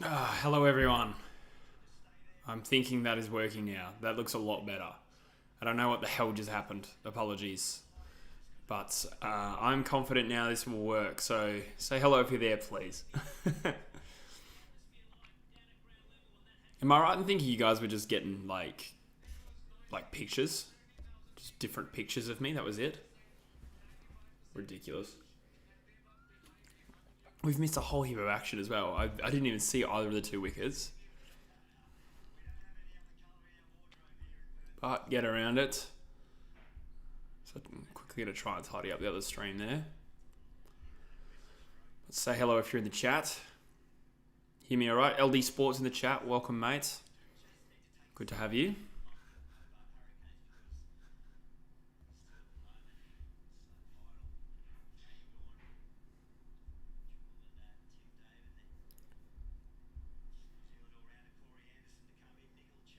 Hello everyone. I'm thinking that is working now. That looks a lot better. I don't know what the hell just happened. Apologies. But I'm confident now this will work. So say hello if you're there, please. Am I right in thinking you guys were just getting like pictures? Just different pictures of me? That was it? Ridiculous. We've missed a whole heap of action as well. I didn't even see either of the two wickets. But get around it. So I'm quickly going to try and tidy up the other stream there. Let's say hello if you're in the chat. Hear me all right? LD Sports in the chat. Welcome, mate. Good to have you.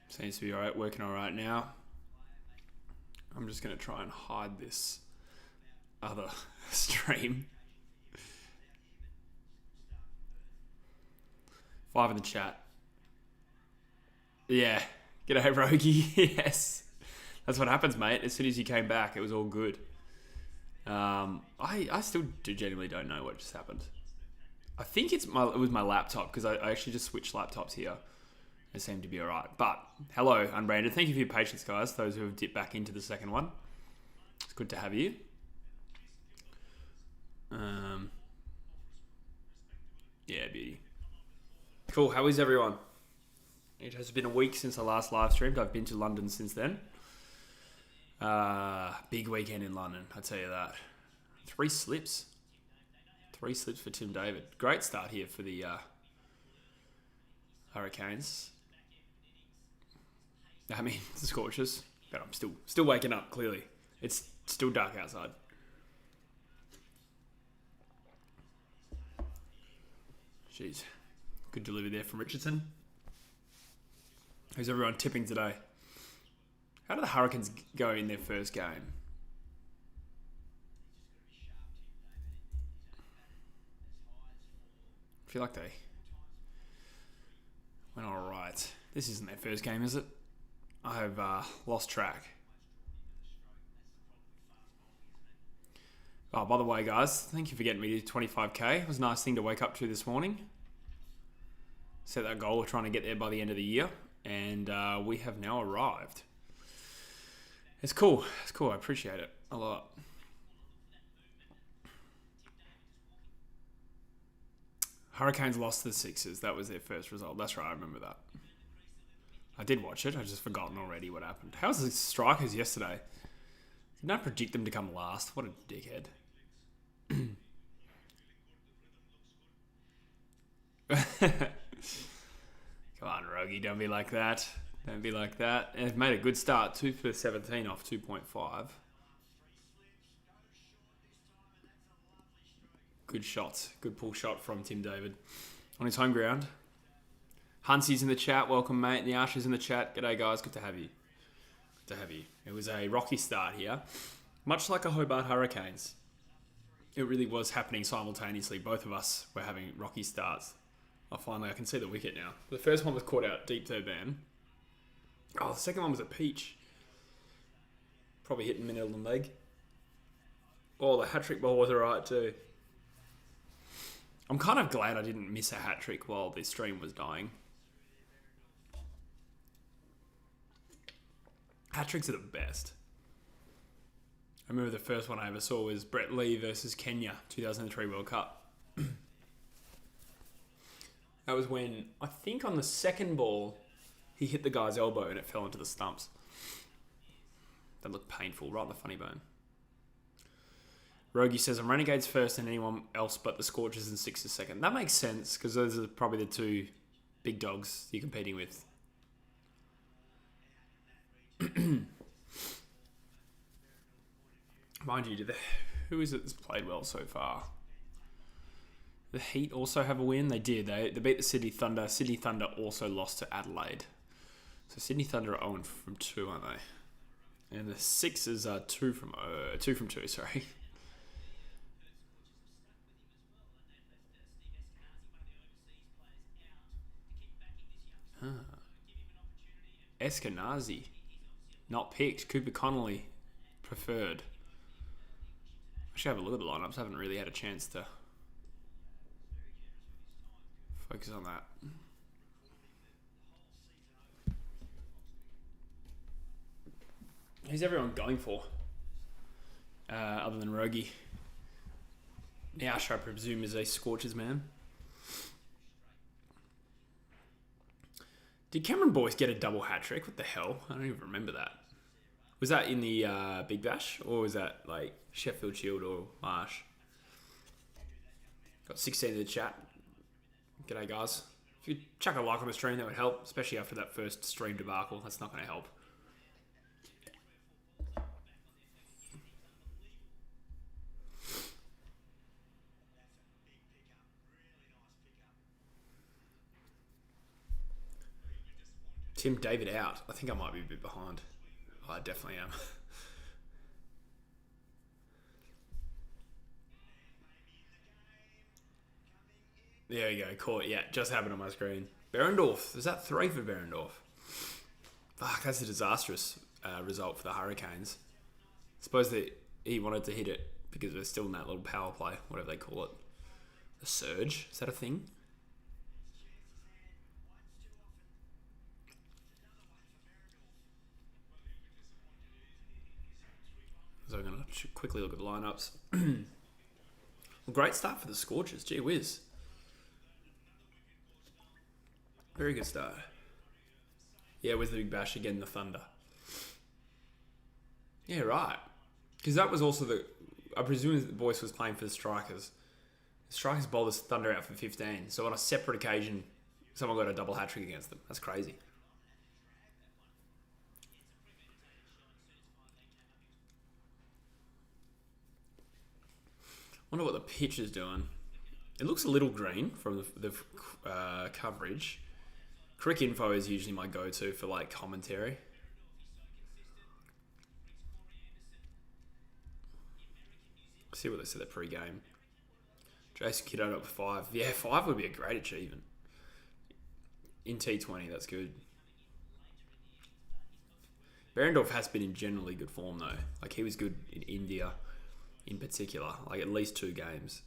Seems to be all right. Working all right now. I'm just going to try and hide this other stream. 5 in the chat. Yeah. G'day, Rogie. Yes. That's what happens, mate. As soon as you came back, it was all good. I still genuinely don't know what just happened. I think it was my laptop because I actually just switched laptops here. It seemed to be alright. But hello, Unbranded. Thank you for your patience, guys. Those who have dipped back into the second one. It's good to have you. Yeah, beauty. Cool. How is everyone? It has been a week since I last live streamed. I've been to London since then. Big weekend in London, I tell you that. 3 slips. 3 slips for Tim David. Great start here for the Hurricanes. I mean, the Scorchers. But I'm still waking up, clearly. It's still dark outside. Jeez. Good delivery there from Richardson. Who's everyone tipping today? How did the Hurricanes go in their first game? I feel like they went all right. This isn't their first game, is it? I have lost track. Oh, by the way, guys, thank you for getting me to 25k. It was a nice thing to wake up to this morning. Set that goal of trying to get there by the end of the year. And we have now arrived. It's cool. It's cool. I appreciate it a lot. Hurricanes lost to the Sixers. That was their first result. That's right. I remember that. I did watch it. I've just forgotten already what happened. How was the Strikers yesterday? Didn't I predict them to come last? What a dickhead. Come on, Rogie. Don't be like that. Don't be like that. And they've made a good start. 2 for 17 off 2.5. Good shots. Good pull shot from Tim David on his home ground. Hunsey's in the chat. Welcome, mate. The Archer's in the chat. G'day, guys. Good to have you. Good to have you. It was a rocky start here. Much like a Hobart Hurricanes. It really was happening simultaneously. Both of us were having rocky starts. Oh, finally, I can see the wicket now. The first one was caught out deep third man. Oh, the second one was a peach. Probably hitting middle of the leg. Oh, the hat-trick ball was alright too. I'm kind of glad I didn't miss a hat-trick while this stream was dying. Hat-tricks are the best. I remember the first one I ever saw was Brett Lee versus Kenya, 2003 World Cup. That was when, I think on the second ball, he hit the guy's elbow and it fell into the stumps. That looked painful, right in the funny bone. Rogie says, I'm Renegades first and anyone else but the Scorchers and Sixers second. That makes sense, because those are probably the two big dogs you're competing with. Mind you, who is it that's played well so far? The Heat also have a win. They did. They beat the Sydney Thunder. Sydney Thunder also lost to Adelaide. So Sydney Thunder are 0 from 2, aren't they? And the Sixers are 2 from 2, sorry. Eskenazi. Not picked. Cooper Connolly preferred. I should have a look at the lineups. I haven't really had a chance to focus on that. Who's everyone going for? Other than Rogie. Nash, I presume, is a Scorchers man. Did Cameron Boyce get a double hat trick? What the hell? I don't even remember that. Was that in the Big Bash? Or was that like Sheffield Shield or Marsh? Got 16 in the chat. G'day, guys. If you chuck a like on the stream, that would help. Especially after that first stream debacle. That's not going to help. Tim David out. I think I might be a bit behind. Oh, I definitely am. There you go. Caught. Yeah, just happened on my screen. Berendorf. Is that 3 for Berendorf? Fuck, that's a disastrous result for the Hurricanes. Suppose that he wanted to hit it because they're still in that little power play, whatever they call it. A surge. Is that a thing? So I'm going to quickly look at the lineups. Well, great start for the Scorchers. Gee whiz. Very good start. Yeah, with the Big Bash again, the Thunder. Yeah, right. Because that was also the... I presume that Boyce was playing for the Strikers. The Strikers bowled the Thunder out for 15. So on a separate occasion, someone got a double hat-trick against them. That's crazy. Wonder what the pitch is doing. It looks a little green from the coverage. Crick Info is usually my go-to for like commentary. See what they said at pre-game. Jason Kiddo up 5. Yeah, 5 would be a great achievement. In T20, that's good. Berendorf has been in generally good form though. Like he was good in India in particular. Like at least 2 games.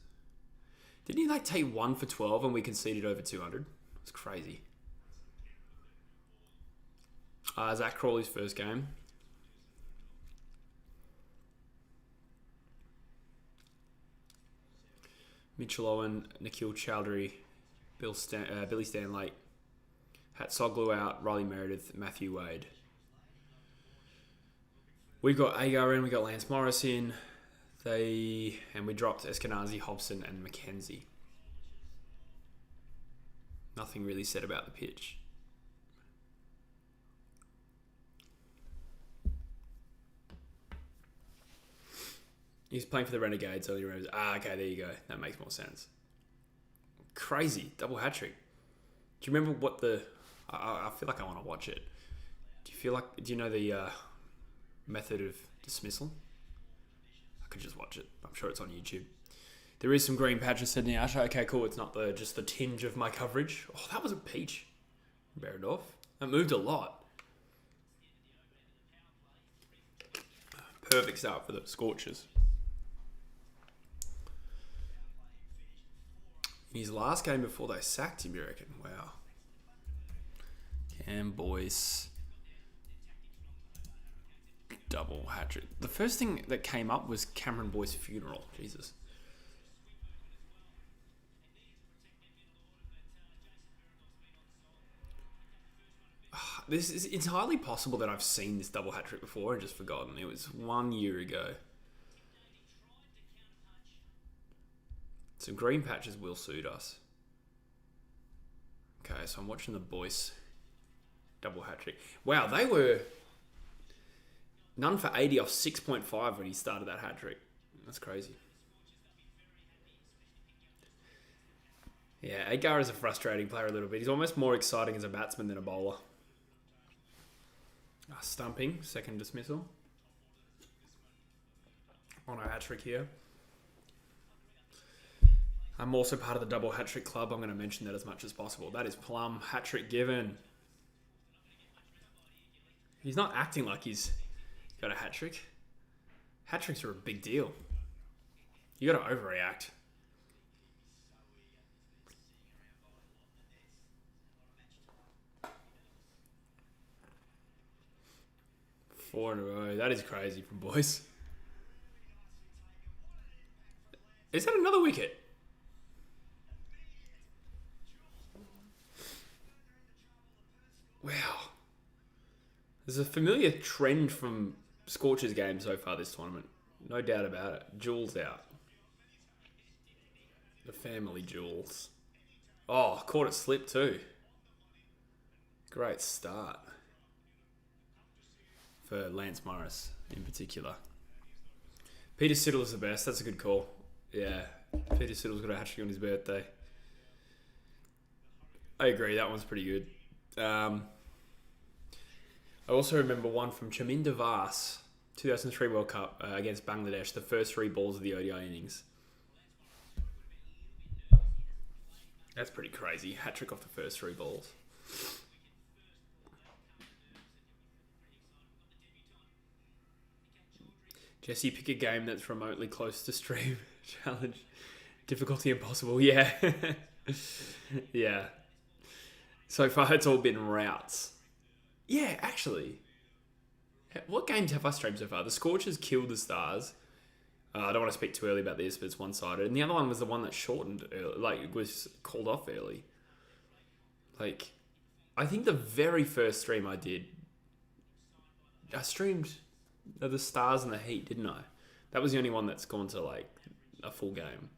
Didn't he like take 1 for 12 and we conceded over 200? It's crazy. Zach Crawley's first game. Mitchell Owen, Nikhil Chowdhury, Billy Stanley, Hatsoglu out, Riley Meredith, Matthew Wade. We've got Agar in, we got Lance Morris in, and we dropped Eskenazi, Hobson, and McKenzie. Nothing really said about the pitch. He's playing for the Renegades. Only remembers. Okay, there you go. That makes more sense. Crazy double hat trick. Do you remember what the? I feel like I want to watch it. Do you know the method of dismissal? I could just watch it. I'm sure it's on YouTube. There is some green patches, said Niasha. Okay, cool. It's not just the tinge of my coverage. Oh, that was a peach. Berendorf. That moved a lot. Perfect start for the Scorchers. In his last game before they sacked him, you reckon? Wow. Cam Boyce. Double hat-trick. The first thing that came up was Cameron Boyce's funeral. Jesus. It's entirely possible that I've seen this double hat-trick before and just forgotten. It was 1 year ago. Some green patches will suit us. Okay, so I'm watching the Boyce double hat-trick. Wow, they were none for 80 off 6.5 when he started that hat-trick. That's crazy. Yeah, Agar is a frustrating player a little bit. He's almost more exciting as a batsman than a bowler. Stumping, second dismissal. On our hat-trick here. I'm also part of the double hat-trick club. I'm going to mention that as much as possible. That is Plum, hat-trick given. He's not acting like he's got a hat-trick. Hat-tricks are a big deal. You got to overreact. Four in a row. That is crazy from boys. Is that another wicket? Wow. There's a familiar trend from Scorchers games so far this tournament. No doubt about it. Jules out. The family Jules. Oh, caught it slip too. Great start. For Lance Morris in particular. Peter Siddle is the best. That's a good call. Yeah. Peter Siddle's got a hat-trick on his birthday. I agree. That one's pretty good. I also remember one from Chaminda Vas, 2003 World Cup against Bangladesh, the first 3 balls of the ODI innings. That's pretty crazy. Hat-trick off the first 3 balls. Jesse, pick a game that's remotely close to stream. Challenge. Difficulty impossible. Yeah. Yeah. So far, it's all been routes. Yeah, actually. What games have I streamed so far? The Scorchers killed the Stars. I don't want to speak too early about this, but it's one-sided. And the other one was the one that shortened early, like, was called off early. Like, I think the very first stream I did, I streamed the Stars and the Heat, didn't I? That was the only one that's gone to, like, a full game.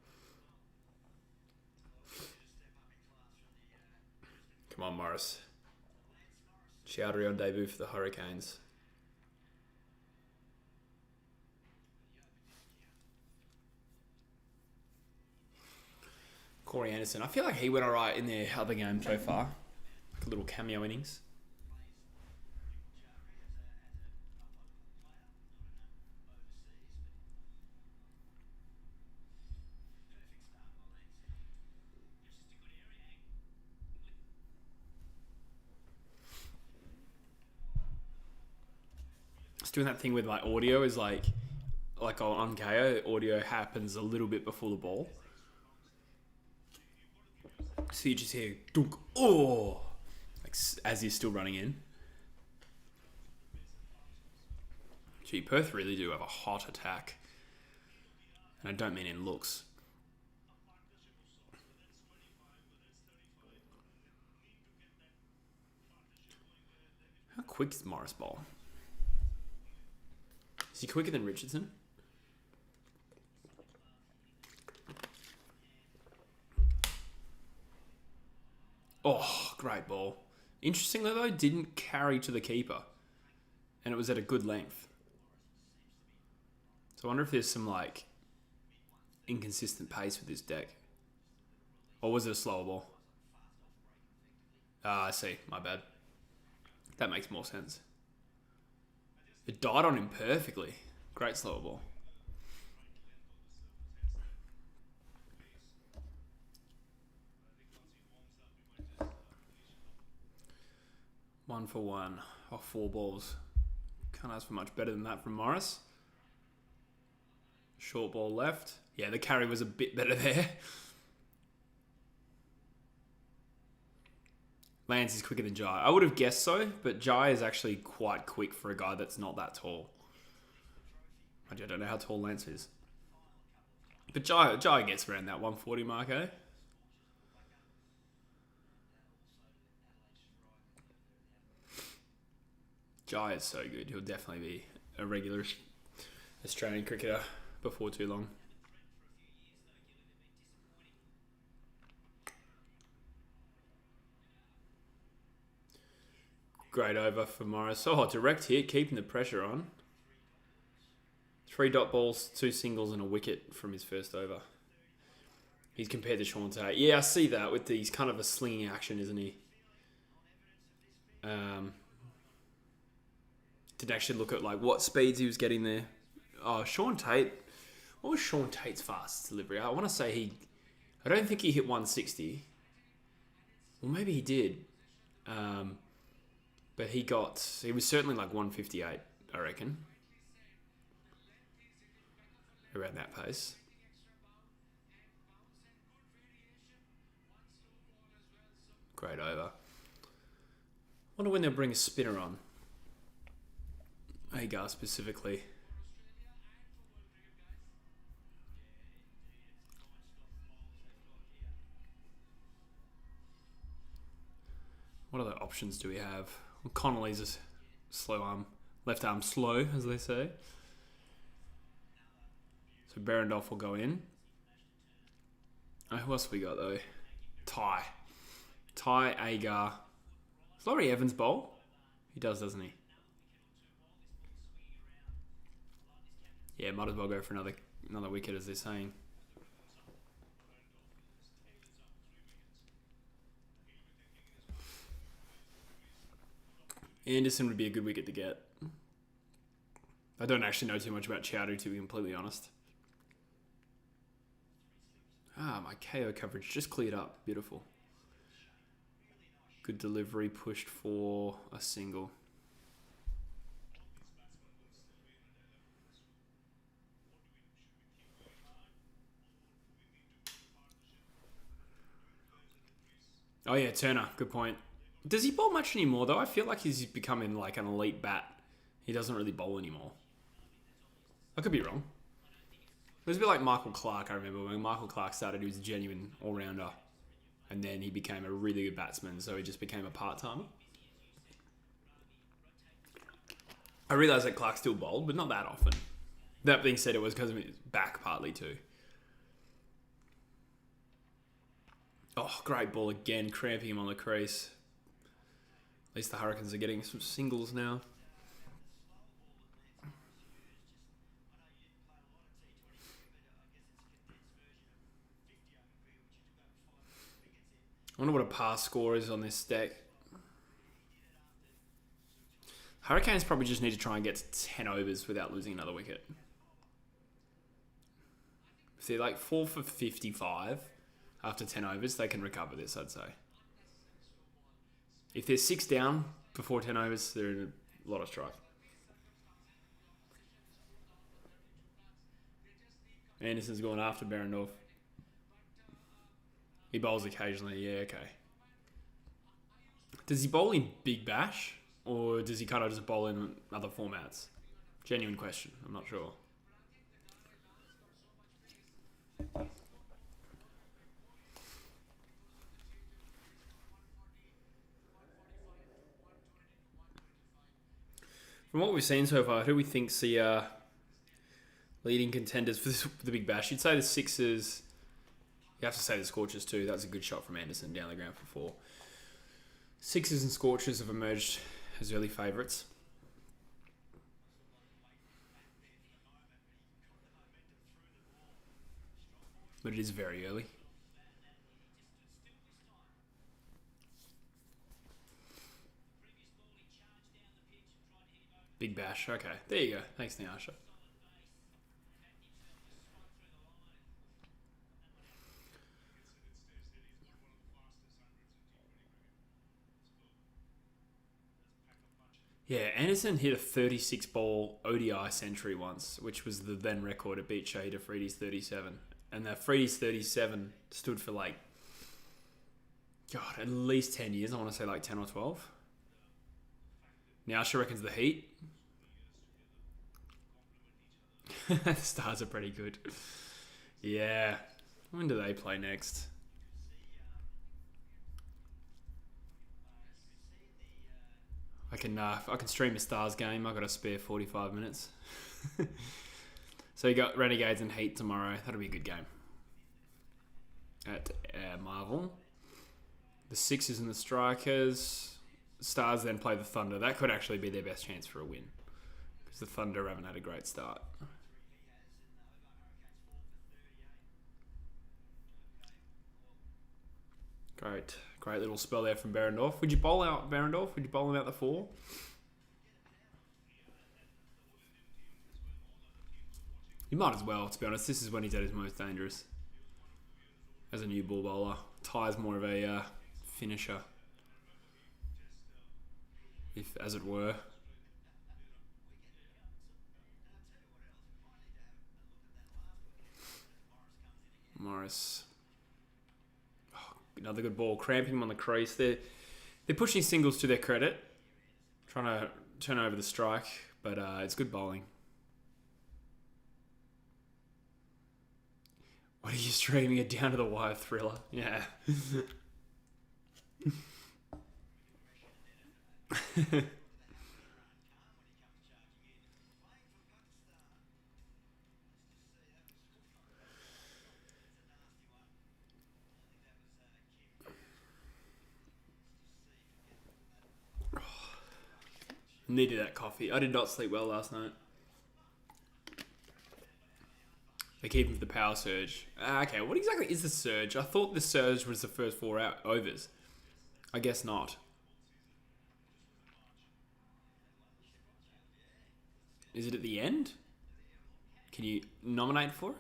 Come on, Morris. Chowdhury on debut for the Hurricanes. Corey Anderson. I feel like he went alright in their other game so far. Like a little cameo innings. It's doing that thing with like audio is like on KO, audio happens a little bit before the ball. So you just hear dunk, oh, like as you're still running in. Gee, Perth really do have a hot attack. And I don't mean in looks. How quick is Morris bowl? Is he quicker than Richardson? Oh, great ball. Interestingly though, didn't carry to the keeper. And it was at a good length. So I wonder if there's some like inconsistent pace with this deck. Or was it a slower ball? I see. My bad. That makes more sense. It died on him perfectly. Great slower ball. One for one off 4 balls. Can't ask for much better than that from Morris. Short ball left. Yeah, the carry was a bit better there. Lance is quicker than Jai. I would have guessed so, but Jai is actually quite quick for a guy that's not that tall. I don't know how tall Lance is. But Jai gets around that 140 mark, eh? Jai is so good. He'll definitely be a regular Australian cricketer before too long. Great over for Morris. Oh, direct hit, keeping the pressure on. 3 dot balls, 2 singles and a wicket from his first over. He's compared to Sean Tate. Yeah, I see that with these kind of a slinging action, isn't he? Didn't actually look at like what speeds he was getting there. Oh, Sean Tate. What was Sean Tate's fastest delivery? I want to say I don't think he hit 160. Well, maybe he did. But he was certainly like 158, I reckon. Around that pace. Great over. Wonder when they'll bring a spinner on. Agar specifically. What other options do we have? Well, Connolly's a slow arm, left arm slow, as they say. So Berendorf will go in. Who else have we got though? Ty, Agar. Does Laurie Evans bowl? He does, doesn't he? Yeah, might as well go for another wicket, as they're saying. Anderson would be a good wicket to get. I don't actually know too much about Chowdhury, to be completely honest. My KO coverage just cleared up. Beautiful. Good delivery, pushed for a single. Oh yeah, Turner. Good point. Does he bowl much anymore though? I feel like he's becoming like an elite bat. He doesn't really bowl anymore. I could be wrong. It was a bit like Michael Clark, I remember. When Michael Clark started, he was a genuine all-rounder. And then he became a really good batsman, so he just became a part-timer. I realise that Clark still bowled, but not that often. That being said, it was because of his back partly too. Oh, great ball again, cramping him on the crease. At least the Hurricanes are getting some singles now. I wonder what a pass score is on this deck. Hurricanes probably just need to try and get to 10 overs without losing another wicket. If they're like 4 for 55 after 10 overs, they can recover this, I'd say. If they're 6 down before 10 overs, they're in a lot of strife. Anderson's going after Berendorf. He bowls occasionally, yeah, okay. Does he bowl in Big Bash? Or does he kind of just bowl in other formats? Genuine question, I'm not sure. From what we've seen so far, who do we think's the leading contenders for the Big Bash? You'd say the Sixers. You have to say the Scorchers too. That's a good shot from Anderson down the ground for 4. Sixers and Scorchers have emerged as early favourites. But it is very early. Big Bash. Okay, there you go. Thanks, Nyasha. Yeah, Anderson hit a 36-ball ODI century once, which was the then record. It beat Shahid Afridi's 37. And that Afridi's 37 stood for like, God, at least 10 years. I want to say like 10 or 12. Nyasha reckons the Heat. The Stars are pretty good. Yeah. When do they play next? I can stream a Stars game. I've got a spare 45 minutes. So you got Renegades and Heat tomorrow. That'll be a good game. At Marvel. The Sixers and the Strikers. Stars then play the Thunder. That could actually be their best chance for a win. Because the Thunder haven't had a great start. Great little spell there from Berendorf. Would you bowl out Berendorf? Would you bowl him out the 4? You might as well, to be honest. This is when he's at his most dangerous. As a new ball bowler. Ty's more of a finisher. if as it were. Morris. Oh, another good ball. Cramping him on the crease. They're pushing singles to their credit. Trying to turn over the strike, but it's good bowling. What are you streaming? A down to the wire thriller? Yeah. Needed that coffee. I did not sleep well last night. They keep him for the power surge. Okay, what exactly is the surge? I thought the surge was the first 4 overs. I guess not. Is it at the end? Can you nominate for it?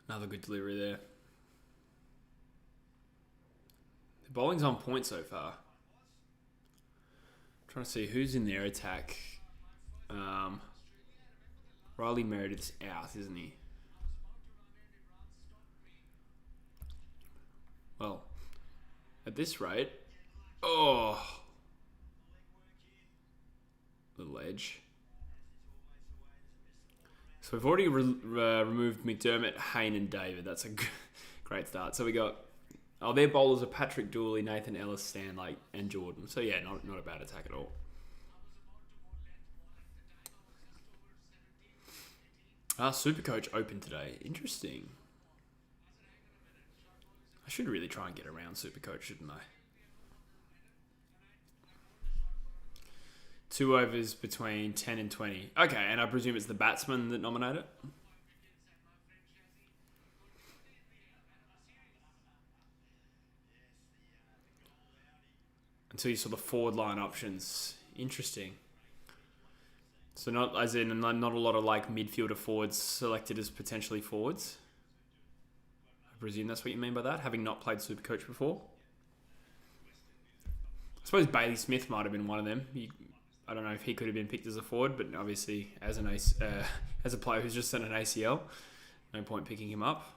Another good delivery there. The bowling's on point so far. Trying to see who's in their attack. Riley Meredith's out, isn't he? Well, at this rate... Oh! The ledge. So we've already removed McDermott, Hayne and David. That's a great start. So we got... Oh, their bowlers are Patrick Dooley, Nathan Ellis, Stanley and Jordan. So yeah, not a bad attack at all. Supercoach open today. Interesting. I should really try and get around Supercoach, shouldn't I? 2 overs between 10 and 20. Okay, and I presume it's the batsman that nominate it? Until you saw the forward line options. Interesting. So not as in not a lot of like midfielder forwards selected as potentially forwards. I presume that's what you mean by that, having not played Supercoach before. I suppose Bailey Smith might have been one of them. I don't know if he could have been picked as a forward, but obviously as a player who's just done an ACL, no point picking him up.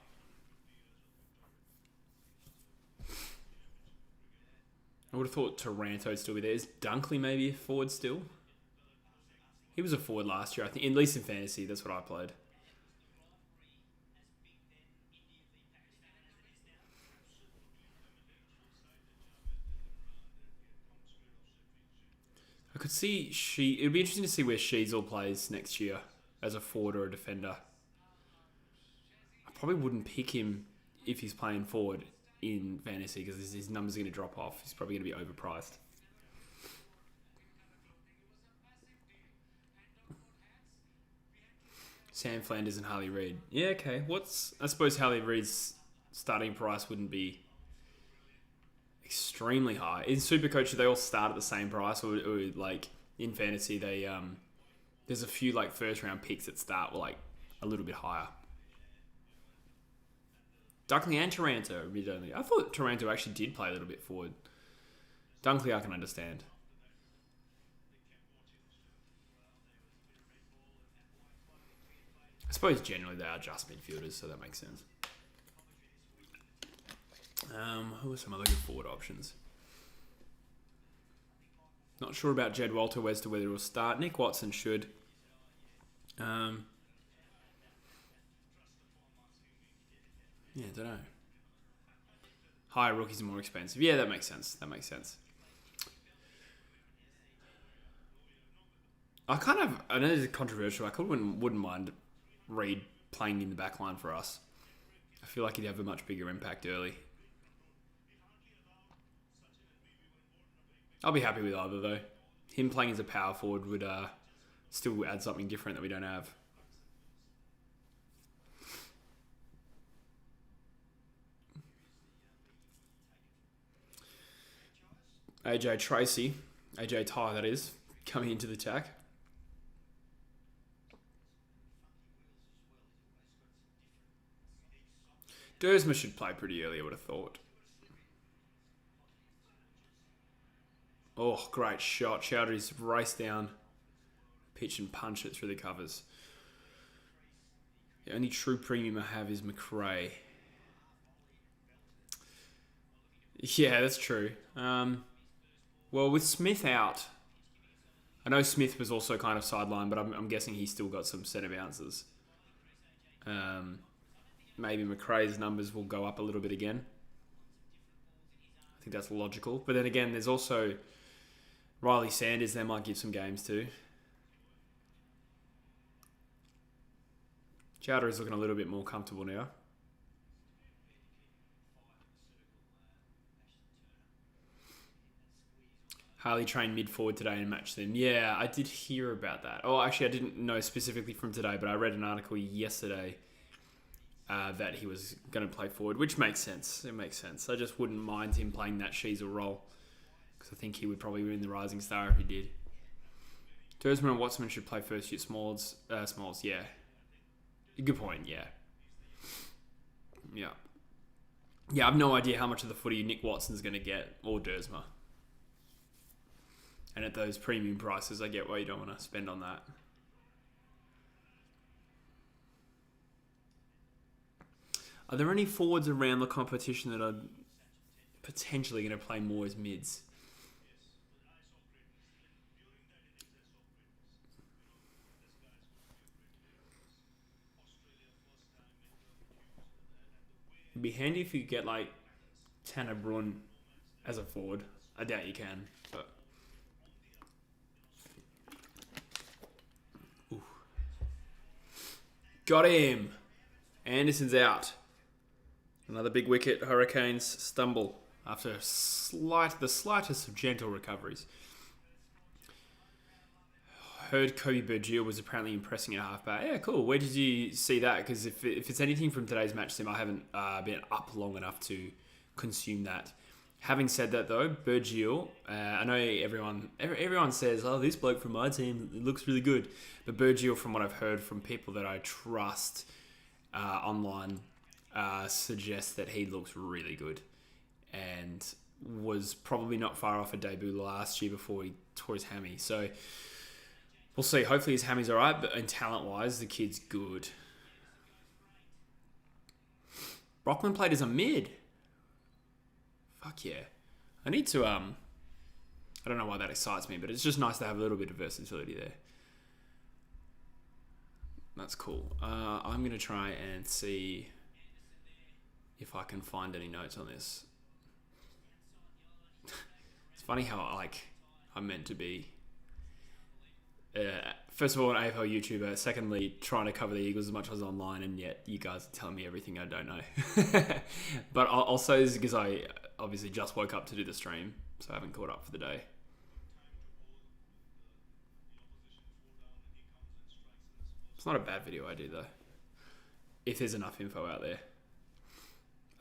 I would have thought Taranto would still be there. Is Dunkley maybe a forward still? He was a forward last year, I think. At least in fantasy, that's what I played. I could see it would be interesting to see where Sheasel plays next year as a forward or a defender. I probably wouldn't pick him if he's playing forward in fantasy because his numbers are going to drop off. He's probably going to be overpriced. Sam Flanders and Harley Reid. Yeah, okay. I suppose Harley Reid's starting price wouldn't be extremely high. In Supercoach, do they all start at the same price, or like in fantasy, they there's a few like first round picks that start like a little bit higher. Dunkley and Taranto. I thought Taranto actually did play a little bit forward. Dunkley, I can understand. I suppose generally they are just midfielders, so that makes sense. Who are some other good forward options? Not sure about Jed Walter as to whether he'll start. Nick Watson should. Yeah, I don't know. Higher rookies are more expensive. Yeah, that makes sense. I know this is controversial. I wouldn't mind Reid playing in the back line for us. I feel like he'd have a much bigger impact early. I'll be happy with either though. Him playing as a power forward would still add something different that we don't have. AJ Ty that is, coming into the attack. Dersma should play pretty early, I would have thought. Oh, great shot. Chowdhury's raced down, pitch and punch it through the covers. The only true premium I have is McRae. Yeah, that's true. Well, with Smith out, I know Smith was also kind of sidelined, but I'm guessing he's still got some centre bounces. Maybe McRae's numbers will go up a little bit again. I think that's logical. But then again, there's also Riley Sanders. They might give some games too. Chowdhury is looking a little bit more comfortable now. Harley trained mid-forward today and matched them. Yeah, I did hear about that. Oh, actually, I didn't know specifically from today, but I read an article yesterday that he was going to play forward, which makes sense. It makes sense. I just wouldn't mind him playing that Sheezel role because I think he would probably win the Rising Star if he did. Dersman and Watson should play first year Smalls, yeah. Good point, yeah. Yeah. Yeah, I have no idea how much of the footy Nick Watson's going to get, or Dersma. And at those premium prices, I get why you don't want to spend on that. Are there any forwards around the competition that are potentially going to play more as mids? It'd be handy if you could get like Tanner Brun as a forward. I doubt you can, but... Ooh. Got him! Anderson's out. Another big wicket. Hurricanes stumble after the slightest of gentle recoveries. Heard Kobe Bergil was apparently impressing at halfback. Yeah, cool. Where did you see that? Because if it's anything from today's match sim, I haven't been up long enough to consume that. Having said that, though, Bergil, I know everyone says, "Oh, this bloke from my team looks really good," but Bergil, from what I've heard from people that I trust online, suggests that he looks really good and was probably not far off a debut last year before he tore his hammy. So we'll see. Hopefully his hammy's all right, but in talent-wise, the kid's good. Brockman played as a mid. Fuck yeah. I need to, I don't know why that excites me, but it's just nice to have a little bit of versatility there. That's cool. I'm going to try and see if I can find any notes on this. It's funny how, I'm meant to be, first of all, an AFL YouTuber, secondly, trying to cover the Eagles as much as online, and yet you guys are telling me everything I don't know. But I'll say this because I obviously just woke up to do the stream, so I haven't caught up for the day. It's not a bad video idea, though, if there's enough info out there.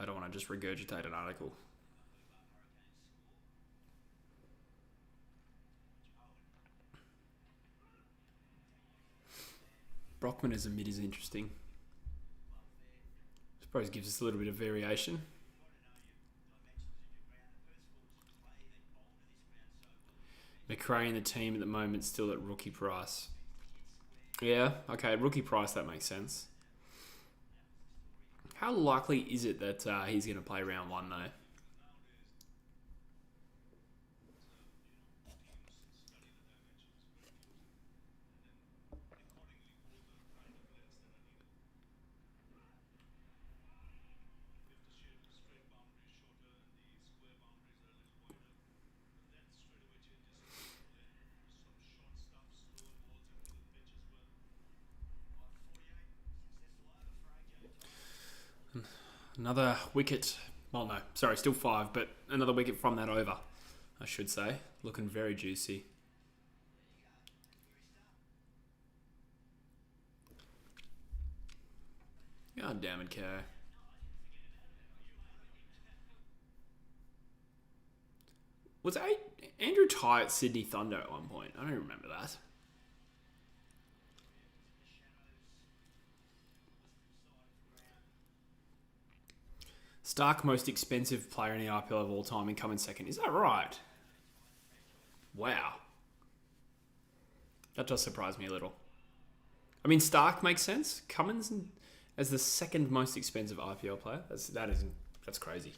I don't want to just regurgitate an article. Brockman as a mid is interesting. I suppose gives us a little bit of variation. McRae in the team at the moment still at rookie price. Yeah, okay, rookie price, that makes sense. How likely is it that he's going to play round one, though? Another wicket. Well, no, sorry, still 5, but another wicket from that over, I should say. Looking very juicy. God damn it, Kerr. Was Andrew Tye at Sydney Thunder at one point? I don't remember that. Stark, most expensive player in the IPL of all time, and coming second. Is that right? Wow. That does surprise me a little. I mean, Stark makes sense. Cummins as the second most expensive IPL player. That's crazy.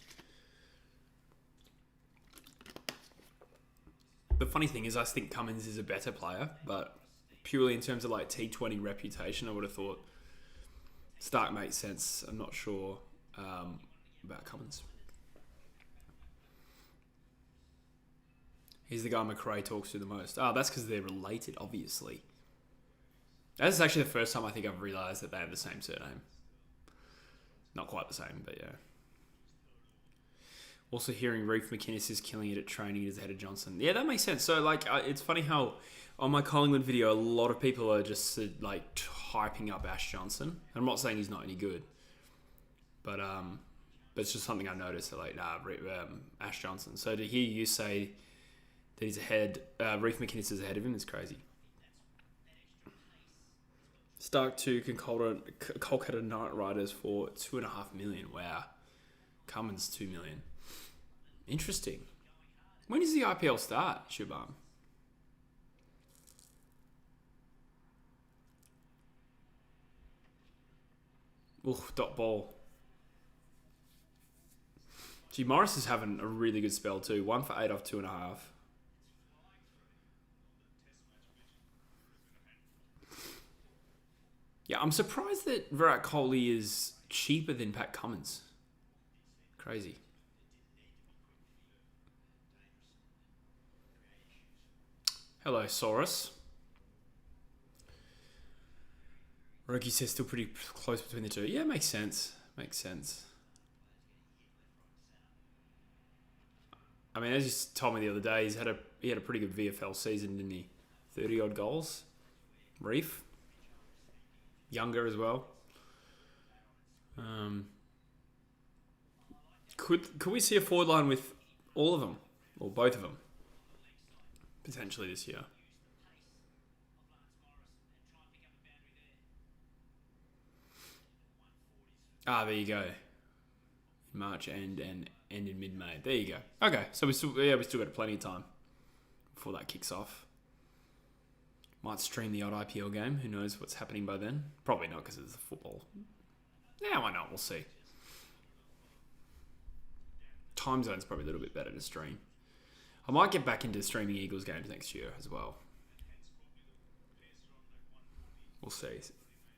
The funny thing is, I think Cummins is a better player, but purely in terms of like T20 reputation, I would have thought Stark makes sense. I'm not sure about Cummins. He's the guy McRae talks to the most. Oh, that's because they're related, obviously. That's actually the first time I think I've realised that they have the same surname. Not quite the same, but yeah. Also hearing Reef McInnes is killing it at training as head of Johnson. Yeah, that makes sense. So, like, it's funny how on my Collingwood video, a lot of people are just, like, hyping up Ash Johnson. I'm not saying he's not any good. But it's just something I noticed. Like, Ash Johnson. So to hear you say that he's ahead, Reef McInnes is ahead of him is crazy. Stark 2 can Kolkata Knight Riders for $2.5 million. Wow. Cummins $2 million. Interesting. When does the IPL start, Shubham? Dot ball. Gee, Morris is having a really good spell too. 1 for 8 off 2.5. Yeah, I'm surprised that Virat Kohli is cheaper than Pat Cummins. Crazy. Hello, Saurus. Roki says still pretty close between the two. Yeah, makes sense. Makes sense. I mean, as you told me the other day, he had a pretty good VFL season, didn't he? 30 odd goals. Reef. Younger as well. Could we see a forward line with all of them or both of them potentially this year? There you go. March and in mid-May. There you go. Okay, so we still got plenty of time before that kicks off. Might stream the odd IPL game. Who knows what's happening by then? Probably not because it's the football. Yeah, why not? We'll see. Time zone's probably a little bit better to stream. I might get back into streaming Eagles games next year as well. We'll see.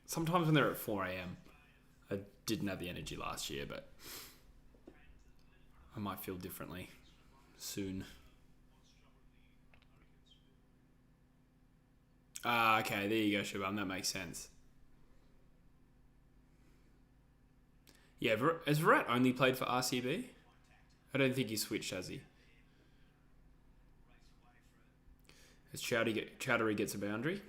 Sometimes when they're at 4 a.m, I didn't have the energy last year, but I might feel differently soon. Okay, there you go, Shubham. That makes sense. Yeah, has Virat only played for RCB? I don't think he switched, has he? As Chowdhury gets a boundary.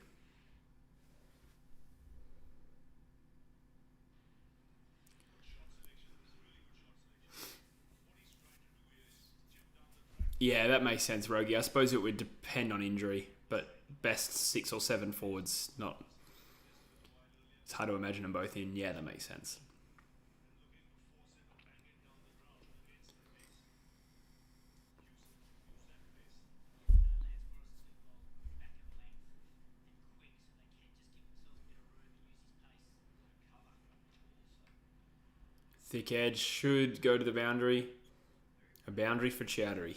Yeah, that makes sense, Rogie. I suppose it would depend on injury, but best 6 or 7 forwards, not... It's hard to imagine them both in. Yeah, that makes sense. Thick edge should go to the boundary. A boundary for Chowdhury.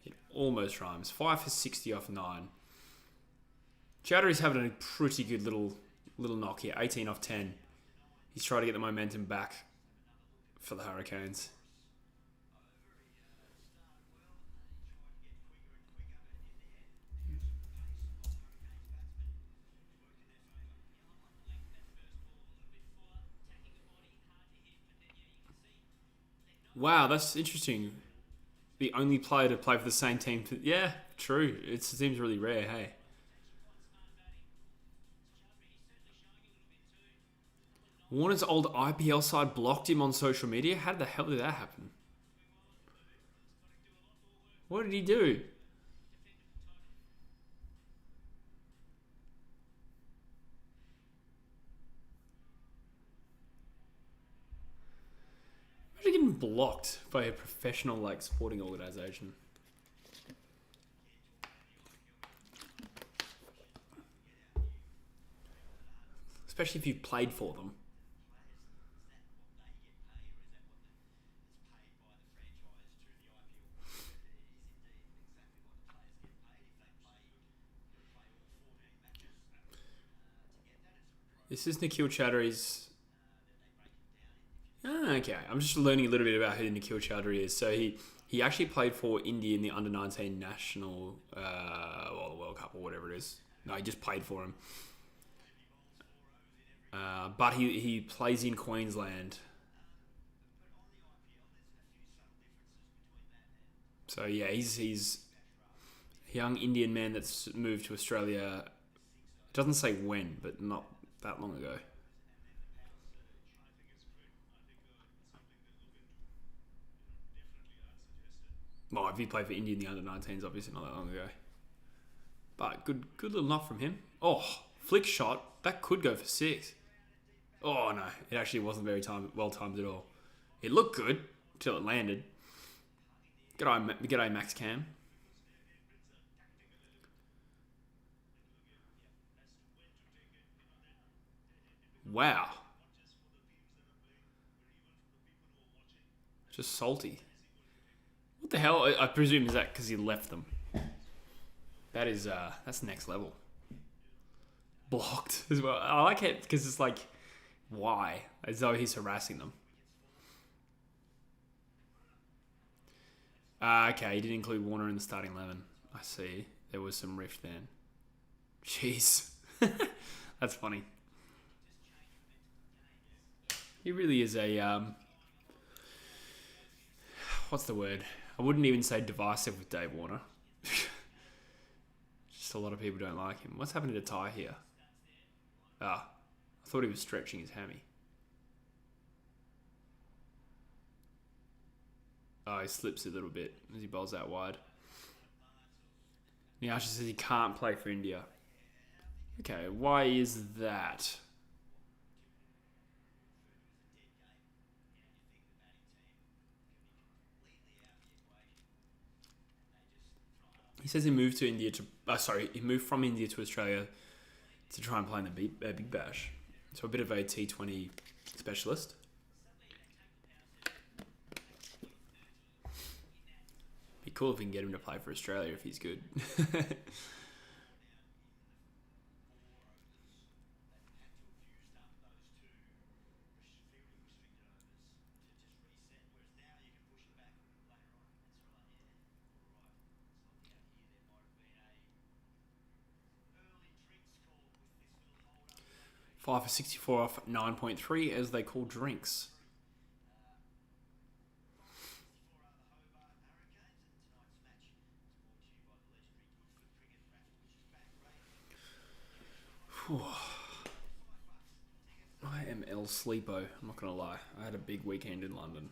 It almost rhymes. 5 for 60 off 9. Chowdhury's having a pretty good little knock here. 18 off 10. He's trying to get the momentum back for the Hurricanes. Wow, that's interesting. The only player to play for the same team. Yeah, true. It seems really rare, hey? Warner's old IPL side blocked him on social media? How the hell did that happen? What did he do? Imagine getting blocked by a professional, like, sporting organisation. especially if you've played for them. This is Nikhil Chowdhury's. Oh, okay, I'm just learning a little bit about who Nikhil Chowdhury is. So he actually played for India in the under-19 national, the World Cup or whatever it is. No, he just played for him. But he plays in Queensland. So yeah, he's a young Indian man that's moved to Australia. It doesn't say when, but not that long ago. Well, if he played for India in the under-19s, obviously not that long ago. But good little knock from him. Oh, flick shot. That could go for 6. Oh no, it actually wasn't very well timed at all. It looked good until it landed. G'day Max Cam. Wow. Just salty. What the hell? I presume is that because he left them. That's next level. Blocked as well. I like it because it's like, why? As though he's harassing them. Okay, he didn't include Warner in the starting 11. I see. There was some rift then. Jeez. That's funny. He really is a, what's the word? I wouldn't even say divisive with Dave Warner. Just a lot of people don't like him. What's happening to Ty here? I thought he was stretching his hammy. Oh, he slips a little bit as he bowls out wide. Niasha says he can't play for India. Okay, why is that? He says he moved to India to... he moved from India to Australia to try and play in the Big Bash. So a bit of a T20 specialist. Be cool if we can get him to play for Australia if he's good. Five for 64 off 9.3 as they call drinks. I am El Sleepo. I'm not going to lie. I had a big weekend in London.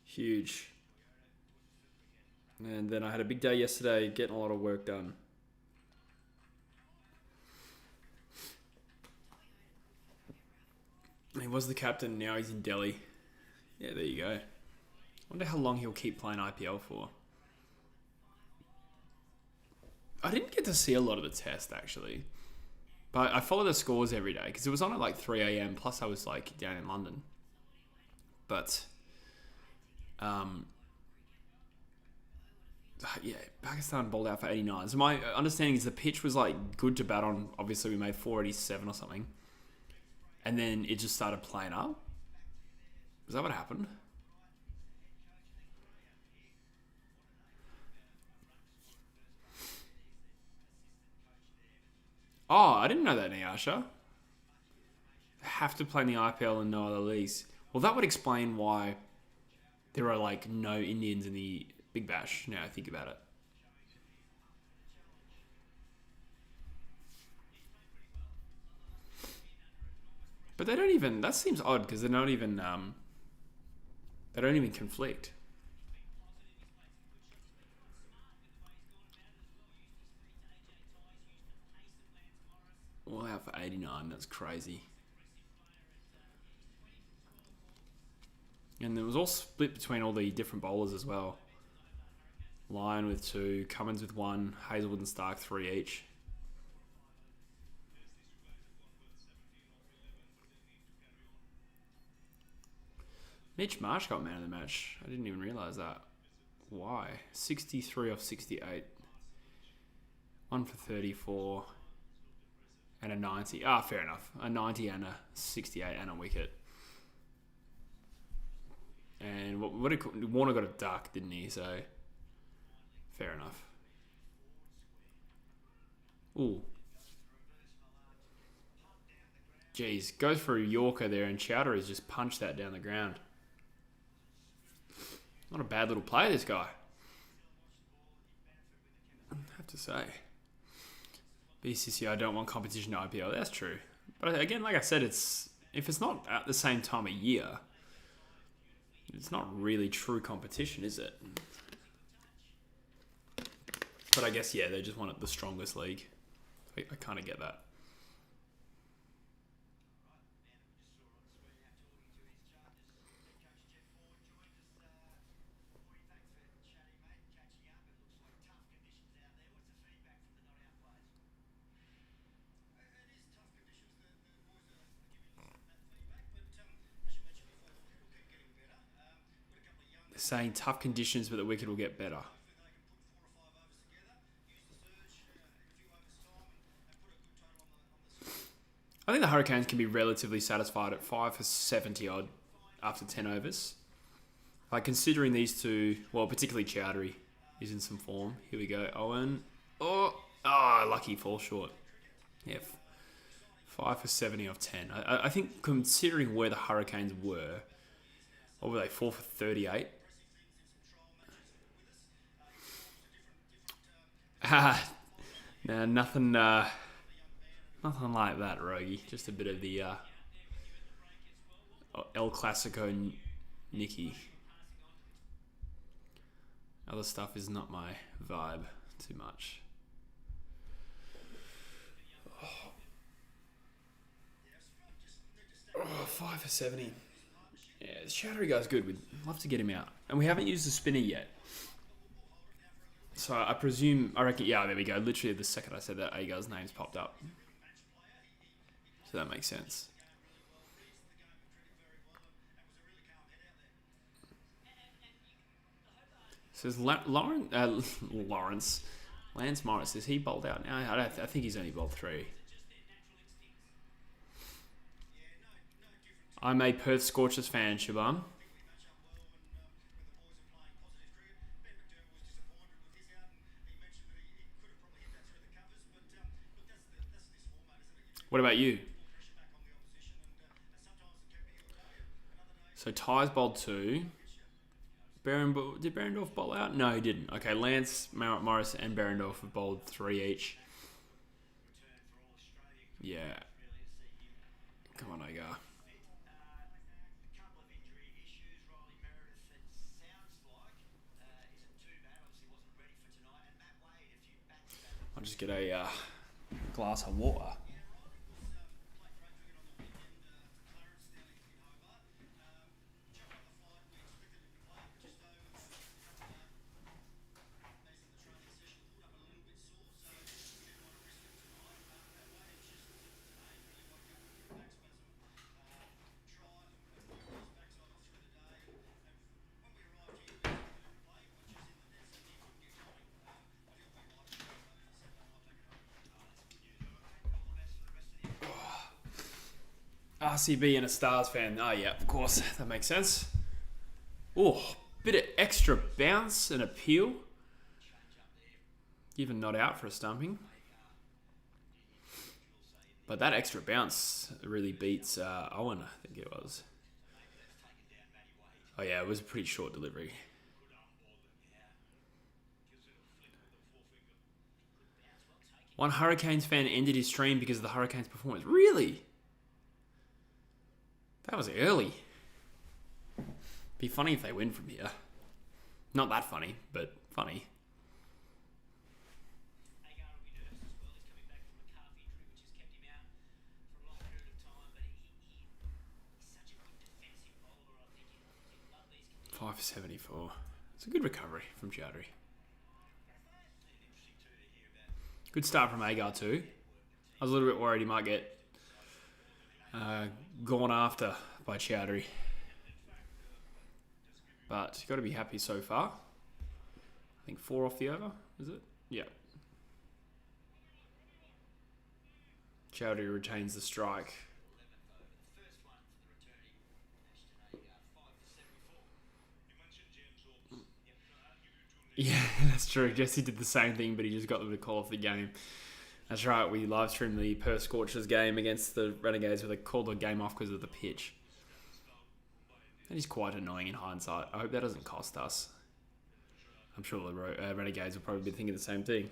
Huge. And then I had a big day yesterday getting a lot of work done. He was the captain, now he's in Delhi. Yeah, there you go. Wonder how long he'll keep playing IPL for. I didn't get to see a lot of the test, actually. But I follow the scores every day, because it was on at like 3 a.m, plus I was like down in London. But, yeah, Pakistan bowled out for 89. So my understanding is the pitch was like good to bat on. Obviously, we made 487 or something. And then it just started playing up. Is that what happened? Oh, I didn't know that, Niasha. They have to play in the IPL and no other leagues. Well, that would explain why there are like no Indians in the Big Bash. Now I think about it. But they don't even... That seems odd because they're not even... they don't even conflict. All out for 89. That's crazy. And it was all split between all the different bowlers as well. Lyon with 2, Cummins with 1, Hazelwood and Stark 3 each. Mitch Marsh got man of the match. I didn't even realise that. Why? 63 off 68. 1 for 34. And a 90. Fair enough. A 90 and a 68 and a wicket. And Warner got a duck, didn't he? So, fair enough. Ooh. Jeez, goes for a Yorker there, and Chowder has just punched that down the ground. Not a bad little play, this guy. I have to say. BCCI don't want competition to IPL. That's true. But again, like I said, if it's not at the same time of year, it's not really true competition, is it? But I guess, yeah, they just want it the strongest league. I kind of get that. Saying tough conditions, but the wicket will get better. I think the Hurricanes can be relatively satisfied at 5 for 70 odd after 10 overs. Like considering these two, well, particularly Chowdhury is in some form. Here we go, Owen. Lucky fall short. Yeah, 5 for 70 off 10. I think considering where the Hurricanes were, what were they, 4 for 38? No, nothing like that, Rogie. Just a bit of the El Clasico Nicky. Other stuff is not my vibe too much. 5 for 70. Yeah, the Chowdhury guy's good. We'd love to get him out. And we haven't used the spinner yet. So I reckon, yeah, there we go. Literally the second I said that, Agar's name's popped up. So that makes sense. Says Lance Morris, is he bowled out now? I think he's only bowled 3. I'm a Perth Scorchers fan, Shabam. What about you? So Ty's bowled 2. Did Berendorf bowl out? No, he didn't. Okay, Lance, Morris, and Berendorf have bowled 3 each. Yeah. Come on, Agar. I'll just get a glass of water. RCB and a Stars fan. Oh, yeah, of course. That makes sense. Oh, bit of extra bounce and appeal. Even not out for a stumping. But that extra bounce really beats Owen, I think it was. Oh, yeah, it was a pretty short delivery. One Hurricanes fan ended his stream because of the Hurricanes' performance. Really? That was early. Be funny if they win from here. Not that funny, but funny. $5 for 74. It's a good recovery from Chowdhury. Good start from Agar too. I was a little bit worried he might get gone after by Chowdhury. but you've got to be happy so far. I think 4 off the over, is it? Yeah. Chowdhury retains the strike. Yeah, that's true. Jesse did the same thing, but he just got them to call off the game. That's right. We live streamed the Perth Scorchers game against the Renegades where they called the game off because of the pitch. That is quite annoying in hindsight. I hope that doesn't cost us. I'm sure the Renegades will probably be thinking the same thing.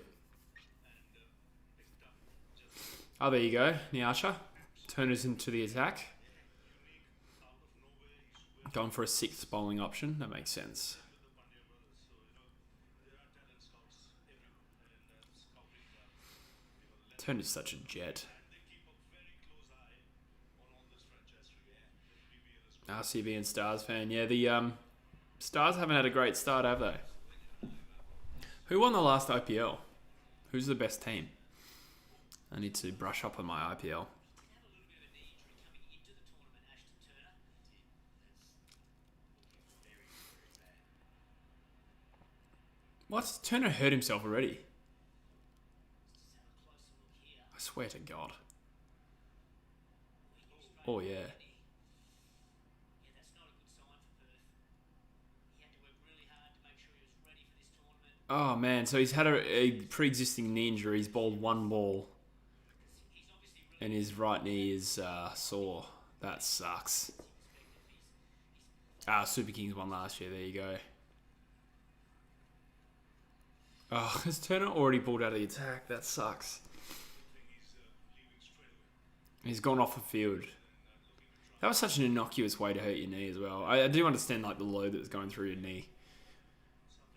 Oh, there you go. Nyasha. Turner's into the attack. Going for a 6th bowling option. That makes sense. Turner's such a jet. RCB and Stars fan. Yeah, the Stars haven't had a great start, have they? Who won the last IPL? Who's the best team? I need to brush up on my IPL. What? Turner hurt himself already? I swear to God. Oh, yeah. Oh, man. So he's had a pre-existing knee injury. He's bowled 1 ball. And his right knee is sore. That sucks. Super Kings won last year. There you go. Oh, has Turner already pulled out of the attack? That sucks. He's gone off the field. That was such an innocuous way to hurt your knee as well. I do understand like the load that's going through your knee.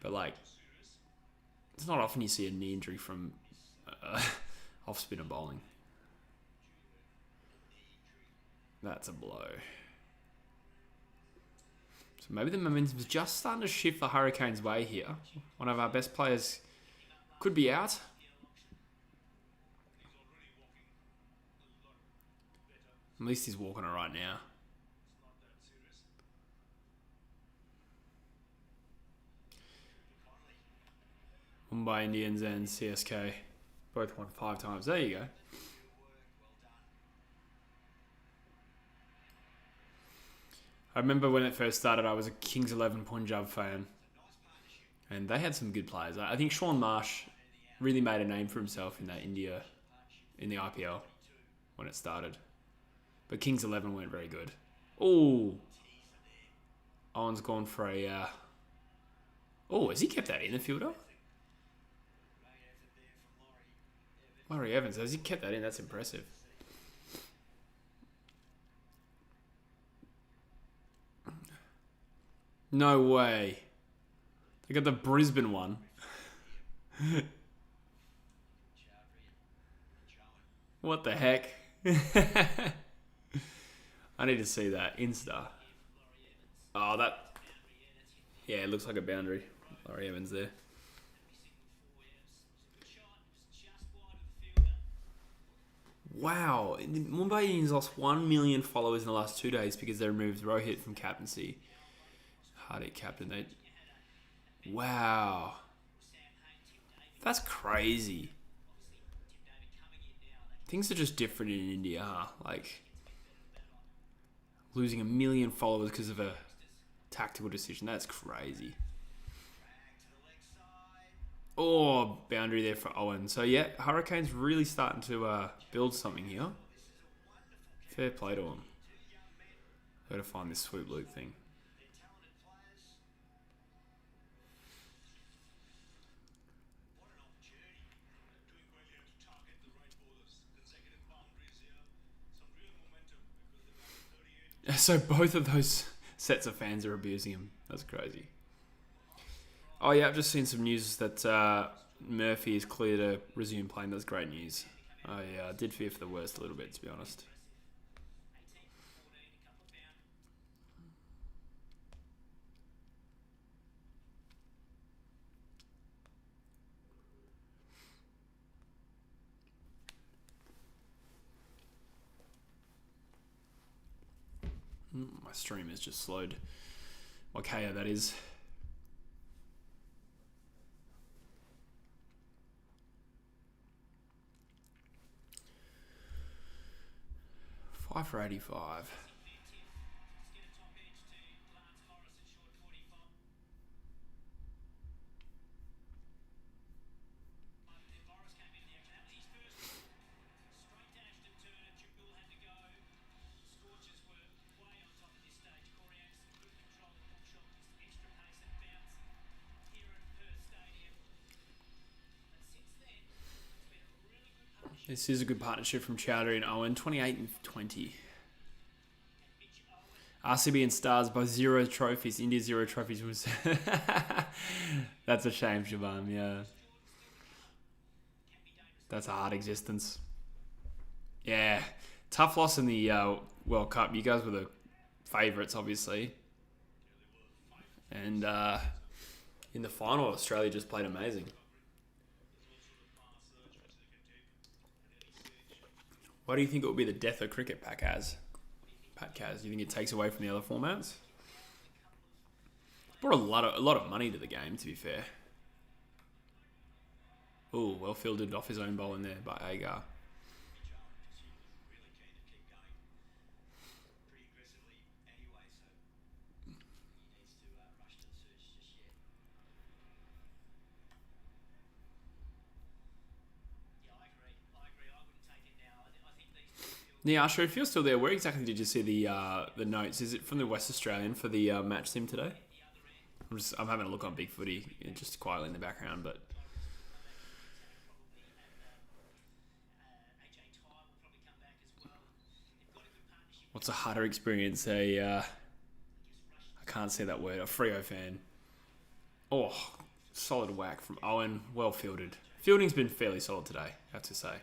But like, it's not often you see a knee injury from off-spinner bowling. That's a blow. So maybe the momentum's just starting to shift the Hurricanes' way here. One of our best players could be out. At least he's walking it right now. Mumbai Indians and CSK both won 5 times. There you go. I remember when it first started, I was a Kings 11 Punjab fan. And they had some good players. I think Shaun Marsh really made a name for himself in that India, in the IPL, when it started. But Kings 11 weren't very good. Oh, Owen's gone for a... has he kept that in, the fielder? Laurie Evans, has he kept that in? That's impressive. No way. They got the Brisbane one. What the heck? I need to see that. Insta. Oh, that... Yeah, it looks like a boundary. Laurie Evans there. Wow. Mumbai Indians lost 1 million followers in the last 2 days because they removed Rohit from captaincy. Hardik captain. Wow. That's crazy. Things are just different in India, huh? Like, losing 1 million followers because of a tactical decision. That's crazy. Oh, boundary there for Owen. So, yeah, Hurricanes really starting to build something here. Fair play to them. Got to find this swoop loop thing. So both of those sets of fans are abusing him. That's crazy. Oh yeah, I've just seen some news that Murphy is clear to resume playing. That's great news. I did fear for the worst a little bit, to be honest. My stream has just slowed What KO that is. 5 for 85. This is a good partnership from Chowdhury and Owen, 28 and 20. RCB and Stars both 0 trophies. India 0 trophies was... That's a shame, Shabam, yeah. That's a hard existence. Yeah. Tough loss in the World Cup. You guys were the favourites, obviously. And in the final, Australia just played amazing. Why do you think it will be the death of cricket, Pat Kaz? Do you think it takes away from the other formats? Brought a lot of money to the game, to be fair. Oh, well fielded off his own bowl in there by Agar. Yeah, Asher, if you're still there, where exactly did you see the notes? Is it from the West Australian for the match sim today? I'm having a look on Big Footy, just quietly in the background, but... What's a harder experience? I can't say that word. A Freo fan. Oh, solid whack from Owen. Well fielded. Fielding's been fairly solid today, I have to say.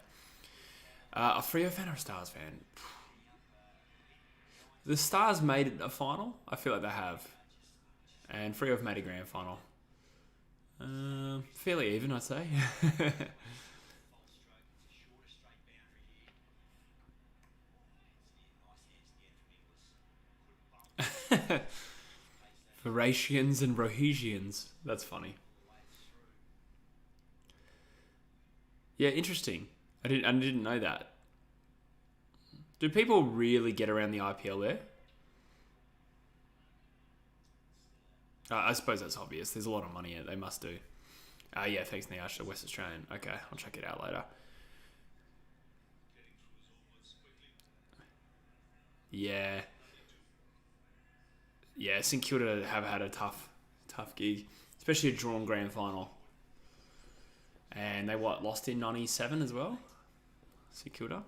A Freo fan or a Stars fan? The Stars made it a final. I feel like they have. And Freo have made a grand final. Fairly even, I'd say. Veratians and Rohisians. That's funny. Yeah, interesting. I didn't know that. Do people really get around the IPL there? I suppose that's obvious. There's a lot of money in it. They must do. Yeah, thanks, Niash, the West Australian. Okay, I'll check it out later. Yeah. Yeah, St Kilda have had a tough gig. Especially a drawn grand final. And they, lost in 97 as well? St Kilda.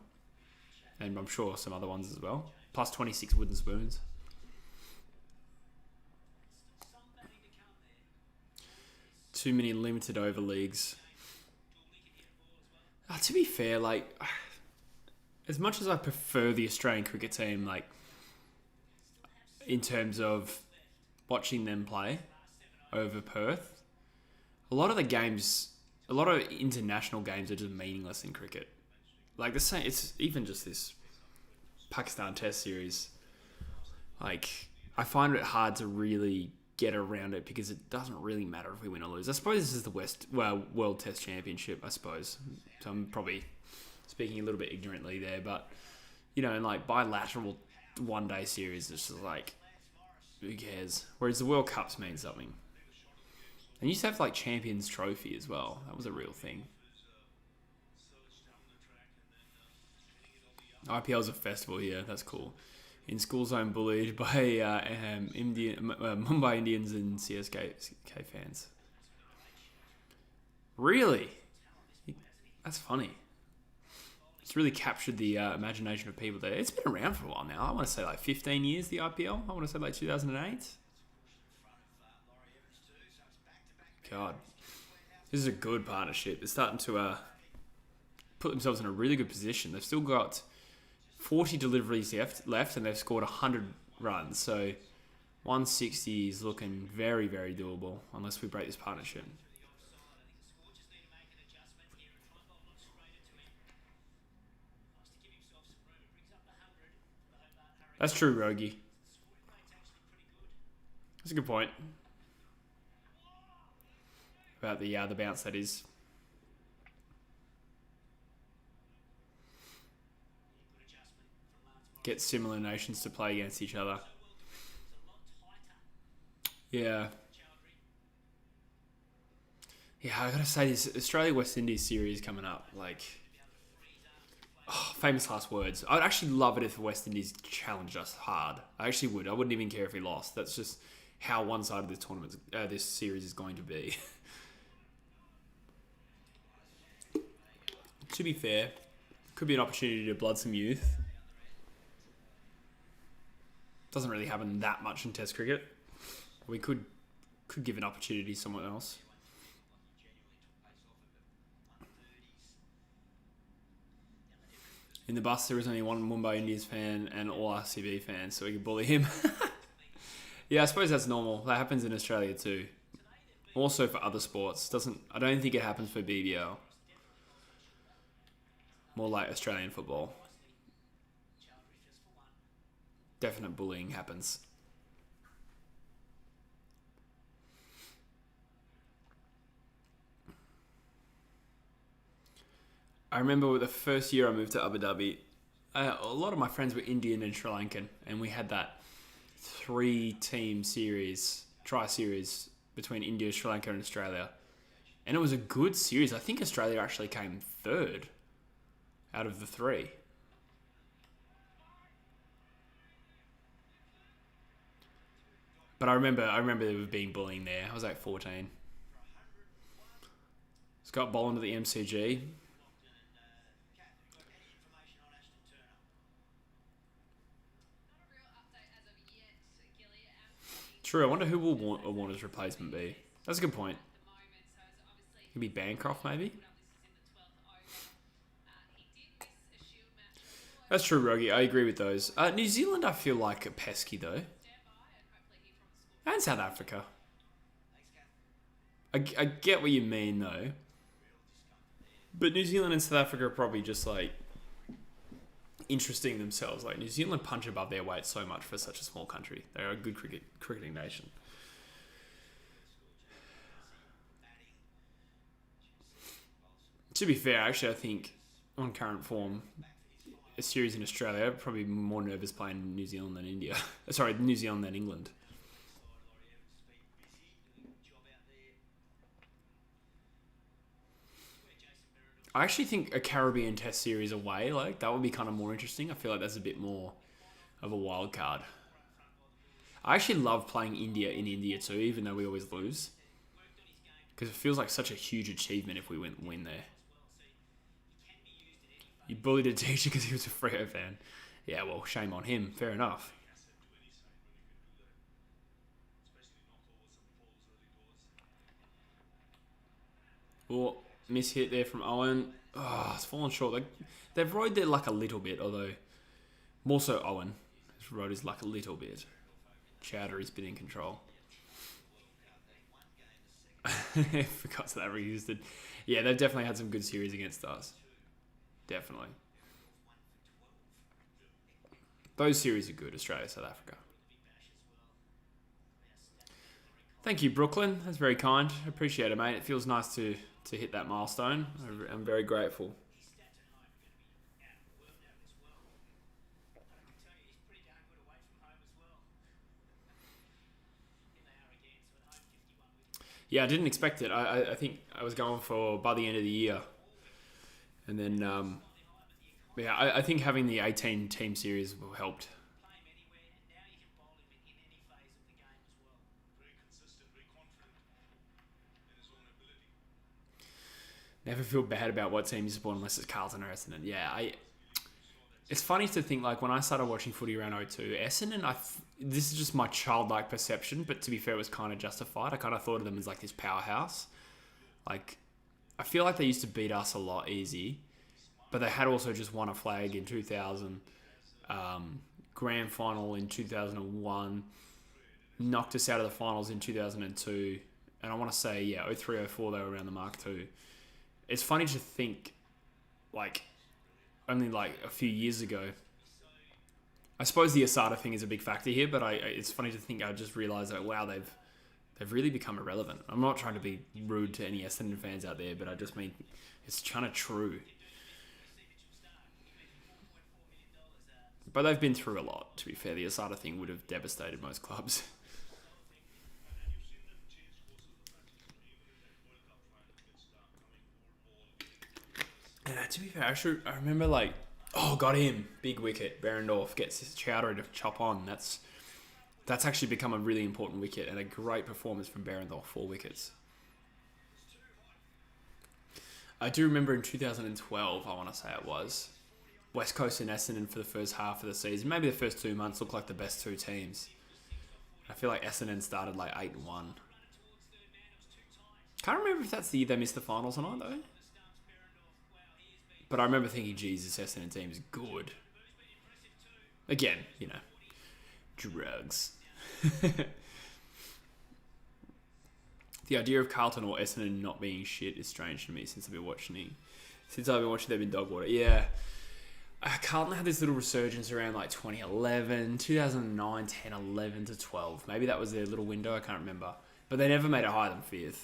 And I'm sure some other ones as well. Plus 26 wooden spoons. Too many limited over leagues. To be fair, like, as much as I prefer the Australian cricket team, like, in terms of watching them play over Perth, a lot of international games are just meaningless in cricket. Like the same, it's even just this Pakistan Test series. Like, I find it hard to really get around it because it doesn't really matter if we win or lose. I suppose this is the World Test Championship, I suppose. So I'm probably speaking a little bit ignorantly there, but in like bilateral one-day series, it's just like, who cares? Whereas the World Cups mean something. And you used to have like Champions Trophy as well. That was a real thing. IPL's a festival here. That's cool. In school zone, bullied by Mumbai Indians and CSK fans. Really? That's funny. It's really captured the imagination of people there. It's been around for a while now. I want to say like 15 years, the IPL. I want to say like 2008. God. This is a good partnership. They're starting to put themselves in a really good position. They've still got 40 deliveries left and they've scored 100 runs. So 160 is looking very, very doable unless we break this partnership. That's true, Rogie. That's a good point about the bounce that is. Get similar nations to play against each other. Yeah. Yeah, I gotta say, this Australia-West Indies series coming up, like, famous last words. I'd actually love it if the West Indies challenged us hard. I actually would. I wouldn't even care if we lost. That's just how one-sided this tournament, this series is going to be. To be fair, could be an opportunity to blood some youth. Doesn't really happen that much in Test cricket. We could give an opportunity to someone else. In the bus, there was only one Mumbai Indians fan and all RCB fans, so we could bully him. Yeah, I suppose that's normal. That happens in Australia too. Also for other sports. I don't think it happens for BBL. More like Australian football. Definite bullying happens. I remember the first year I moved to Abu Dhabi, a lot of my friends were Indian and Sri Lankan, and we had that 3-team series, tri-series between India, Sri Lanka and Australia. And it was a good series. I think Australia actually came third out of the 3. But I remember there was being bullying there. I was like 14. Scott Boland to the MCG. True, I wonder who will Warner's replacement be. That's a good point. Could be Bancroft, maybe? That's true, Rogie. I agree with those. New Zealand, I feel like are pesky, though. And South Africa. I get what you mean, though. But New Zealand and South Africa are probably just, like, interesting themselves. Like, New Zealand punch above their weight so much for such a small country. They're a good cricketing nation. To be fair, actually, I think on current form, a series in Australia, probably more nervous playing New Zealand than India. Sorry, New Zealand than England. I actually think a Caribbean Test series away, like, that would be kind of more interesting. I feel like that's a bit more of a wild card. I actually love playing India in India too, even though we always lose. Because it feels like such a huge achievement if we win there. You bullied a teacher because he was a Freo fan. Yeah, well, shame on him. Fair enough. Oh, miss hit there from Owen. Oh, it's fallen short. They've rode their luck a little bit, although more so Owen has rode his luck a little bit. Chowdhury's been in control. Forgot that reused it. Yeah, they've definitely had some good series against us. Definitely. Those series are good, Australia, South Africa. Thank you, Brooklyn. That's very kind. Appreciate it, mate. It feels nice to hit that milestone. I'm very grateful. Yeah, I didn't expect it. I think I was going for by the end of the year. And then, yeah, I think having the 18-team series helped. Never feel bad about what team you support unless it's Carlton or Essendon. Yeah, it's funny to think, like, when I started watching footy around 02, Essendon, this is just my childlike perception, but to be fair, it was kind of justified. I kind of thought of them as, like, this powerhouse. Like, I feel like they used to beat us a lot easy, but they had also just won a flag in 2000, grand final in 2001, knocked us out of the finals in 2002, and I want to say, yeah, 03, 04, they were around the mark too. It's funny to think, like, only like a few years ago, I suppose the Asada thing is a big factor here, but it's funny to think I just realised that, wow, they've really become irrelevant. I'm not trying to be rude to any Essendon fans out there, but I just mean it's kind of true. But they've been through a lot, to be fair. The Asada thing would have devastated most clubs. Yeah, to be fair, I remember got him. Big wicket. Behrendorff gets his chowder to chop on. That's actually become a really important wicket and a great performance from Behrendorff, 4 wickets. I do remember in 2012, I want to say it was, West Coast and Essendon for the first half of the season, maybe the first 2 months, looked like the best 2 teams. I feel like Essendon started 8-1. Can't remember if that's the year they missed the finals or not, though. But I remember thinking, Jesus, this Essendon team is good. Again, drugs. The idea of Carlton or Essendon not being shit is strange to me since I've been watching. They've been dog water. Yeah. Carlton had this little resurgence around 2011, 2009, 10, 11 to 12. Maybe that was their little window, I can't remember. But they never made it higher than 5th.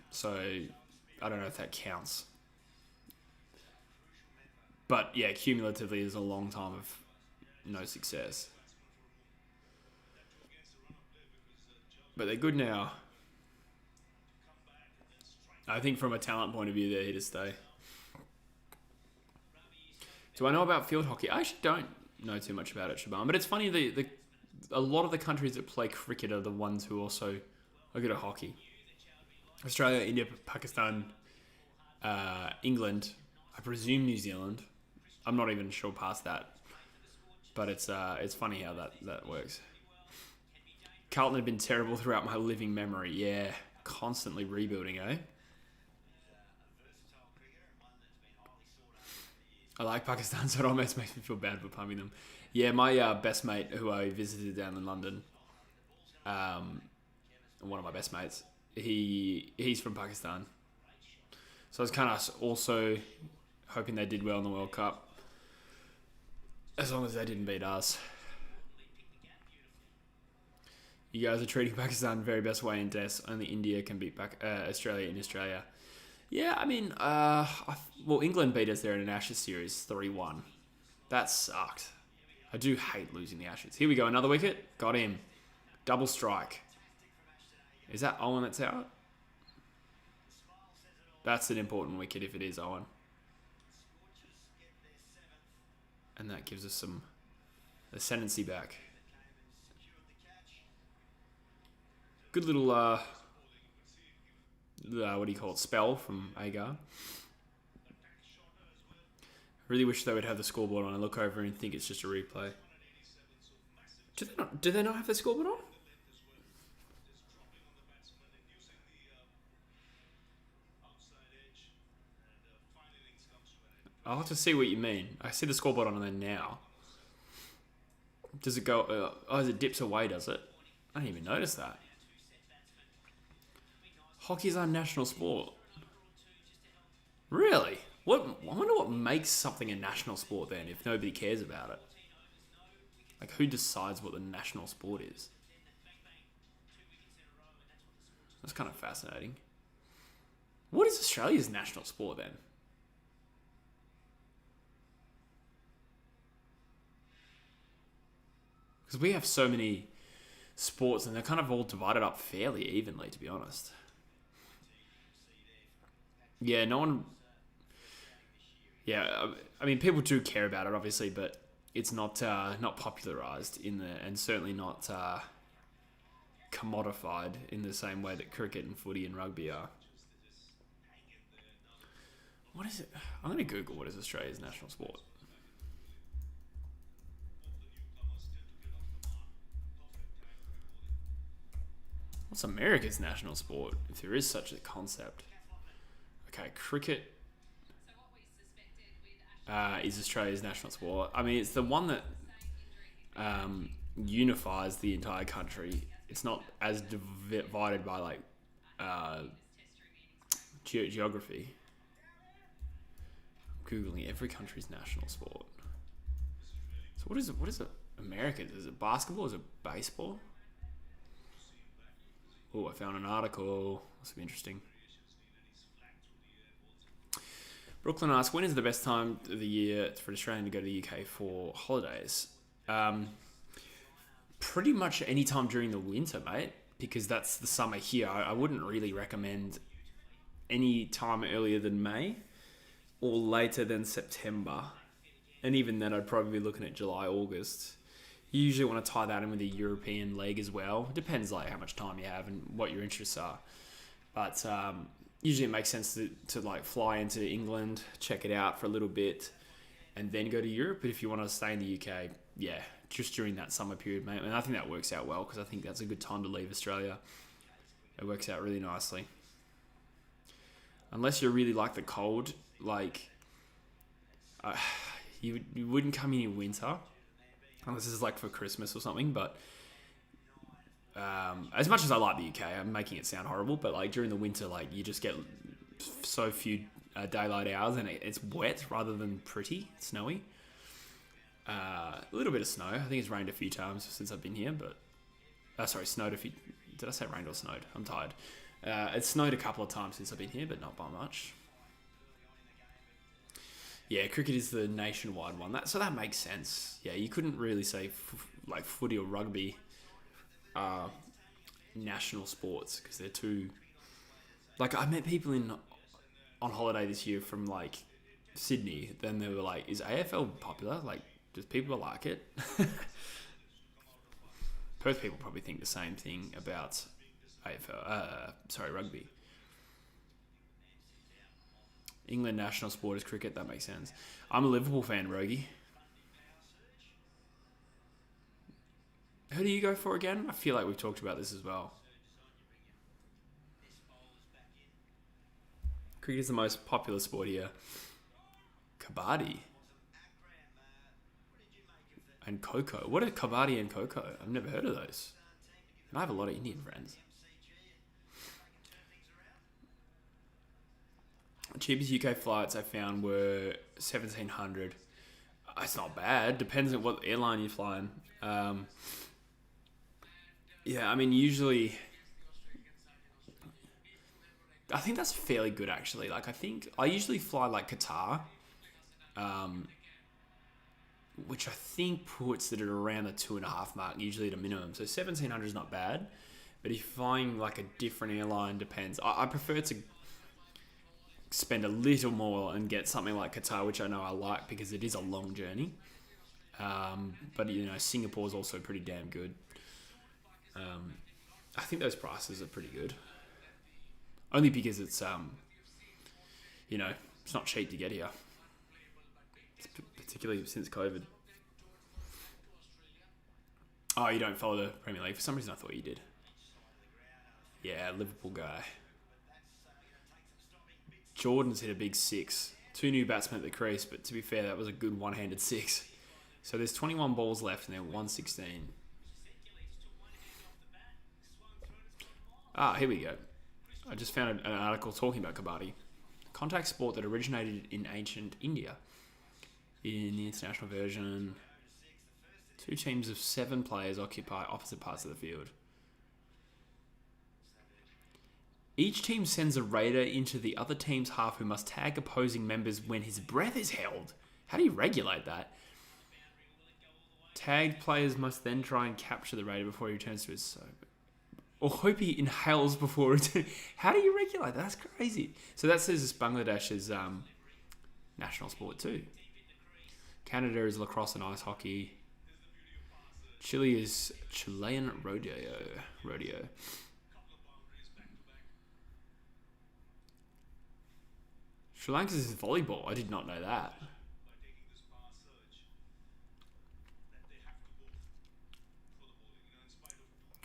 So, I don't know if that counts. But yeah, cumulatively, there's a long time of no success. But they're good now. I think from a talent point of view, they're here to stay. Do I know about field hockey? I actually don't know too much about it, Shaban. But it's funny, a lot of the countries that play cricket are the ones who also are good at hockey. Australia, India, Pakistan, England, I presume New Zealand. I'm not even sure past that. But it's funny how that works. Carlton had been terrible throughout my living memory. Yeah, constantly rebuilding, eh? I like Pakistan, so it almost makes me feel bad for pumping them. Yeah, my best mate, who I visited down in London, one of my best mates, he's from Pakistan. So I was kind of also hoping they did well in the World Cup, as long as they didn't beat us. You guys are treating Pakistan the very best way in Test. Only India can beat Australia in Australia. Yeah, I mean, England beat us there in an Ashes series, 3-1. That sucked. I do hate losing the Ashes. Here we go, another wicket. Got him. Double strike. Is that Owen that's out? That's an important wicket if it is Owen. And that gives us some ascendancy back. Good little, what do you call it, spell from Agar. Really wish they would have the scoreboard on. I look over and think it's just a replay. Do they not have the scoreboard on? I'll have to see what you mean. I see the scoreboard on there now. Does it go... as it dips away, does it? I didn't even notice that. Hockey's our national sport. Really? I wonder what makes something a national sport then, if nobody cares about it. Who decides what the national sport is? That's kind of fascinating. What is Australia's national sport then? Because we have so many sports and they're kind of all divided up fairly evenly, to be honest. Yeah, no one... Yeah, I mean, people do care about it, obviously, but it's not popularised in there, and certainly not commodified in the same way that cricket and footy and rugby are. What is it? I'm going to Google what is Australia's national sport. What's America's national sport, if there is such a concept? Okay, cricket is Australia's national sport. I mean, it's the one that unifies the entire country. It's not as divided by geography. I'm Googling every country's national sport. So what is it? America? Is it basketball? Is it baseball? Oh, I found an article. This will be interesting. Brooklyn asks, when is the best time of the year for an Australian to go to the UK for holidays? Pretty much any time during the winter, mate, because that's the summer here. I wouldn't really recommend any time earlier than May or later than September. And even then, I'd probably be looking at July, August. You usually want to tie that in with the European leg as well. It depends like how much time you have and what your interests are. But usually it makes sense to like fly into England, check it out for a little bit, and then go to Europe. But if you want to stay in the UK, yeah, just during that summer period, mate. And I think that works out well because I think that's a good time to leave Australia. It works out really nicely. Unless you really like the cold, like you wouldn't come in winter, unless this is like for Christmas or something. But as much as I like the UK, I'm making it sound horrible, but like during the winter, like you just get so few daylight hours and it's wet rather than pretty, snowy. A little bit of snow. I think it's rained a few times since I've been here, but snowed a few. Did I say rained or snowed? I'm tired. It's snowed a couple of times since I've been here, but not by much. Yeah, cricket is the nationwide one. So that makes sense. Yeah, you couldn't really say like footy or rugby are national sports because they're too. Like I met people on holiday this year from like Sydney. Then they were like, "Is AFL popular? Like, does people like it?" Perth people probably think the same thing about AFL. Rugby. England national sport is cricket. That makes sense. I'm a Liverpool fan, Rogie. Who do you go for again? I feel like we've talked about this as well. Cricket is the most popular sport here. Kabaddi. And Coco. What are Kabaddi and Coco? I've never heard of those. And I have a lot of Indian friends. The cheapest UK flights I found were $1,700. It's not bad. Depends on what airline you're flying. Yeah, I mean, usually, I think that's fairly good actually. Like, I think I usually fly like Qatar, which I think puts it at around the 2.5 mark, usually at a minimum. So 1,700 is not bad, but if you're flying like a different airline, depends. I prefer to spend a little more and get something like Qatar, which I know I like because it is a long journey. But you know, Singapore's also pretty damn good. I think those prices are pretty good. Only because it's it's not cheap to get here. Particularly since COVID. Oh, you don't follow the Premier League? For some reason I thought you did. Yeah, Liverpool guy. Jordan's hit a big 6. 2 new batsmen at the crease, but to be fair, that was a good one-handed 6. So there's 21 balls left and they're 116. Here we go. I just found an article talking about Kabaddi. Contact sport that originated in ancient India. In the international version, 2 teams of 7 players occupy opposite parts of the field. Each team sends a raider into the other team's half who must tag opposing members when his breath is held. How do you regulate that? Tagged players must then try and capture the raider before he returns to his sober. Or hope he inhales before returning. How do you regulate that? That's crazy. So that says it's Bangladesh's national sport too. Canada is lacrosse and ice hockey. Chile is Chilean rodeo. Sri Lanka's is volleyball. I did not know that.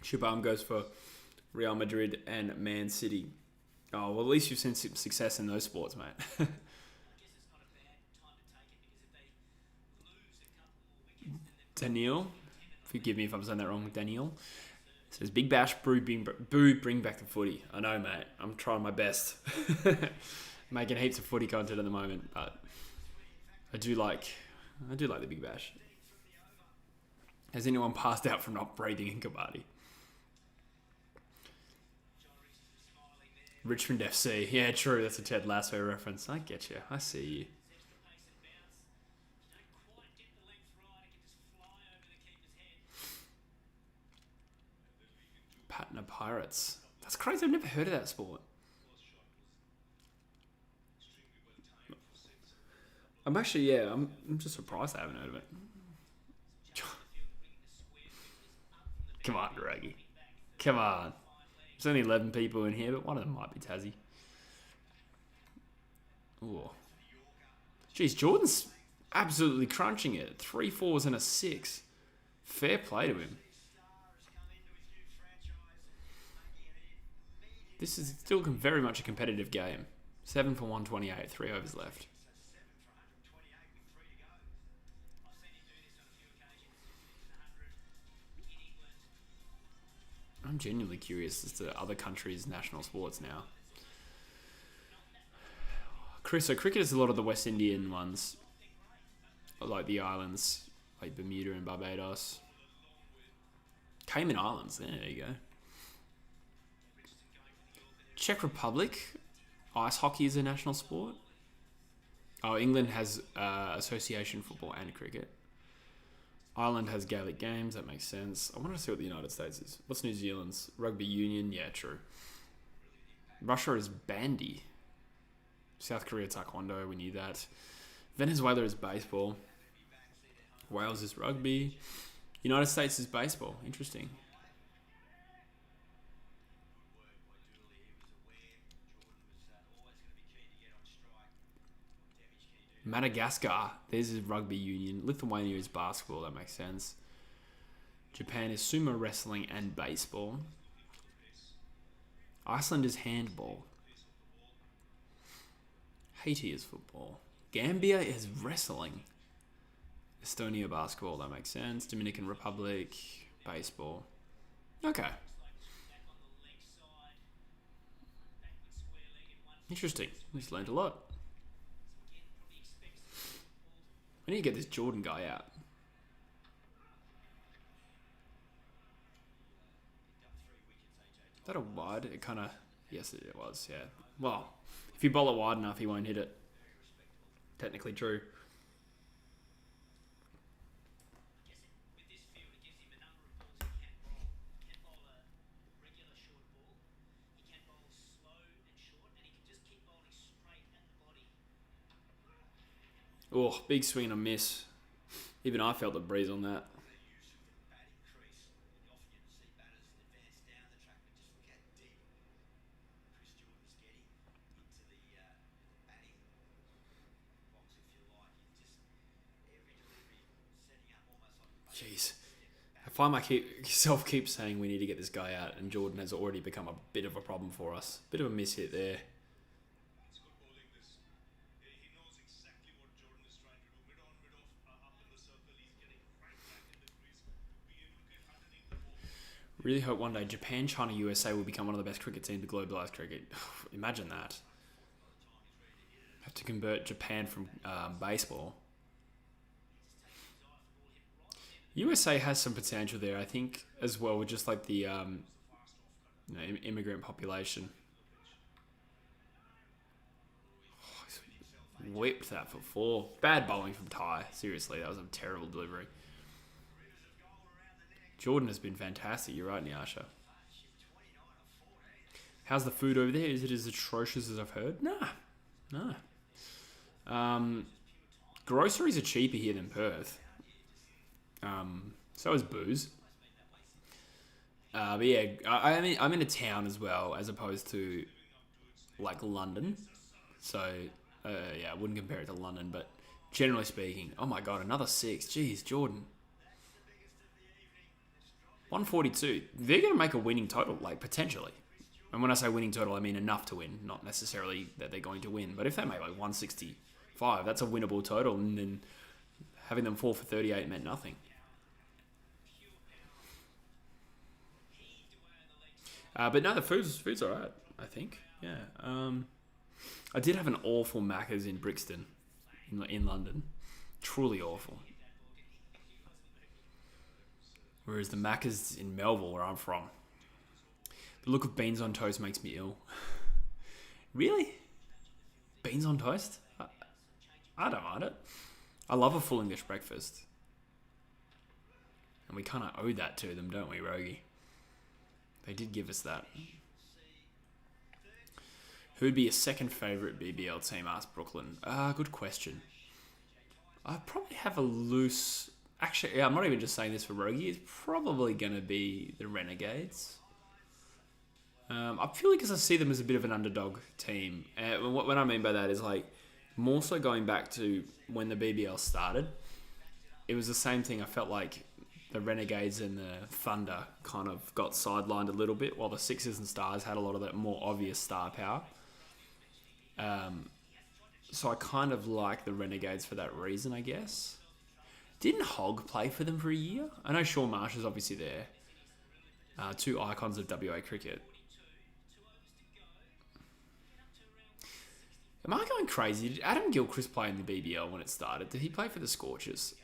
Shubham goes for Real Madrid and Man City. Oh, well, at least you've seen some success in those sports, mate. Daniel, forgive me if I'm saying that wrong, Daniel, says, Big Bash, bring back the footy. I know, mate. I'm trying my best. Making heaps of footy content at the moment, but I do like the Big Bash. Has anyone passed out from not breathing in Kabaddi? Richmond FC. Yeah, true. That's a Ted Lasso reference. I get you. I see you. Patna Pirates. That's crazy. I've never heard of that sport. I'm actually, I'm just surprised I haven't heard of it. Come on, Draggy. Come on. There's only 11 people in here, but one of them might be Tassie. Ooh. Jeez, Jordan's absolutely crunching it. 3 4s and a 6. Fair play to him. This is still very much a competitive game. 7 for 128, 3 overs left. I'm genuinely curious as to other countries' national sports now. So cricket is a lot of the West Indian ones, like the islands, like Bermuda and Barbados. Cayman Islands, there you go. Czech Republic, ice hockey is a national sport. Oh, England has association football and cricket. Ireland has Gaelic games, that makes sense. I want to see what the United States is. What's New Zealand's? Rugby union, yeah, true. Russia is bandy. South Korea taekwondo, we knew that. Venezuela is baseball. Wales is rugby. United States is baseball, interesting. Madagascar, there's his rugby union. Lithuania is basketball, that makes sense. Japan is sumo wrestling and baseball. Iceland is handball. Haiti is football. Gambia is wrestling. Estonia basketball, that makes sense. Dominican Republic, baseball. Okay. Interesting. We just learned a lot. I need to get this Jordan guy out. Is that a wide? It kind of... Yes, it was, yeah. Well, if you bowl it wide enough, he won't hit it. Technically true. Oh, big swing and a miss. Even I felt the breeze on that. Jeez. I find myself keep saying we need to get this guy out, and Jordan has already become a bit of a problem for us. Bit of a miss hit there. Really hope one day Japan, China, USA will become one of the best cricket teams to globalize cricket. Imagine that. Have to convert Japan from baseball. USA has some potential there, I think, as well, with just like the immigrant population. Whipped that for 4. Bad bowling from Ty. Seriously, that was a terrible delivery. Jordan has been fantastic. You're right, Nyasha. How's the food over there? Is it as atrocious as I've heard? Nah. Groceries are cheaper here than Perth. So is booze. But yeah, I'm in a town as well, as opposed to like London. So I wouldn't compare it to London, but generally speaking, oh my god, another 6. Jeez, Jordan. 142. They're going to make a winning total, like potentially. And when I say winning total, I mean enough to win, not necessarily that they're going to win. But if they make like 165, that's a winnable total, and then having them fall for 38 meant nothing. But no, the food's all right, I think. Yeah. I did have an awful Macca's in Brixton, in London. Truly awful. Whereas the Maccas in Melville, where I'm from, the look of beans on toast makes me ill. Really? Beans on toast? I don't mind it. I love a full English breakfast. And we kind of owe that to them, don't we, Rogie? They did give us that. Who'd be your second favourite BBL team? Asked Brooklyn. Good question. I probably have a loose... Actually, I'm not even just saying this for Rogie. It's probably going to be the Renegades. I feel like because I see them as a bit of an underdog team. What I mean by that is like more so going back to when the BBL started. It was the same thing. I felt like the Renegades and the Thunder kind of got sidelined a little bit, while the Sixers and Stars had a lot of that more obvious star power. So I kind of like the Renegades for that reason, I guess. Didn't Hogg play for them for a year? I know Sean Marsh is obviously there. Two icons of WA cricket. Am I going crazy? Did Adam Gilchrist play in the BBL when it started? Did he play for the Scorchers?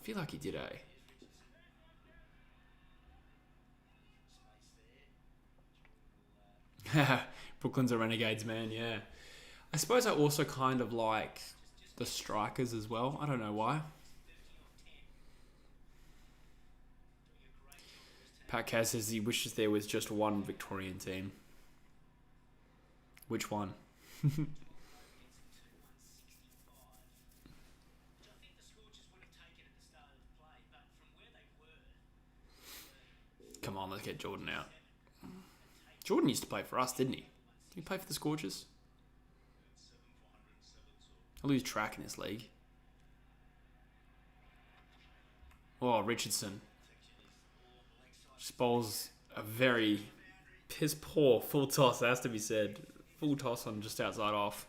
I feel like he did, eh? Brooklyn's a Renegades, man, yeah. I suppose I also kind of like the Strikers as well. I don't know why. Pat Kaz says he wishes there was just one Victorian team. Which one? Come on, let's get Jordan out. Jordan used to play for us, didn't he? Did he play for the Scorchers? I lose track in this league. Oh, Richardson. Just bowls a very piss poor full toss, that has to be said. Full toss on just outside off.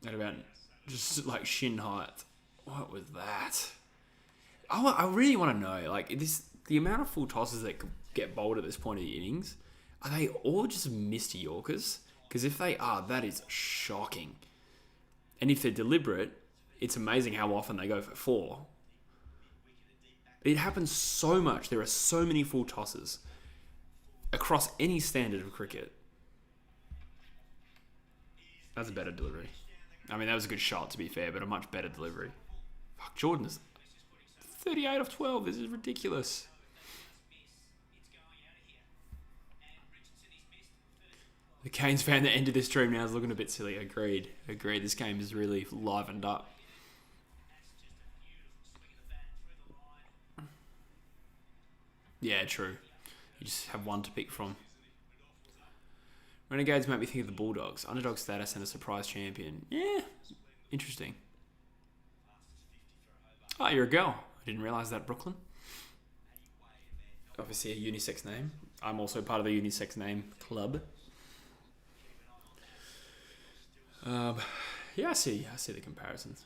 At about just like shin height. What was that? I really want to know, like, the amount of full tosses that could get bowled at this point of the innings, are they all just missed Yorkers? Because if they are, that is shocking. And if they're deliberate, it's amazing how often they go for four. It happens so much. There are so many full tosses across any standard of cricket. That's a better delivery. I mean, that was a good shot, to be fair, but a much better delivery. Fuck, Jordan is 38 off 12. This is ridiculous. The Canes fan that ended this stream now is looking a bit silly. Agreed. This game is really livened up. Yeah, true. You just have one to pick from. Renegades make me think of the Bulldogs. Underdog status and a surprise champion. Yeah, interesting. Oh, you're a girl. I didn't realise that, Brooklyn. Obviously a unisex name. I'm also part of the unisex name club. Yeah, I see the comparisons.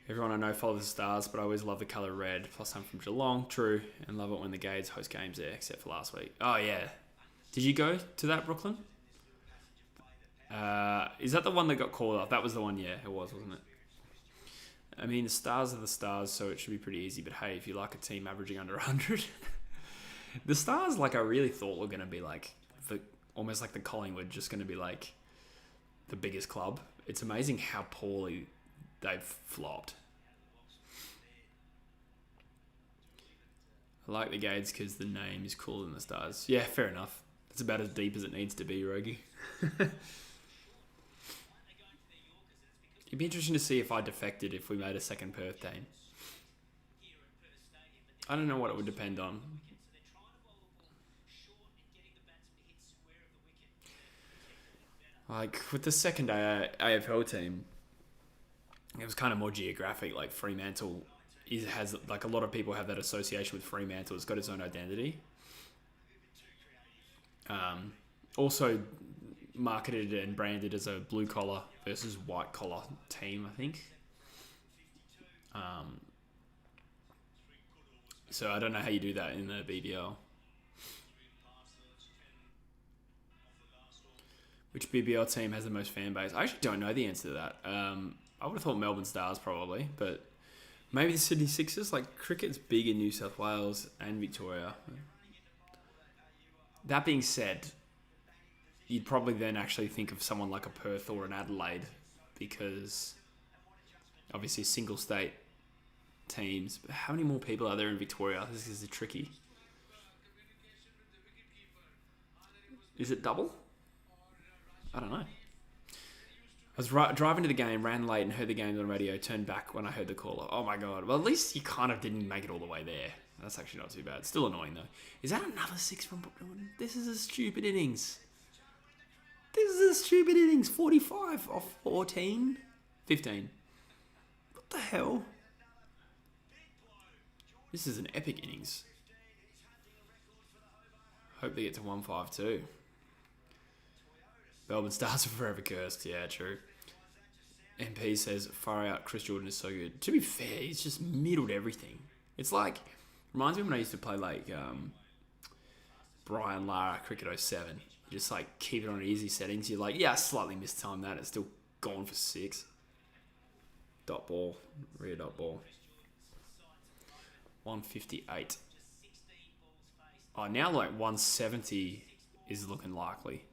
Everyone I know follows the Stars, but I always love the colour red. Plus, I'm from Geelong, true, and love it when the Gades host games there, except for last week. Oh, yeah. Did you go to that, Brooklyn? Is that the one that got called off? That was the one, yeah, it was, wasn't it? I mean, the Stars are the Stars, so it should be pretty easy. But hey, if you like a team averaging under 100, the Stars, like, I really thought were going to be like almost like the Collingwood, just going to be like the biggest club. It's amazing how poorly they've flopped. I like the Gades because the name is cooler than the Stars. Yeah, fair enough. It's about as deep as it needs to be, Rogie. It'd be interesting to see if I defected if we made a second Perth team. I don't know what it would depend on. Like, with the second AFL team, it was kind of more geographic. Like, Fremantle has, like, a lot of people have that association with Fremantle. It's got its own identity. Also marketed and branded as a blue collar versus white collar team, I think. So I don't know how you do that in the BBL. Which BBL team has the most fan base? I actually don't know the answer to that. I would have thought Melbourne Stars probably, but maybe the Sydney Sixers. Like, cricket's big in New South Wales and Victoria. That being said, you'd probably then actually think of someone like a Perth or an Adelaide, because obviously single state teams. But how many more people are there in Victoria? This is tricky. Is it double? I don't know. I was driving to the game, ran late and heard the game on the radio, turned back when I heard the caller. Oh my God. Well, at least you kind of didn't make it all the way there. That's actually not too bad. Still annoying though. Is that another 6 from Brooklyn? This is a stupid innings. 45 off 14. 15. What the hell? This is an epic innings. Hope they get to 152. Melbourne Stars are forever cursed. Yeah, true. MP says, far out, Chris Jordan is so good. To be fair, he's just middled everything. It's like, reminds me when I used to play like Brian Lara, Cricket 07. You just like keep it on easy settings. You're like, yeah, I slightly mistimed that. It's still gone for 6. Dot ball. Rear dot ball. 158. Oh, now like 170 is looking likely.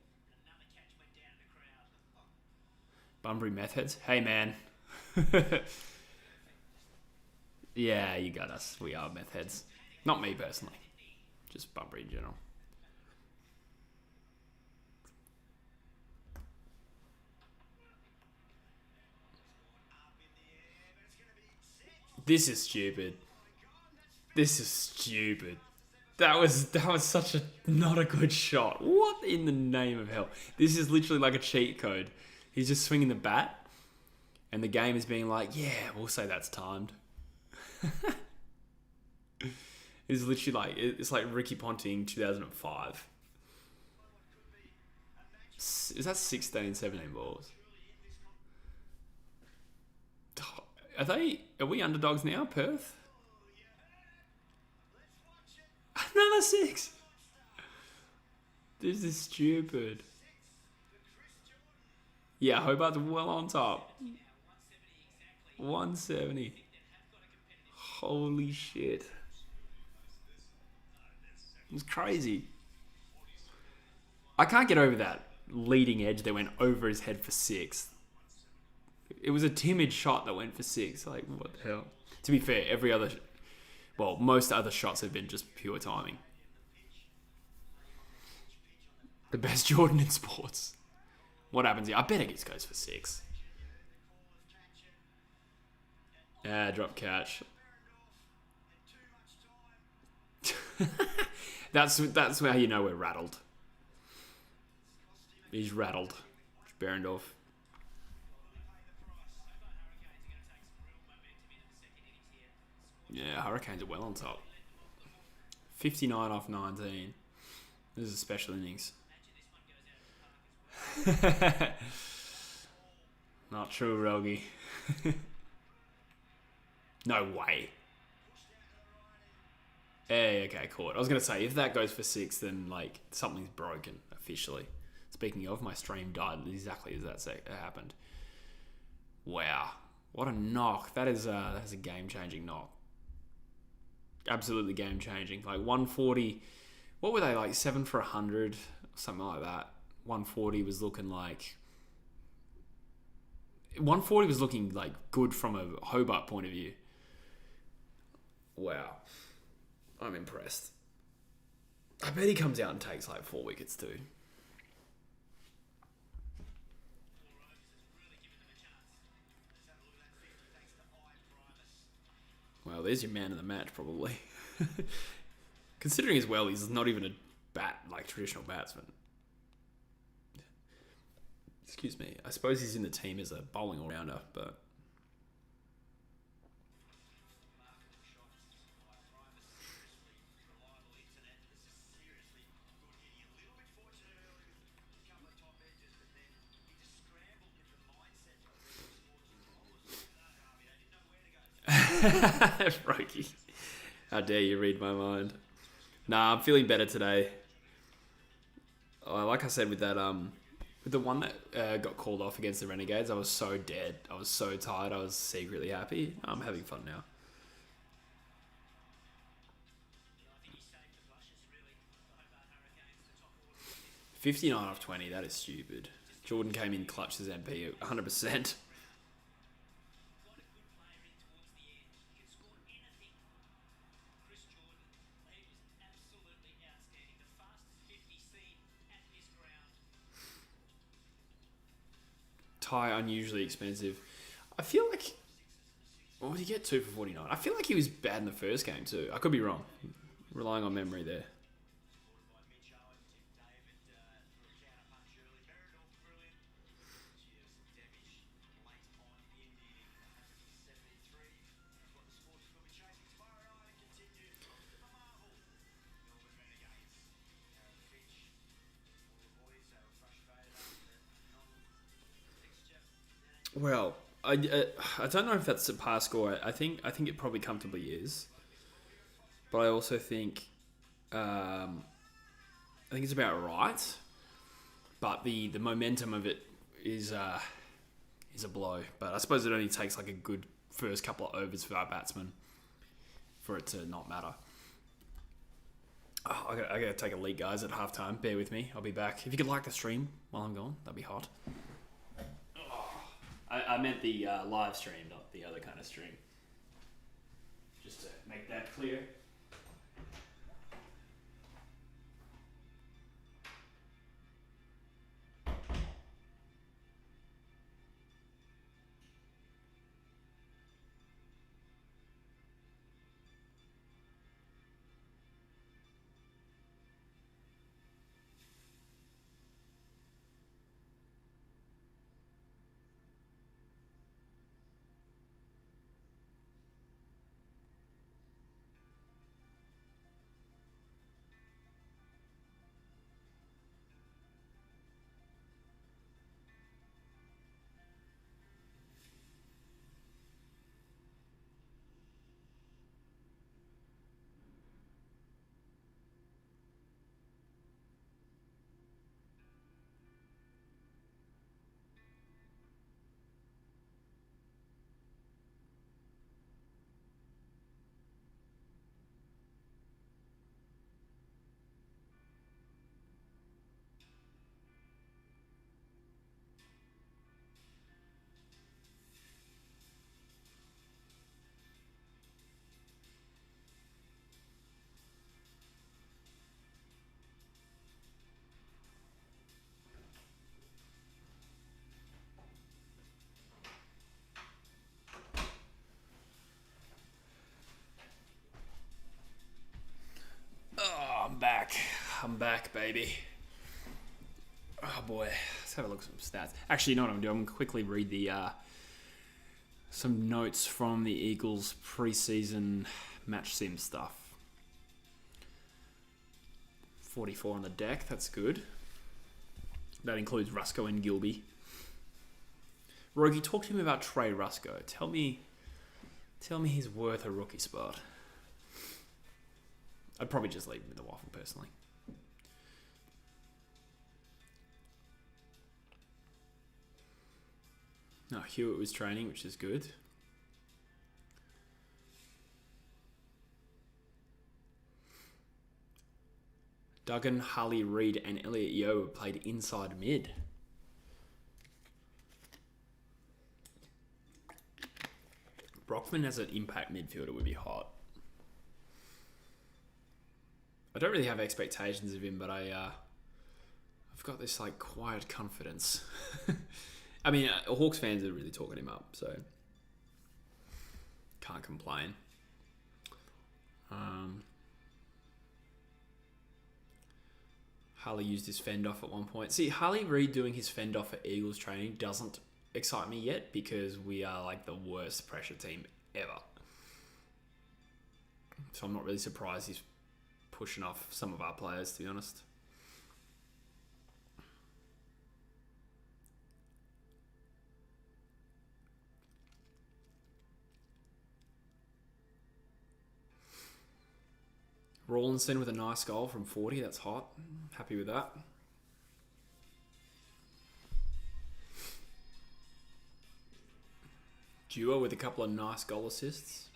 Bunbury meth heads. Hey, man. Yeah, you got us. We are meth heads. Not me personally. Just Bunbury in general. This is stupid. That was such a not a good shot. What in the name of hell? This is literally like a cheat code. He's just swinging the bat, and the game is being like, yeah, we'll say that's timed. It's literally like, it's like Ricky Ponting 2005. Is that 16, 17 balls? Are we underdogs now, Perth? Another 6. This is stupid. Yeah, Hobart's well on top. 170. Holy shit. It's crazy. I can't get over that leading edge that went over his head for 6. It was a timid shot that went for 6. Like, what the hell? To be fair, most other shots have been just pure timing. The best Jordan in sports. What happens here? I bet it goes for 6. Yeah, drop catch. That's how you know we're rattled. He's rattled. Berendorf. Yeah, Hurricanes are well on top. 59 off 19. This is a special innings. Not true, Rogie. No way. Hey, okay, caught. I was going to say, if that goes for 6, then like something's broken officially. Speaking of, my stream died exactly as that happened. Wow. What a knock. That's a game-changing knock. Absolutely game-changing. Like 140, what were they, like 7 for 100? Something like that. 140 was looking like... 140 was looking like good from a Hobart point of view. Wow. I'm impressed. I bet he comes out and takes like 4 wickets too. Well, there's your man of the match, probably. Considering as well, he's not even a traditional batsman. Excuse me. I suppose he's in the team as a bowling all-rounder, but... Roki. How dare you read my mind. Nah, I'm feeling better today. Like I said with that With the one that got called off against the Renegades, I was so dead. I was so tired. I was secretly happy. I'm having fun now. 59 off 20. That is stupid. Jordan came in clutch as MP 100%. Ty unusually expensive. I feel like. What did he get? 2 for 49. I feel like he was bad in the first game too. I could be wrong. Relying on memory there. Well, I don't know if that's a par score. I think it probably comfortably is, but I also think I think it's about right. But the momentum of it is a blow. But I suppose it only takes like a good first couple of overs for our batsman for it to not matter. Oh, I gotta take a leak, guys, at halftime. Bear with me. I'll be back. If you could like the stream while I'm gone, that'd be hot. I meant the live stream, not the other kind of stream. Just to make that clear. Oh, I'm back, baby. Oh boy, let's have a look at some stats. Actually, you know what I'm doing? I'm gonna quickly read the some notes from the Eagles preseason match sim stuff. 44 on the deck, that's good. That includes Rusco and Gilby. Rogie, talk to me about Trey Rusco. Tell me he's worth a rookie spot. I'd probably just leave him in the waffle, personally. No, Hewitt was training, which is good. Duggan, Harley, Reid, and Elliot Yeo played inside mid. Brockman as an impact midfielder would be hot. I don't really have expectations of him, but I've got this like quiet confidence. I mean, Hawks fans are really talking him up, so can't complain. Harley used his fend off at one point. See, Harley Reid doing his fend off at Eagles training doesn't excite me yet because we are like the worst pressure team ever. So I'm not really surprised he's pushing off some of our players, to be honest. Rawlinson with a nice goal from 40. That's hot. Happy with that. Duo with a couple of nice goal assists.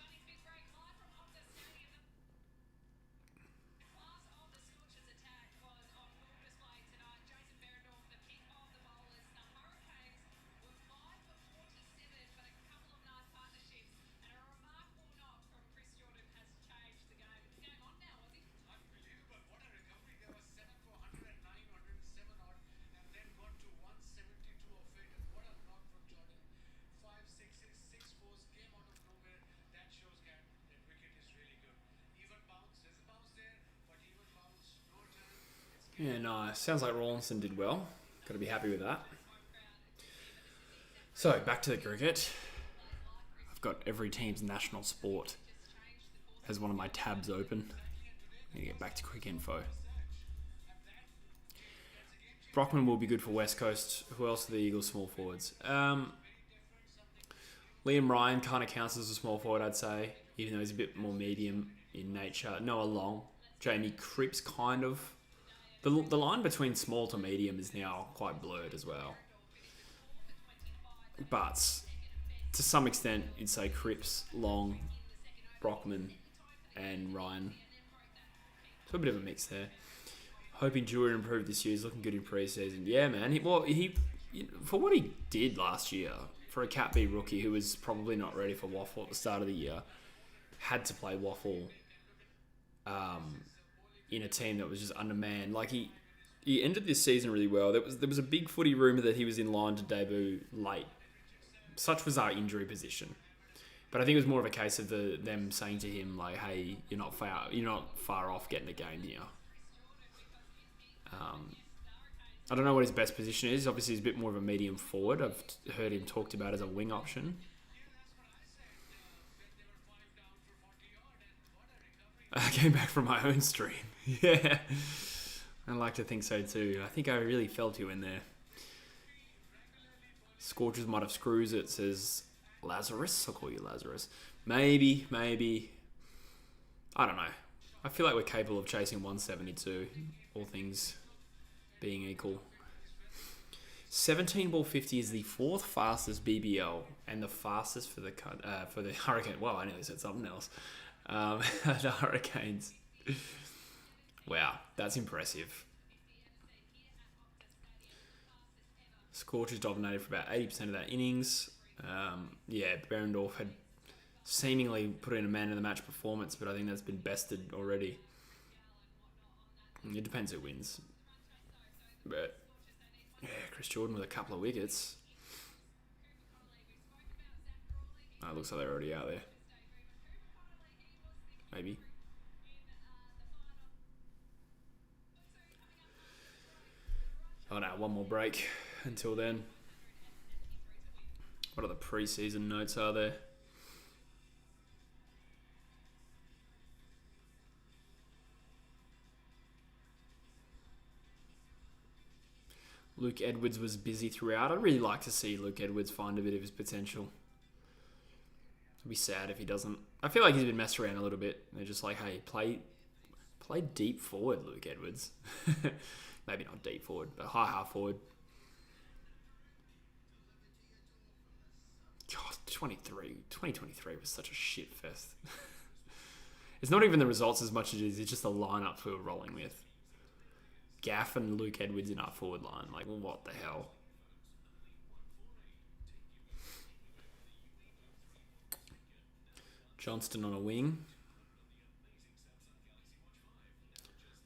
Yeah, nice. Sounds like Rawlinson did well. Got to be happy with that. So, back to the cricket. I've got every team's national sport as one of my tabs open. I need to get back to quick info. Brockman will be good for West Coast. Who else are the Eagles small forwards? Liam Ryan kind of counts as a small forward, I'd say, even though he's a bit more medium in nature. Noah Long. Jamie Cripps, kind of. The line between small to medium is now quite blurred as well. But to some extent, you'd say Cripps, Long, Brockman, and Ryan. So a bit of a mix there. Hoping Drew improved this year. He's looking good in pre-season. Yeah, man. He for what he did last year, for a Cat B rookie who was probably not ready for Waffle at the start of the year, had to play Waffle in a team that was just undermanned. Like he ended this season really well. There was a big footy rumour that he was in line to debut late. Such was our injury position. But I think it was more of a case of them saying to him, like, hey, you're not far off getting a game here. I don't know what his best position is. Obviously, he's a bit more of a medium forward. I've heard him talked about as a wing option. I came back from my own stream. Yeah. I like to think so too. I think I really felt you in there. Scorchers might have screws it, says Lazarus. I'll call you Lazarus. Maybe. I don't know. I feel like we're capable of chasing 172, all things being equal. 17 ball 50 is the fourth fastest BBL and the fastest for the Hurricane. Wow, I nearly said something else. The Hurricanes. Wow, that's impressive. Scorchers dominated for about 80% of that innings. Berendorf had seemingly put in a man of the match performance, but I think that's been bested already. It depends who wins. But yeah, Chris Jordan with a couple of wickets. It looks like they're already out there. Maybe. Oh no, one more break until then. What other pre-season notes are there? Luke Edwards was busy throughout. I'd really like to see Luke Edwards find a bit of his potential. It'd be sad if he doesn't. I feel like he's been messed around a little bit. They're just like, hey, play deep forward, Luke Edwards. Maybe not deep forward, but high half forward. God, 2023 was such a shit fest. It's not even the results as much as it is. It's just the lineups we were rolling with. Gaff and Luke Edwards in our forward line. Like, well, what the hell? Johnston on a wing.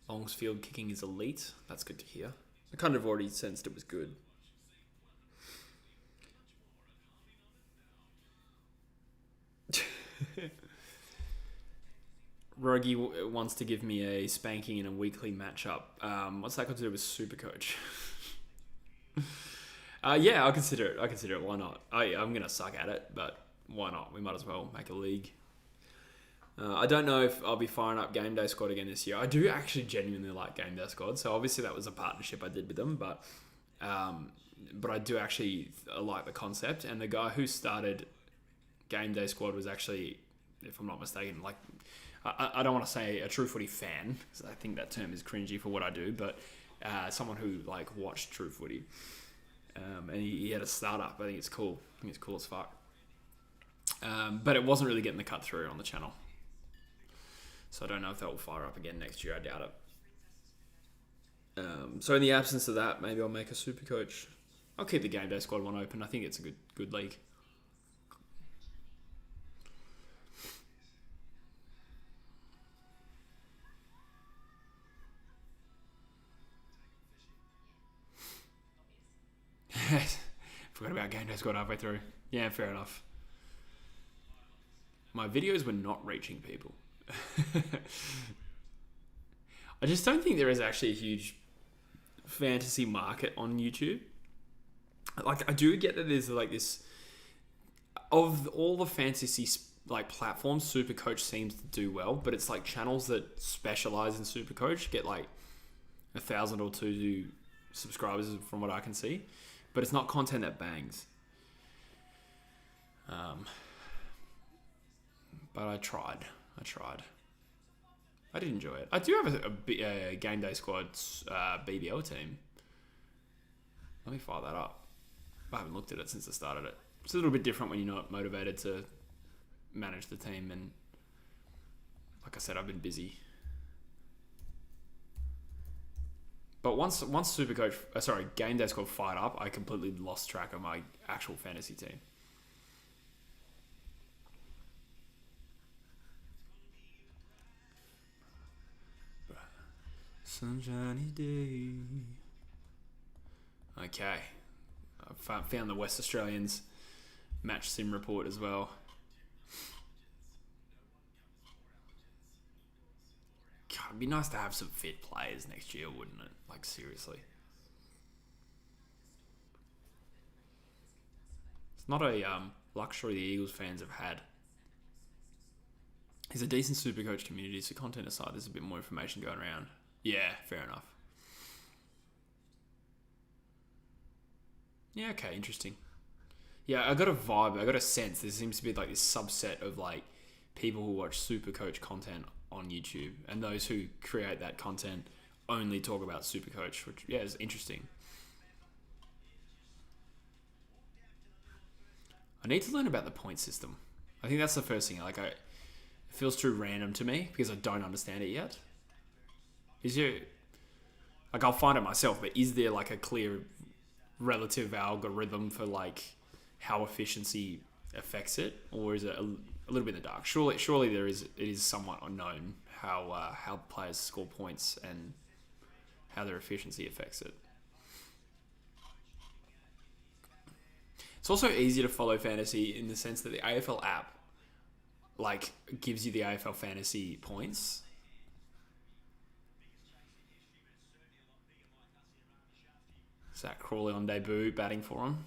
Long's field kicking is elite. That's good to hear. I kind of already sensed it was good. Rogie wants to give me a spanking in a weekly matchup. What's that got to do with Supercoach? Yeah, I'll consider it. Why not? I'm going to suck at it, but why not? We might as well make a league. I don't know if I'll be firing up Game Day Squad again this year. I do actually genuinely like Game Day Squad, so obviously that was a partnership I did with them, but I do actually like the concept, and the guy who started Game Day Squad was actually, if I'm not mistaken, like, I don't want to say a True Footy fan, because I think that term is cringy for what I do, but someone who like watched True Footy, and he had a startup. I think it's cool. I think it's cool as fuck. But it wasn't really getting the cut through on the channel. So I don't know if that will fire up again next year. I doubt it. So in the absence of that, maybe I'll make a super coach. I'll keep the game day squad one open. I think it's a good league. Forgot about game day squad halfway through. Yeah, fair enough. My videos were not reaching people. I just don't think there is actually a huge fantasy market on YouTube. Like, I do get that there's like this, of all the fantasy like platforms, Supercoach seems to do well, but it's like channels that specialize in Supercoach get like 1,000 or 2 subscribers from what I can see, but it's not content that bangs. But I tried. I did enjoy it. I do have a game day squad BBL team. Let me fire that up. I haven't looked at it since I started it. It's a little bit different when you're not motivated to manage the team, and like I said, I've been busy. But once game day squad fired up, I completely lost track of my actual fantasy team. Sunshiny day. Okay. I found the West Australians match sim report as well. God, it'd be nice to have some fit players next year, wouldn't it? Like, seriously. It's not a luxury the Eagles fans have had. It's a decent Supercoach community, so content aside, there's a bit more information going around. Yeah, fair enough. Yeah, okay, interesting. Yeah, I got a vibe, I got a sense. There seems to be like this subset of like people who watch Supercoach content on YouTube, and those who create that content only talk about Supercoach, which, yeah, is interesting. I need to learn about the point system. I think that's the first thing. Like, it feels too random to me because I don't understand it yet. I'll find it myself, but is there like a clear relative algorithm for like how efficiency affects it, or is it a little bit in the dark? Surely there is. It is somewhat unknown how players score points and how their efficiency affects it. It's also easy to follow fantasy in the sense that the AFL app like gives you the AFL fantasy points. Zach Crawley on debut, batting for him.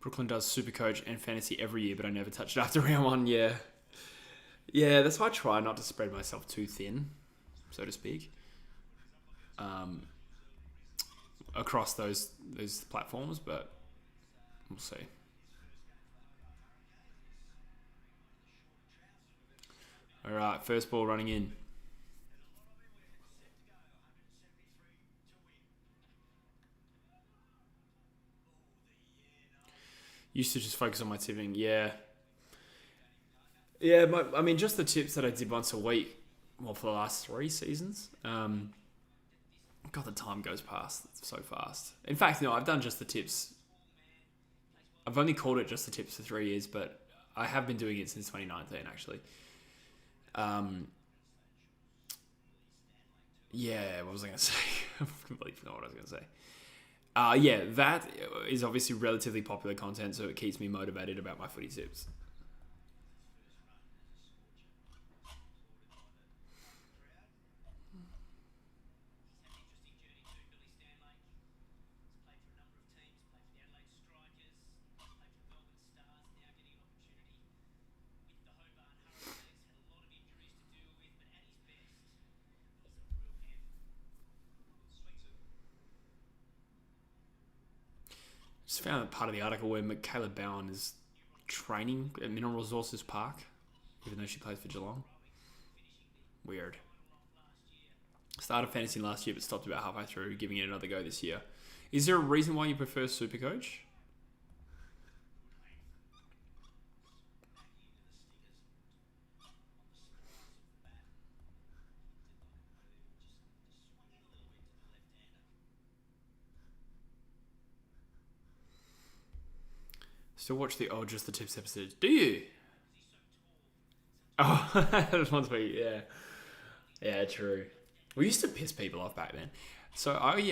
Brooklyn does Supercoach and fantasy every year, but I never touch it after round 1. Yeah, that's why I try not to spread myself too thin, so to speak, across those platforms. But we'll see. All right, first ball running in. Used to just focus on my tipping. Yeah, I mean, just the tips that I did once a week, well, for the last 3 seasons. God, the time goes past so fast. In fact, no, I've done just the tips. I've only called it just the tips for 3 years, but I have been doing it since 2019, actually. Yeah, what was I going to say? I completely forgot what I was going to say. Yeah, that is obviously relatively popular content, so it keeps me motivated about my footy tips. Just found a part of the article where Caleb Bowen is training at Mineral Resources Park, even though she plays for Geelong. Weird. Started fantasy last year, but stopped about halfway through, giving it another go this year. Is there a reason why you prefer Supercoach? Still watch the Just the Tips episodes. Do you? Oh, that was once a week, yeah. Yeah, true. We used to piss people off back then. So this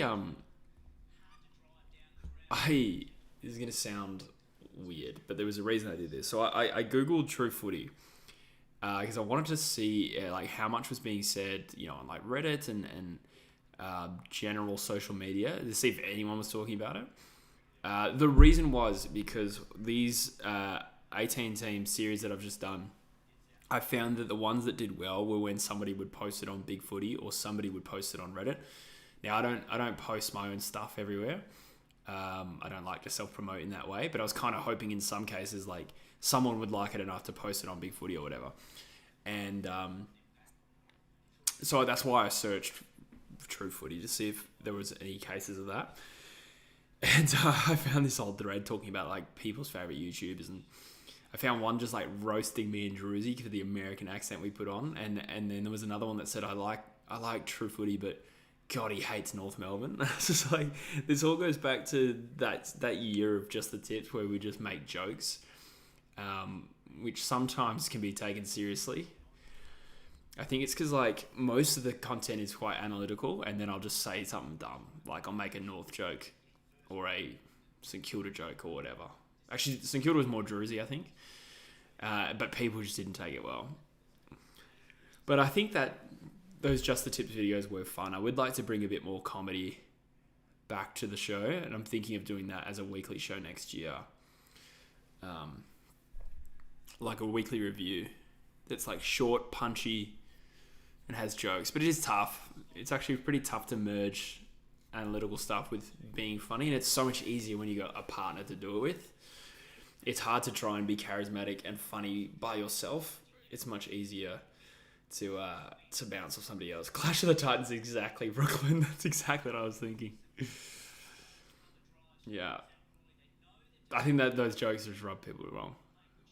is going to sound weird, but there was a reason I did this. So I Googled True Footy because I wanted to see like how much was being said, on like Reddit and general social media to see if anyone was talking about it. The reason was because these 18-team series that I've just done, I found that the ones that did well were when somebody would post it on Big Footy or somebody would post it on Reddit. Now, I don't post my own stuff everywhere. I don't like to self-promote in that way, but I was kind of hoping in some cases like someone would like it enough to post it on Big Footy or whatever. And so that's why I searched True Footy to see if there was any cases of that. And I found this old thread talking about like people's favorite YouTubers, and I found one just like roasting me and Drewzy for the American accent we put on, and then there was another one that said I like True Footy, but God, he hates North Melbourne. It's just like this all goes back to that year of Just the Tips where we just make jokes, which sometimes can be taken seriously. I think it's because like most of the content is quite analytical, and then I'll just say something dumb, like I'll make a North joke or a St Kilda joke or whatever. Actually, St Kilda was more Drewzy, I think. But people just didn't take it well. But I think that those Just the Tips videos were fun. I would like to bring a bit more comedy back to the show, and I'm thinking of doing that as a weekly show next year. Like a weekly review that's like short, punchy, and has jokes. But it is tough. It's actually pretty tough to merge analytical stuff with being funny, and it's so much easier when you got a partner to do it with. It's hard to try and be charismatic and funny by yourself. It's much easier to bounce off somebody else. Clash of the Titans, exactly, Brooklyn. That's exactly what I was thinking. Yeah. I think that those jokes just rub people wrong.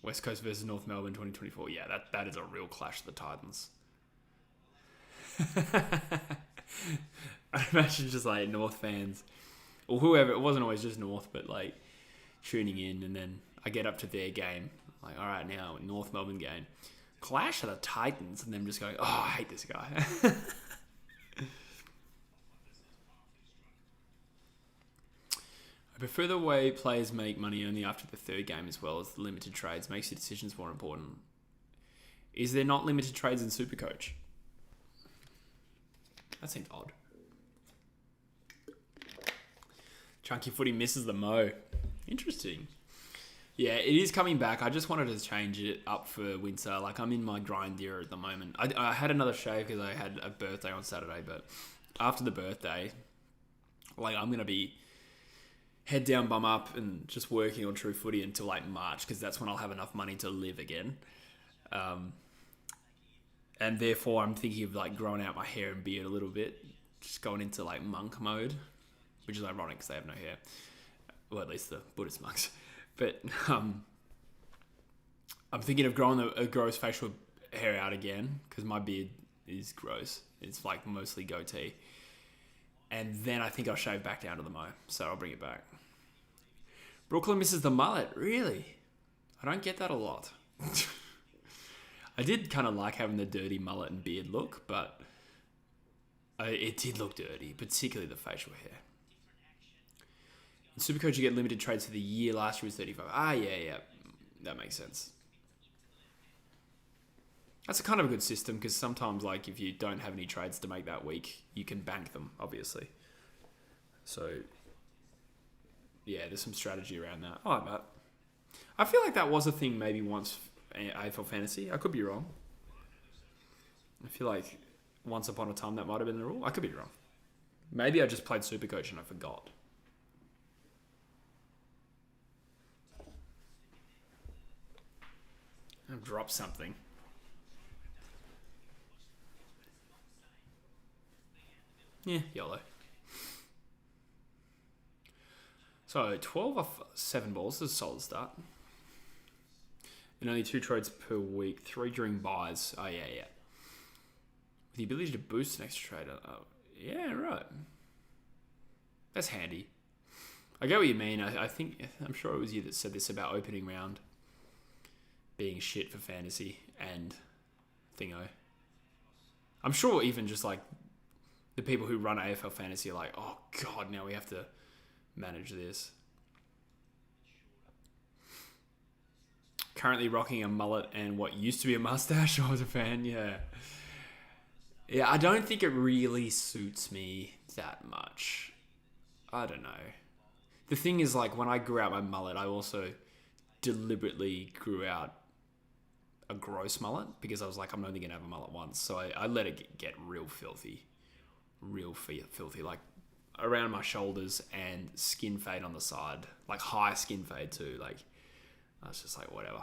West Coast versus North Melbourne 2024. Yeah, that is a real Clash of the Titans. I imagine just like North fans or whoever, it wasn't always just North, but like tuning in, and then I get up to their game, like, all right, now North Melbourne game, Clash of the Titans, and them just going, oh, I hate this guy. I prefer the way players make money only after the third game as well as the limited trades. Makes your decisions more important. Is there not limited trades in Supercoach? That seems odd. Chunky Footy misses the mo. Interesting. Yeah, it is coming back. I just wanted to change it up for winter. Like, I'm in my grind era at the moment. I had another shave because I had a birthday on Saturday, but after the birthday, like, I'm going to be head down, bum up, and just working on True Footy until, like, March, because that's when I'll have enough money to live again. And therefore, I'm thinking of, like, growing out my hair and beard a little bit, just going into, like, monk mode, which is ironic because they have no hair. Well, at least the Buddhist monks. But I'm thinking of growing a gross facial hair out again because my beard is gross. It's like mostly goatee. And then I think I'll shave back down to the mo. So I'll bring it back. Brooklyn misses the mullet. Really? I don't get that a lot. I did kind of like having the dirty mullet and beard look, but it did look dirty, particularly the facial hair. In Supercoach, you get limited trades for the year. Last year was 35. Yeah. That makes sense. That's a kind of a good system because sometimes, like, if you don't have any trades to make that week, you can bank them, obviously. So, yeah, there's some strategy around that. I like that. I feel like that was a thing maybe once AFL Fantasy. I could be wrong. I feel like once upon a time that might have been the rule. I could be wrong. Maybe I just played Supercoach and I forgot. I've dropped something. Yeah, yellow. So 12 off 7 balls is a solid start. And only 2 trades per week, 3 during buys. Oh, yeah. With the ability to boost an extra trader. Oh, yeah, right. That's handy. I get what you mean. I'm sure it was you that said this about opening round being shit for fantasy and thingo. I'm sure even just like the people who run AFL fantasy are like, oh God, now we have to manage this. Currently rocking a mullet and what used to be a mustache. I was a fan, yeah. Yeah, I don't think it really suits me that much. I don't know. The thing is, like, when I grew out my mullet, I also deliberately grew out a gross mullet because I was like, I'm only going to have a mullet once. So I let it get real filthy. Real filthy. Like, around my shoulders and skin fade on the side. Like, high skin fade too. Like, I was just like, whatever.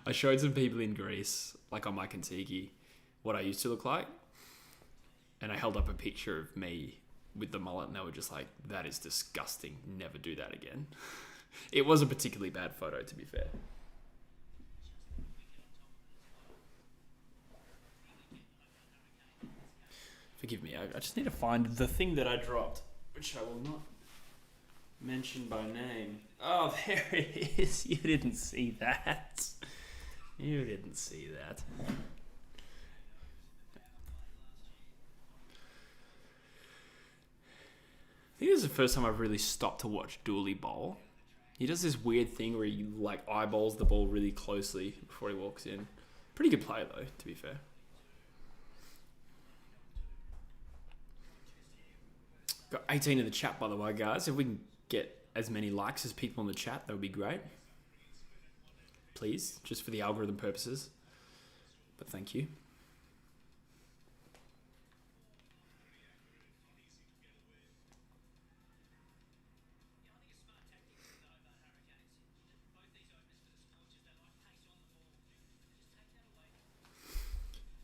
I showed some people in Greece, like on my Kentucky, what I used to look like. And I held up a picture of me with the mullet and they were just like, that is disgusting. Never do that again. It was a particularly bad photo, to be fair. Forgive me, I just need to find the thing that I dropped, which I will not mention by name. Oh, there it is. You didn't see that. You didn't see that. I think this is the first time I've really stopped to watch Dooley bowl. He does this weird thing where he like eyeballs the ball really closely before he walks in. Pretty good player though, to be fair. Got 18 in the chat, by the way, guys. If we can get as many likes as people in the chat, that would be great. Please, just for the algorithm purposes. But thank you.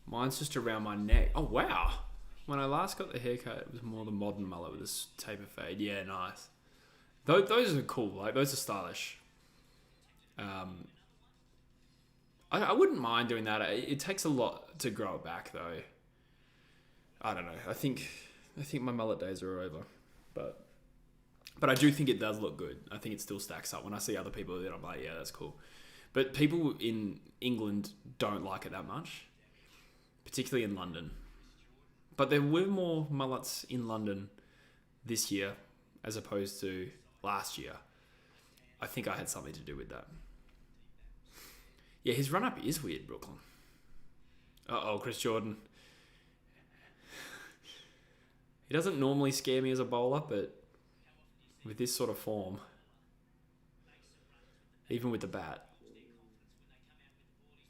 Mine's just around my neck. Oh, wow. When I last got the haircut, it was more the modern mullet with this taper fade. Yeah, nice. Those are cool. Like, those are stylish. I wouldn't mind doing that. It takes a lot to grow it back, though. I don't know. I think my mullet days are over. But I do think it does look good. I think it still stacks up. When I see other people with it, I'm like, yeah, that's cool. But people in England don't like it that much. Particularly in London. But there were more mullets in London this year as opposed to last year. I think I had something to do with that. Yeah, his run-up is weird, Brooklyn. Uh-oh, Chris Jordan. He doesn't normally scare me as a bowler, but with this sort of form, even with the bat,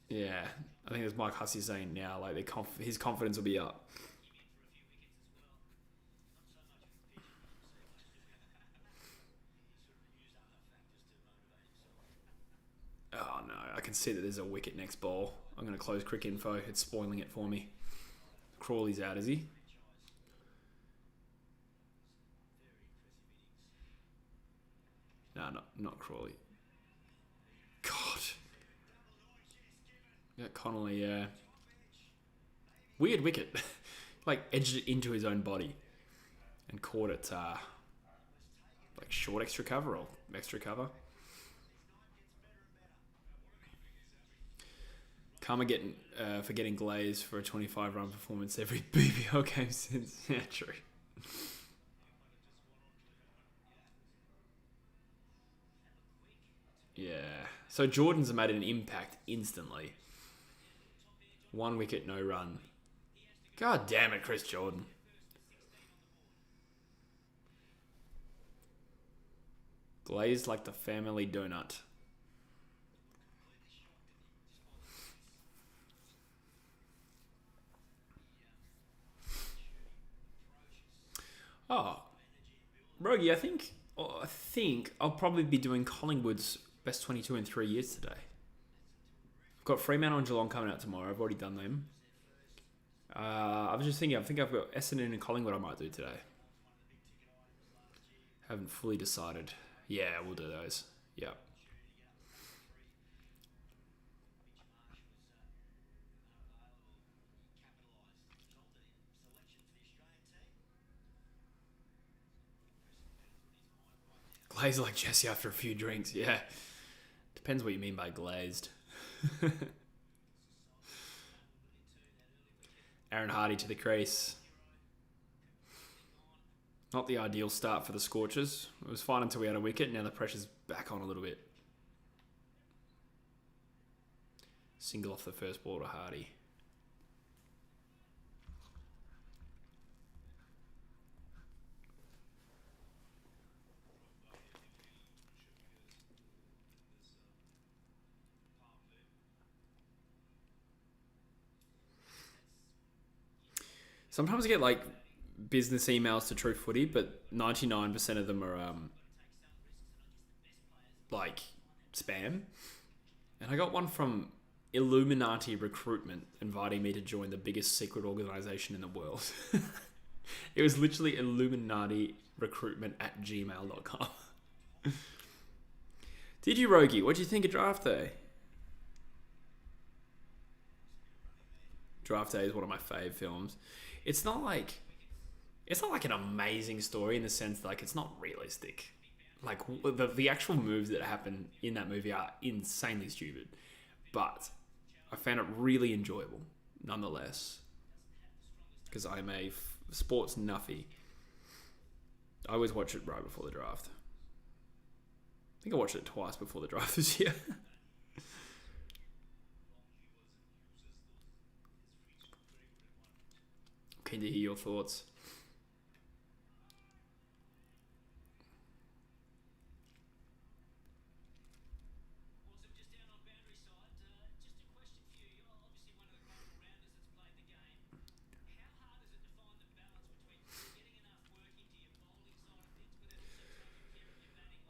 yeah, I think as Mike Hussey's saying now, like his confidence will be up. Oh no, I can see that there's a wicket next ball. I'm going to close Crick Info. It's spoiling it for me. Crawley's out, is he? No, not Crawley. God. Yeah, Connolly, yeah. Weird wicket. Like, edged it into his own body. And caught it, like, short extra cover or extra cover. Karma for getting glazed for a 25-run performance every BBL game since. Yeah, true. Yeah. So Jordan's made an impact instantly. 1 wicket, no run. God damn it, Chris Jordan. Glazed like the family donut. Oh, Rogie, I think I'll probably be doing Collingwood's Best 22 in 3 years today. I've got Fremantle and Geelong coming out tomorrow. I've already done them. I was just thinking, I think I've got Essendon and Collingwood I might do today. Haven't fully decided. Yeah, we'll do those. Yep. Glazed like Jesse after a few drinks. Yeah. Depends what you mean by glazed. Aaron Hardy to the crease. Not the ideal start for the Scorchers. It was fine until we had a wicket. Now the pressure's back on a little bit. Single off the first ball to Hardy. Sometimes I get like business emails to True Footy, but 99% of them are like spam. And I got one from Illuminati Recruitment inviting me to join the biggest secret organization in the world. It was literally Illuminati Recruitment at gmail.com. Did you, Rogie? What do you think of Draft Day? Draft Day is one of my fave films. It's not like an amazing story in the sense that, like, it's not realistic. Like, the actual moves that happen in that movie are insanely stupid. But I found it really enjoyable, nonetheless. Because I'm a sports nuffy. I always watch it right before the draft. I think I watched it twice before the draft this year. Keen to hear your thoughts.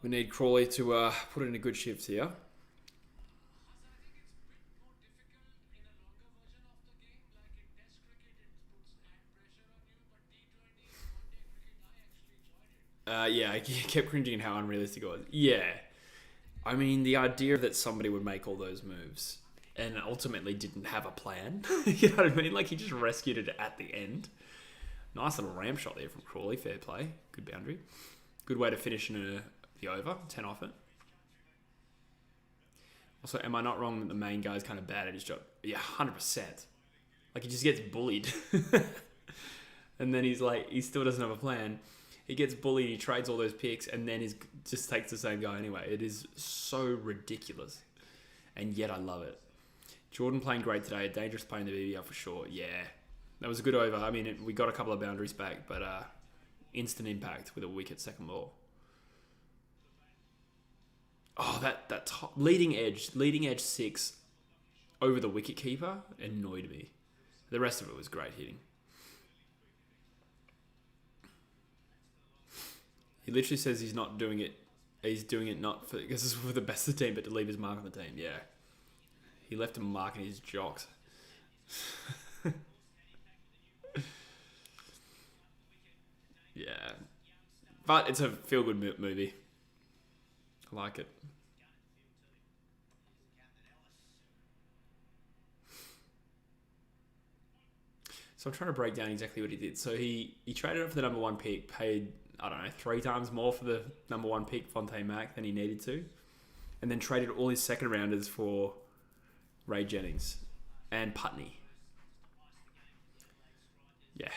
We need Crawley to put in a good shift here. Yeah, I kept cringing how unrealistic it was. Yeah. I mean, the idea that somebody would make all those moves and ultimately didn't have a plan. You know what I mean? Like, he just rescued it at the end. Nice little ramp shot there from Crawley. Fair play. Good boundary. Good way to finish in the over. 10 off it. Also, am I not wrong that the main guy's kind of bad at his job? Yeah, 100%. Like, he just gets bullied. And then he still doesn't have a plan. He gets bullied, he trades all those picks, and then just takes the same guy anyway. It is so ridiculous. And yet I love it. Jordan playing great today. Dangerous playing the BBL for sure. Yeah. That was a good over. I mean, we got a couple of boundaries back, but instant impact with a wicket second ball. Oh, that top, leading edge 6 over the wicket keeper annoyed me. The rest of it was great hitting. He literally says he's not doing it. He's doing it not for because it's for the best of the team, but to leave his mark on the team. Yeah, he left him marking his jocks. Yeah, but it's a feel-good movie. I like it. So I'm trying to break down exactly what he did. So he traded up for the number 1 pick, paid, I don't know, 3 times more for the number 1 pick, Fontaine Mack, than he needed to. And then traded all his second rounders for Ray Jennings and Putney. Yeah.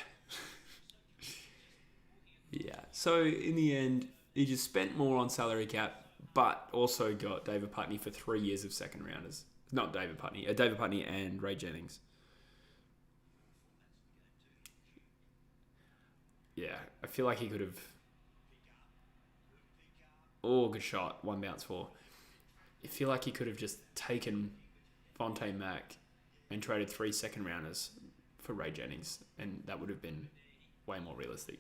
Yeah. So in the end, he just spent more on salary cap, but also got David Putney for 3 years of second rounders. Not David Putney. David Putney and Ray Jennings. Yeah, I feel like he could have... Oh, good shot. 1 bounce for. I feel like he could have just taken Fontaine Mack and traded 3 second rounders for Ray Jennings, and that would have been way more realistic.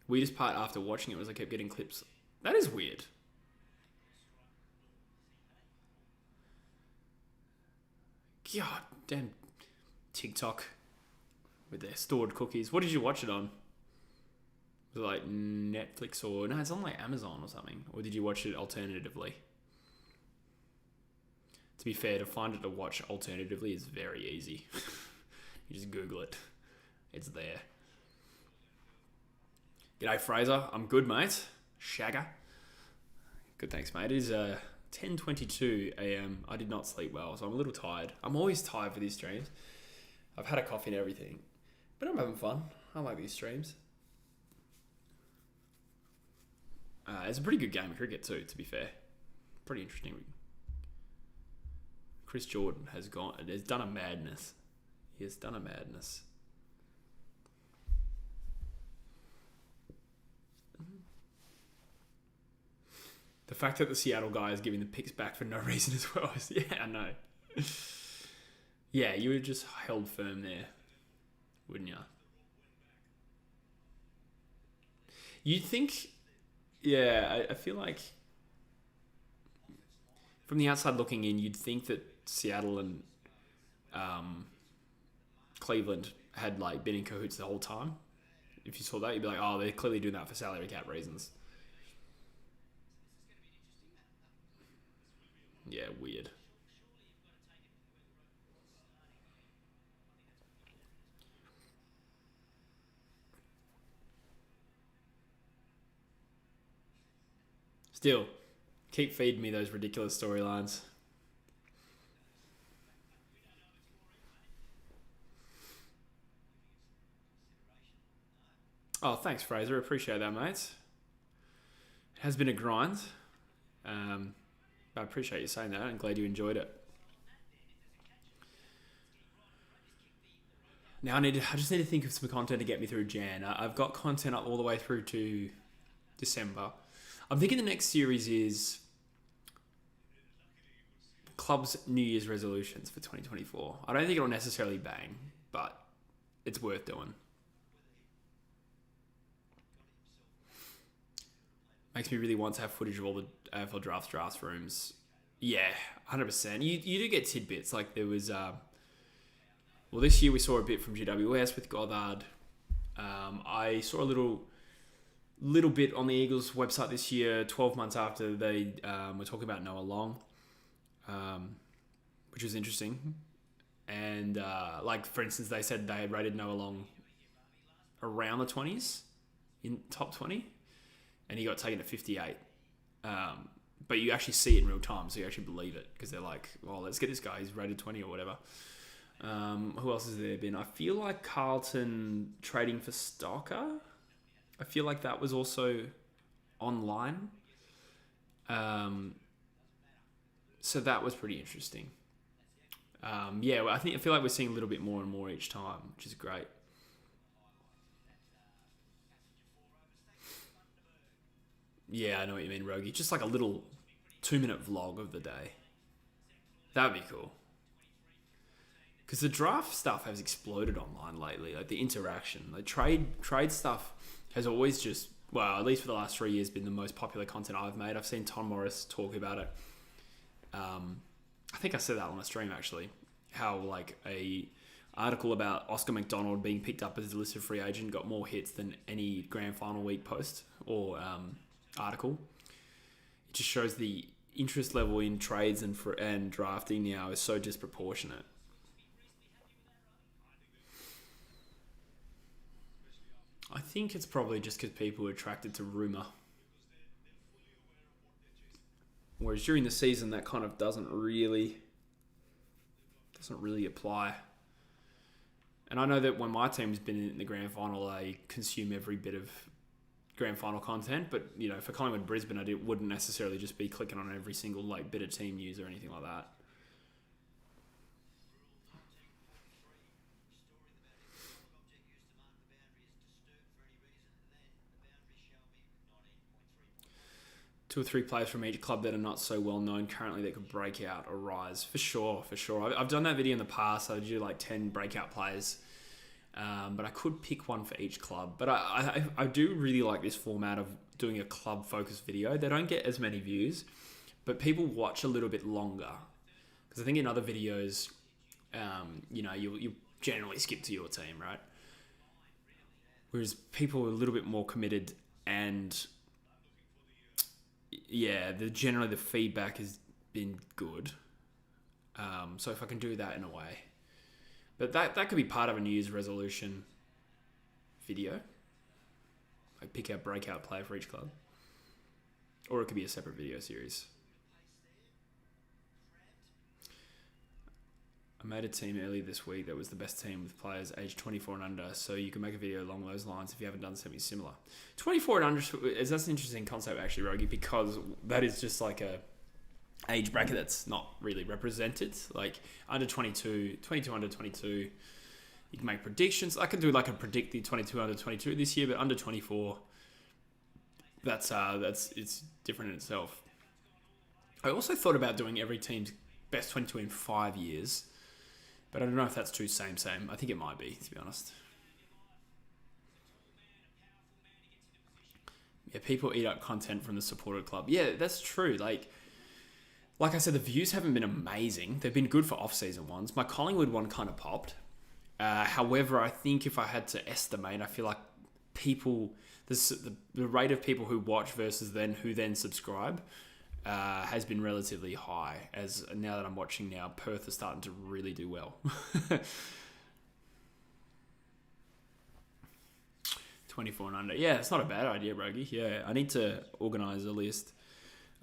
weirdest part after watching it was I kept getting clips. That is weird. God damn TikTok with their stored cookies. What did you watch it on? Was it like Netflix or... No, it's on like Amazon or something. Or did you watch it alternatively? To be fair, to find it to watch alternatively is very easy. You just Google it. It's there. G'day, Fraser. I'm good, mate. Shagger. Good, thanks, mate. It is 10:22 a.m. I did not sleep well, so I'm a little tired. I'm always tired for these streams. I've had a coffee and everything. But I'm having fun. I like these streams. It's a pretty good game of cricket too, to be fair. Pretty interesting. Chris Jordan has done a madness. He has done a madness. The fact that the Seattle guy is giving the picks back for no reason as well is, yeah, I know. Yeah, you would just held firm there, wouldn't you? You'd think, yeah, I feel like from the outside looking in, you'd think that Seattle and Cleveland had like been in cahoots the whole time. If you saw that, you'd be like, oh, they're clearly doing that for salary cap reasons. Yeah, weird. Still, keep feeding me those ridiculous storylines. Oh, thanks, Fraser. Appreciate that, mate. It has been a grind. I appreciate you saying that. I'm glad you enjoyed it. Now I just need to think of some content to get me through Jan. I've got content up all the way through to December. I'm thinking the next series is club's New Year's resolutions for 2024. I don't think it'll necessarily bang, but it's worth doing. Makes me really want to have footage of all the AFL drafts rooms. Yeah, 100%. You do get tidbits. Like there was... well, this year we saw a bit from GWS with Goddard. I saw a little bit on the Eagles website this year, 12 months after they were talking about Noah Long, which was interesting. And like, for instance, they said they had rated Noah Long around the 20s, in top 20, and he got taken to 58. But you actually see it in real time, so you actually believe it, because they're like, well, let's get this guy, he's rated 20 or whatever. Who else has there been? I feel like Carlton trading for Stocker. I feel like that was also online. So that was pretty interesting. Yeah, I feel like we're seeing a little bit more and more each time, which is great. Yeah, I know what you mean, Rogie. Just like a little 2-minute vlog of the day. That'd be cool. Because the draft stuff has exploded online lately. Like the interaction, like trade stuff has always just, well, at least for the last 3 years, been the most popular content I've made. I've seen Tom Morris talk about it. I think I said that on a stream actually. How like a article about Oscar McDonald being picked up as a listed free agent got more hits than any grand final week post or article. It just shows the interest level in trades and drafting now is so disproportionate. I think it's probably just because people are attracted to rumour. Whereas during the season, that kind of doesn't really apply. And I know that when my team's been in the grand final, I consume every bit of grand final content. But you know, for Collingwood Brisbane, I wouldn't necessarily just be clicking on every single like bit of team news or anything like that. Two or three players from each club that are not so well known currently that could break out or rise. For sure. I've done that video in the past. I do like 10 breakout players. But I could pick one for each club. But I do really like this format of doing a club-focused video. They don't get as many views, but people watch a little bit longer. Because I think in other videos, you generally skip to your team, right? Whereas people are a little bit more committed, and yeah, generally the feedback has been good. So if I can do that in a way, but that could be part of a New Year's resolution video. Like pick out breakout player for each club, or it could be a separate video series. I made a team earlier this week that was the best team with players aged 24 and under, so you can make a video along those lines if you haven't done something similar. 24 and under, that's an interesting concept actually, Rogie, because that is just like a age bracket that's not really represented. Like under 22, 22 under 22, you can make predictions. I could do like a predict the 22 under 22 this year, but under 24, that's it's different in itself. I also thought about doing every team's best 22 in 5 years. But I don't know if that's too same. I think it might be, to be honest. Yeah, people eat up content from the supported club. Yeah, that's true. Like I said, the views haven't been amazing. They've been good for off-season ones. My Collingwood one kind of popped. However, I think if I had to estimate, I feel like people, the rate of people who watch versus who then subscribe, has been relatively high, as now that I'm watching now, Perth are starting to really do well. 24 and under. Yeah, it's not a bad idea, Rogie. Yeah, I need to organise a list.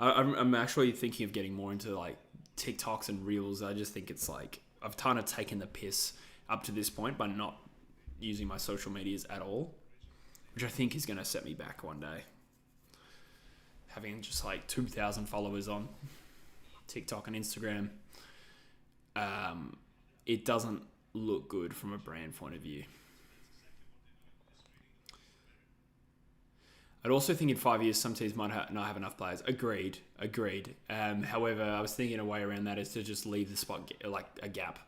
I'm actually thinking of getting more into like TikToks and Reels. I just think it's like, I've kind of taken the piss up to this point by not using my social medias at all, which I think is going to set me back one day. Having just like 2,000 followers on TikTok and Instagram, it doesn't look good from a brand point of view. I'd also think in 5 years, some teams might not have enough players. Agreed. However, I was thinking a way around that is to just leave the spot like a gap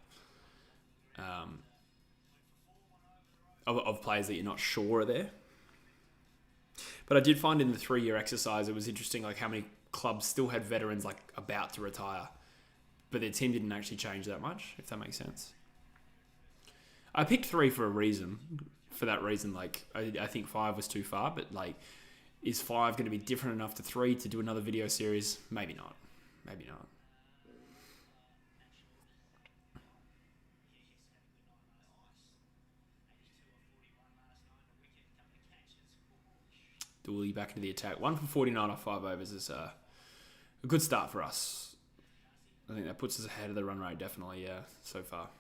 of players that you're not sure are there. But I did find in the 3-year exercise, it was interesting, like how many clubs still had veterans like about to retire, but their team didn't actually change that much, if that makes sense. I picked 3 for a reason. For that reason, like I think 5 was too far, but like, is 5 going to be different enough to 3 to do another video series? Maybe not. Dooley back into the attack. 1 for 49 off 5 overs is a good start for us. I think that puts us ahead of the run rate, definitely, yeah, so far.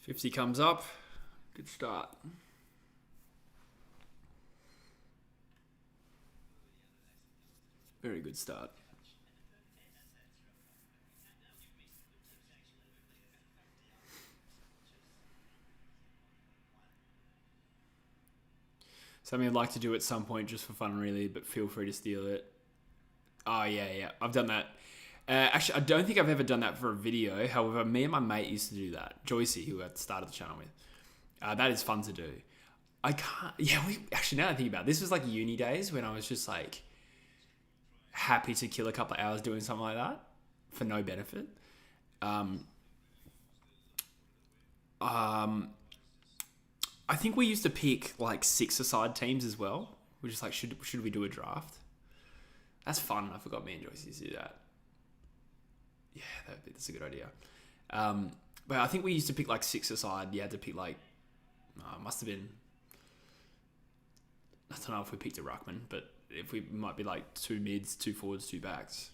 $50 comes up. Good start. Very good start. Something I'd like to do at some point just for fun, really, but feel free to steal it. Oh, yeah. I've done that. Actually, I don't think I've ever done that for a video. However, me and my mate used to do that. Drewzy, who I started the channel with. That is fun to do. I can't... Yeah, actually, now that I think about it, this was like uni days when I was just like happy to kill a couple of hours doing something like that for no benefit. I think we used to pick like 6-a-side teams as well. We're just like, should we do a draft? That's fun. I forgot me and Joyce used to do that. Yeah, that's a good idea. But I think we used to pick like 6-a-side. You had to pick like, must have been, I don't know if we picked a ruckman, but if we might be like 2 mids, 2 forwards, 2 backs.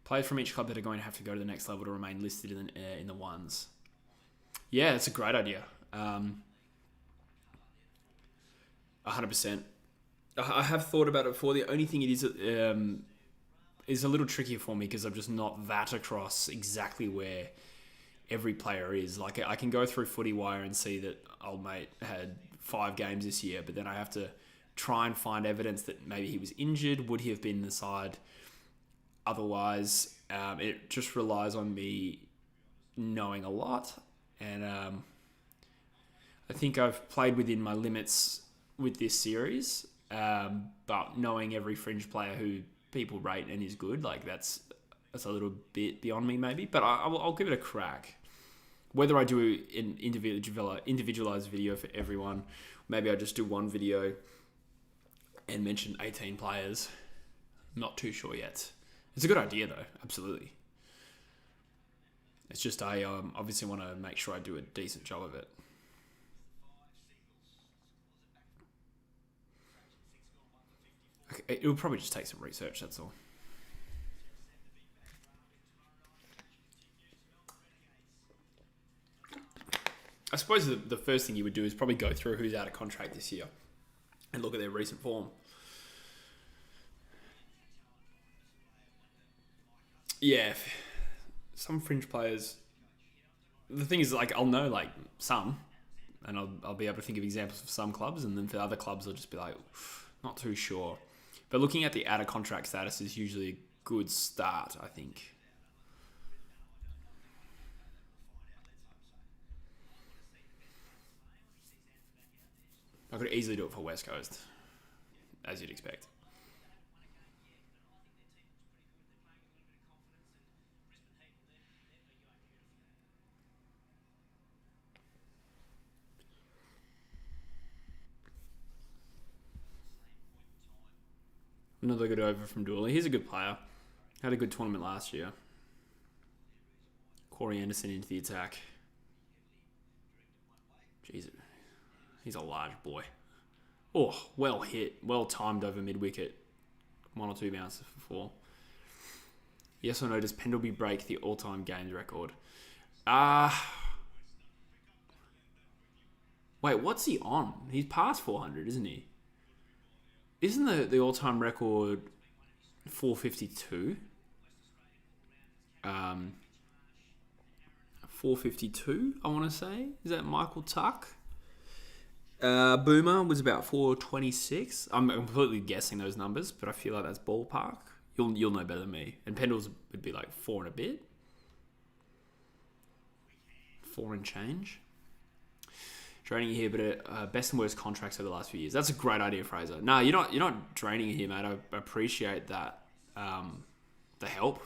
Players from each club that are going to have to go to the next level to remain listed in the ones. Yeah, that's a great idea. 100%. I have thought about it before. The only thing it is a little trickier for me because I'm just not that across exactly where every player is. Like I can go through Footy Wire and see that old mate had 5 games this year, but then I have to try and find evidence that maybe he was injured. Would he have been in the side otherwise? It just relies on me knowing a lot, and I think I've played within my limits with this series. But knowing every fringe player who people rate and is good, like that's a little bit beyond me maybe. But I'll give it a crack. Whether I do an individualized video for everyone, maybe I just do one video and mention 18 players. Not too sure yet. It's a good idea though, absolutely. It's just I obviously want to make sure I do a decent job of it. Okay, it'll probably just take some research, that's all. I suppose the first thing you would do is probably go through who's out of contract this year and look at their recent form. Yeah, some fringe players. The thing is, like, I'll know like some, and I'll be able to think of examples of some clubs, and then for other clubs, I'll just be like, not too sure. But looking at the out of contract status is usually a good start, I think. I could easily do it for West Coast, as you'd expect. Another good over from Dooley. He's a good player. Had a good tournament last year. Corey Anderson into the attack. Jeez, he's a large boy. Oh, well hit. Well timed over mid-wicket. 1 or 2 bounces for 4. Yes or no, does Pendlebury break the all-time games record? Wait, what's he on? He's past 400, isn't he? Isn't the all-time record 452? 452, I want to say. Is that Michael Tuck? Boomer was about 426. I'm completely guessing those numbers, but I feel like that's ballpark. You'll know better than me. And Pendles would be like 4 and a bit. 4 and change. Draining you here, but best and worst contracts over the last few years. That's a great idea, Fraser. No, you're not draining it here, mate. I appreciate that. The help.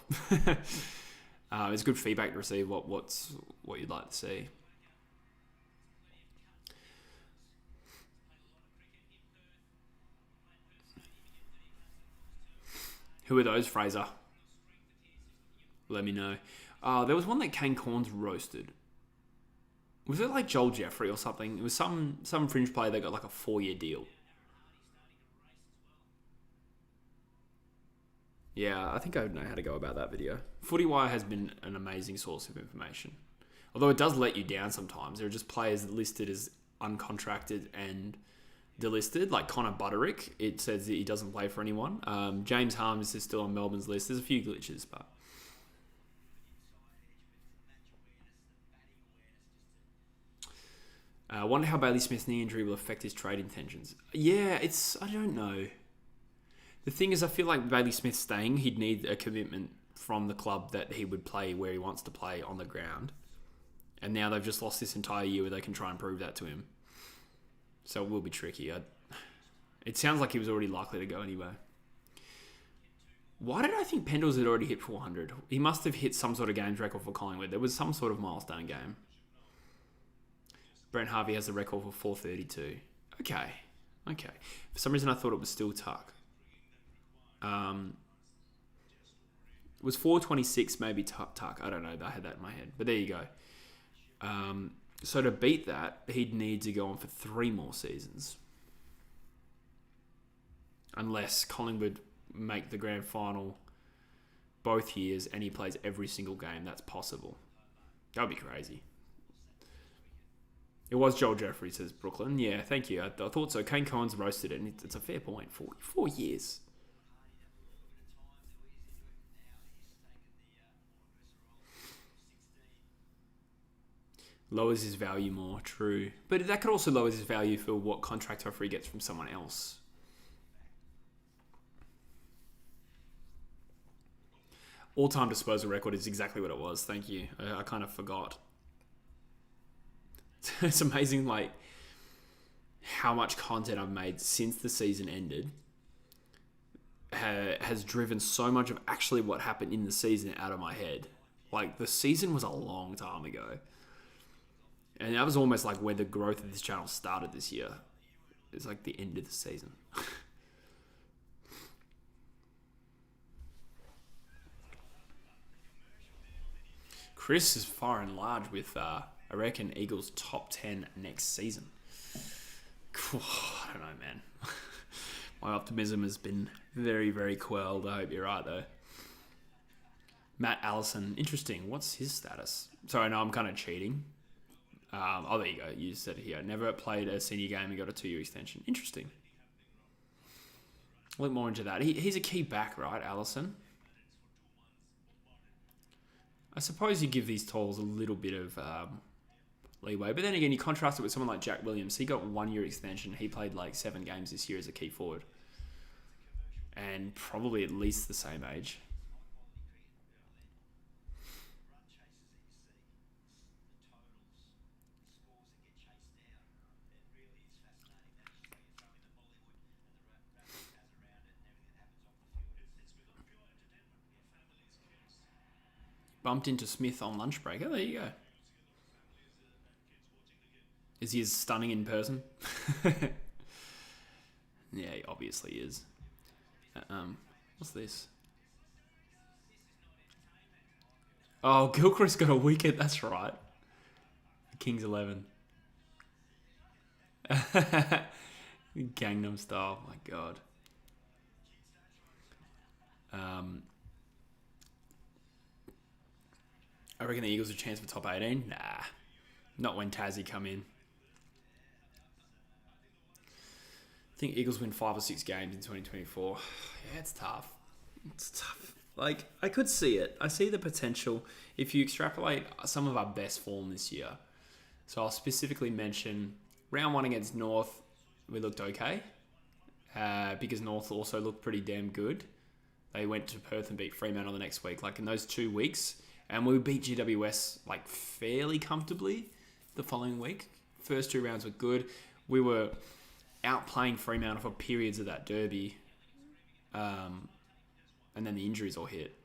It's good feedback to receive. What you'd like to see. Who are those, Fraser? Let me know. There was one that Kane Corns roasted. Was it like Joel Jeffrey or something? It was some fringe player that got like a 4-year deal. Yeah, I think I know how to go about that video. FootyWire has been an amazing source of information. Although it does let you down sometimes. There are just players listed as uncontracted and delisted, like Connor Butterick. It says that he doesn't play for anyone. James Harms is still on Melbourne's list. There's a few glitches, but... I wonder how Bailey Smith's knee injury will affect his trade intentions. Yeah, I don't know. The thing is, I feel like Bailey Smith staying, he'd need a commitment from the club that he would play where he wants to play on the ground. And now they've just lost this entire year where they can try and prove that to him. So it will be tricky. It sounds like he was already likely to go anyway. Why did I think Pendles had already hit 400? He must have hit some sort of games record for Collingwood. There was some sort of milestone game. Brent Harvey has the record for 432. Okay. For some reason, I thought it was still Tuck. It was 426 maybe Tuck. I don't know. I had that in my head. But there you go. So to beat that, he'd need to go on for 3 more seasons. Unless Collingwood make the grand final both years and he plays every single game. That's possible. That would be crazy. It was Joel Jeffrey, says Brooklyn. Yeah, thank you. I thought so. Kane Cohen's roasted it, and it's a fair point. 4 years. Lowers his value more, true. But that could also lower his value for what contract offer he gets from someone else. All-time disposal record is exactly what it was. Thank you. I kind of forgot. It's amazing, like, how much content I've made since the season ended has driven so much of actually what happened in the season out of my head. Like, the season was a long time ago. And that was almost like where the growth of this channel started this year. It's like the end of the season. Chris is far and large with, I reckon, Eagles top 10 next season. I don't know, man. My optimism has been very, very quelled. I hope you're right, though. Matt Allison, interesting. What's his status? Sorry, no, I'm kind of cheating. There you go. You said it here. Never played a senior game and got a 2-year extension. Interesting. Look more into that. He's a key back, right, Allison? I suppose you give these tolls a little bit of leeway. But then again, you contrast it with someone like Jack Williams. He got 1-year extension. He played like 7 games this year as a key forward. And probably at least the same age. Bumped into Smith on lunch break. Oh, there you go. Is he as stunning in person? Yeah, he obviously is. What's this? Oh, Gilchrist got a wicket. That's right. Kings 11. Gangnam Style. My God. I reckon the Eagles have a chance for top 18. Nah. Not when Tassie come in. I think Eagles win 5 or 6 games in 2024. Yeah, it's tough. It's tough. Like, I could see it. I see the potential if you extrapolate some of our best form this year. So I'll specifically mention round 1 against North, we looked okay. Because North also looked pretty damn good. They went to Perth and beat Fremantle the next week. Like, in those 2 weeks, and we beat GWS like fairly comfortably the following week. First 2 rounds were good. We were outplaying Fremantle for periods of that derby. And then the injuries all hit.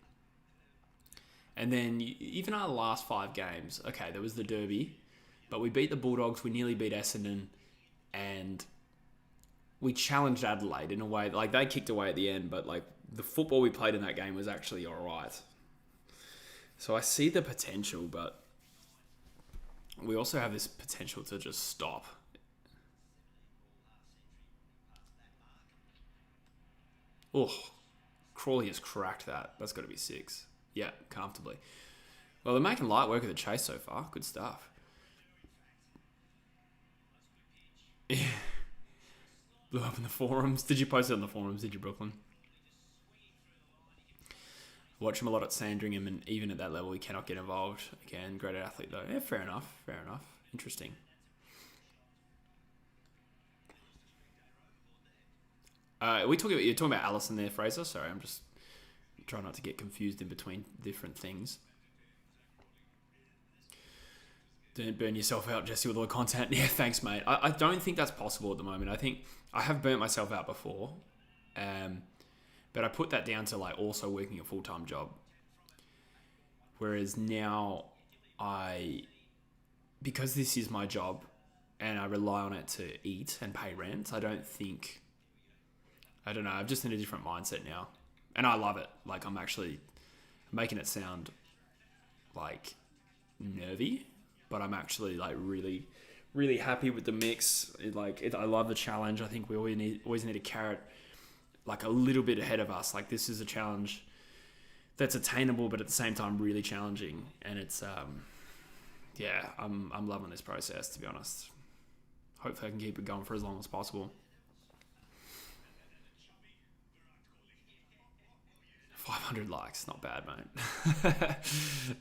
And then even our last 5 games, okay, there was the derby, but we beat the Bulldogs, we nearly beat Essendon, and we challenged Adelaide in a way. Like, they kicked away at the end, but like the football we played in that game was actually all right. So I see the potential, but we also have this potential to just stop. Oh, Crawley has cracked that. That's got to be 6. Yeah, comfortably. Well, they're making light work of the chase so far. Good stuff. Yeah. Blew up in the forums. Did you post it on the forums? Did you, Brooklyn? Watch him a lot at Sandringham, and even at that level, he cannot get involved. Again, great athlete, though. Yeah, fair enough. Fair enough. Interesting. You're talking about Allison there, Fraser? Sorry, I'm just trying not to get confused in between different things. Don't burn yourself out, Jesse, with all the content. Yeah, thanks, mate. I don't think that's possible at the moment. I think I have burnt myself out before. But I put that down to like also working a full-time job. Whereas now because this is my job and I rely on it to eat and pay rent, I don't know, I'm just in a different mindset now. And I love it. Like, I'm making it sound like nervy, but I'm actually like really, really happy with the mix. I love the challenge. I think we always need a carrot like a little bit ahead of us. Like, this is a challenge that's attainable, but at the same time really challenging. And it's, I'm loving this process, to be honest. hopefully I can keep it going for as long as possible. 500 likes, not bad, mate.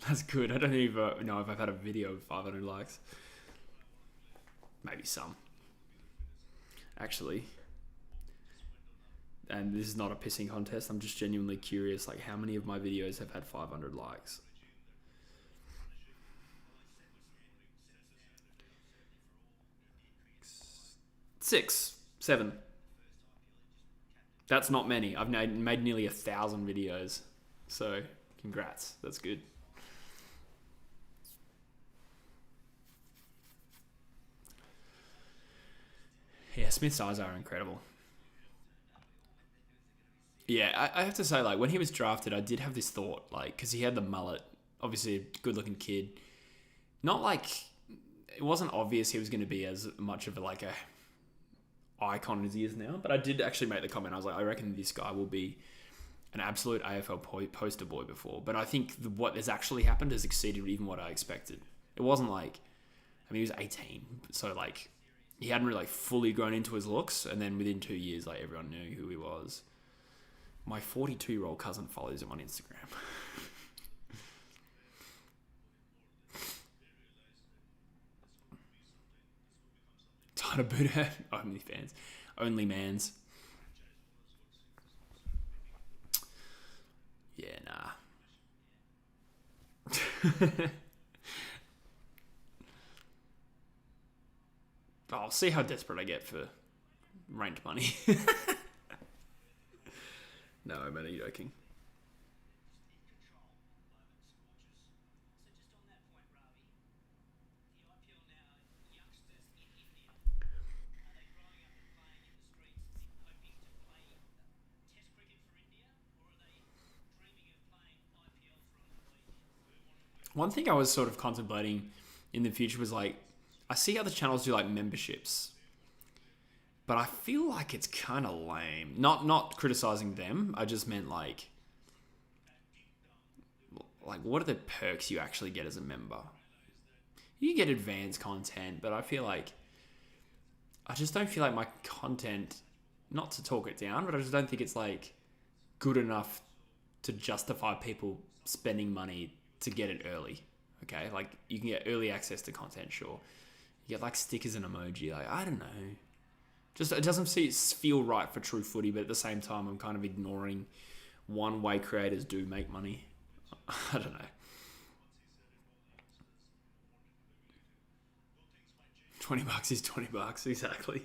That's good. I don't even know if I've had a video with 500 likes. Maybe some. Actually. And this is not a pissing contest. I'm just genuinely curious, like, how many of my videos have had 500 likes? 6, 7. That's not many. I've made nearly 1,000 videos. So, congrats. That's good. Yeah, Smith's eyes are incredible. Yeah, I have to say, like, when he was drafted, I did have this thought, like, because he had the mullet, obviously a good-looking kid. Not like, it wasn't obvious he was going to be as much of a icon as he is now, but I did actually make the comment. I was like, I reckon this guy will be an absolute AFL poster boy before. But I think what has actually happened has exceeded even what I expected. It wasn't like, I mean, he was 18, so like, he hadn't really like fully grown into his looks, and then within 2 years, like, everyone knew who he was. My 42-year-old cousin follows him on Instagram. Tana Buddha, only mans. Yeah, nah. I'll see how desperate I get for rent money. No, I'm only joking. One thing I was sort of contemplating in the future was like, I see other channels do like memberships, but I feel like it's kind of lame. Not criticizing them. I just meant like what are the perks you actually get as a member? You get advanced content, but I just don't feel like my content, not to talk it down, but I just don't think it's like good enough to justify people spending money to get it early. Okay, like you can get early access to content, sure. You get like stickers and emoji, like I don't know. Just it doesn't feel right for True Footy, but at the same time, I'm kind of ignoring one way creators do make money. I don't know. 20 bucks is 20 bucks, exactly.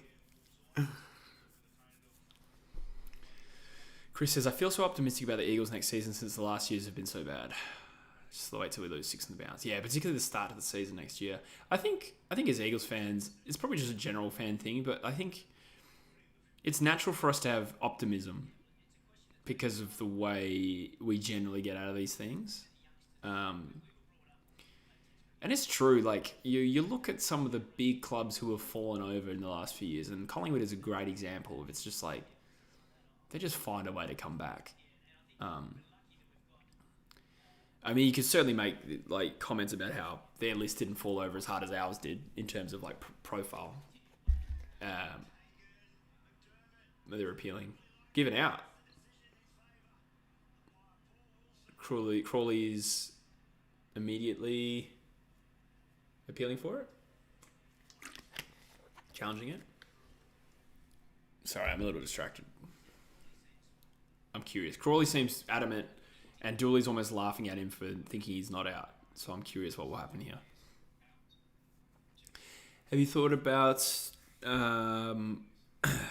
Chris says, I feel so optimistic about the Eagles next season since the last years have been so bad. Just wait till we lose 6 in the bounce. Yeah, particularly the start of the season next year. I think as Eagles fans, it's probably just a general fan thing, but I think it's natural for us to have optimism because of the way we generally get out of these things. And it's true, like, you look at some of the big clubs who have fallen over in the last few years, and Collingwood is a great example of it's just like, they just find a way to come back. I mean, you could certainly make like comments about how their list didn't fall over as hard as ours did in terms of like profile. They're appealing. Given out. Crawley's immediately appealing for it. Challenging it. Sorry, I'm a little distracted. I'm curious. Crawley seems adamant, and Dooley's almost laughing at him for thinking he's not out. So I'm curious what will happen here. Have you thought about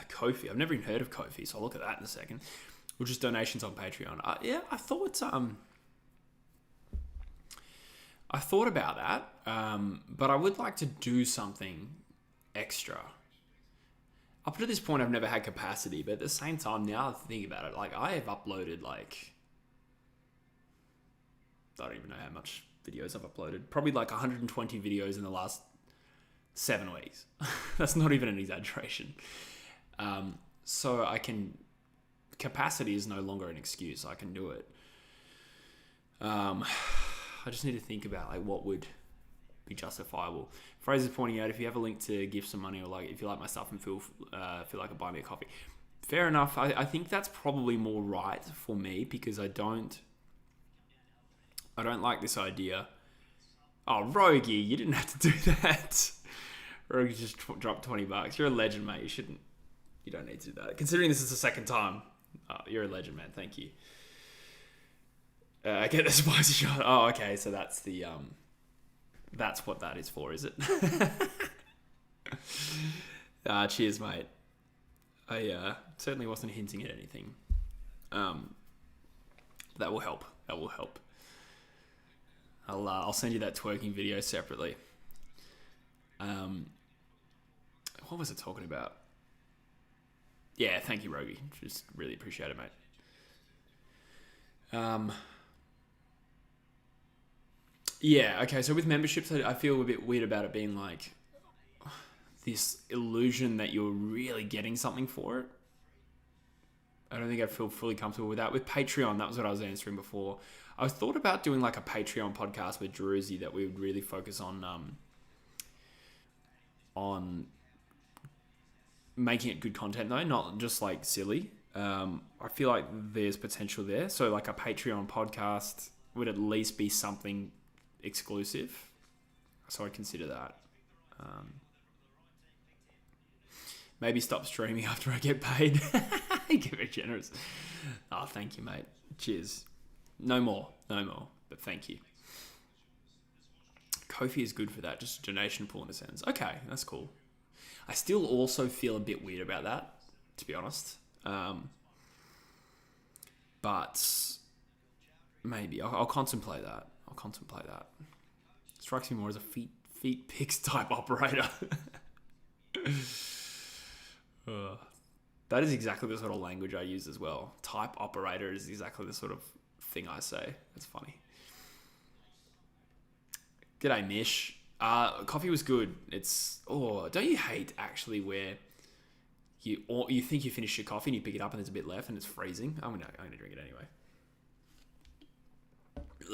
Kofi? I've never even heard of Kofi, so I'll look at that in a second. Or just donations on Patreon. I thought about that, but I would like to do something extra. Up to this point, I've never had capacity, but at the same time, now that I think about it, like I have uploaded like, I don't even know how much videos I've uploaded. Probably like 120 videos in the last 7 weeks. That's not even an exaggeration. So capacity is no longer an excuse. I can do it. I just need to think about like what would be justifiable. Fraser's pointing out, if you have a link to give some money, or like if you like my stuff and feel like a buy me a coffee. Fair enough. I think that's probably more right for me, because I don't like this idea. Oh, Rogie, you didn't have to do that. Rogie just dropped $20. You're a legend, mate. You don't need to do that. Considering this is the second time, you're a legend, man. Thank you. I get the spicy shot. Oh, okay. So that's the that's what that is for, is it? Cheers, mate. I certainly wasn't hinting at anything. That will help. I'll send you that twerking video separately. What was it talking about? Yeah, thank you, Rogie. Just really appreciate it, mate. Yeah, okay, so with memberships, I feel a bit weird about it being like this illusion that you're really getting something for it. I don't think I feel fully comfortable with that. With Patreon, that was what I was answering before. I was thought about doing like a Patreon podcast with Drewzy that we would really focus on making it good content though, not just like silly. I feel like there's potential there. So like a Patreon podcast would at least be something exclusive. So I'd consider that. Maybe stop streaming after I get paid. Give it generous. Oh, thank you, mate. Cheers. No more. But thank you. Ko-fi is good for that. Just a donation pool in a sense. Okay, that's cool. I still also feel a bit weird about that, to be honest. But maybe I'll contemplate that. Strikes me more as a feet picks type operator. That is exactly the sort of language I use as well. Type operator is exactly the sort of thing I say. It's funny. G'day, Mish. Coffee was good. Don't you hate actually where you think you finished your coffee and you pick it up and there's a bit left and it's freezing? I'm gonna drink it anyway.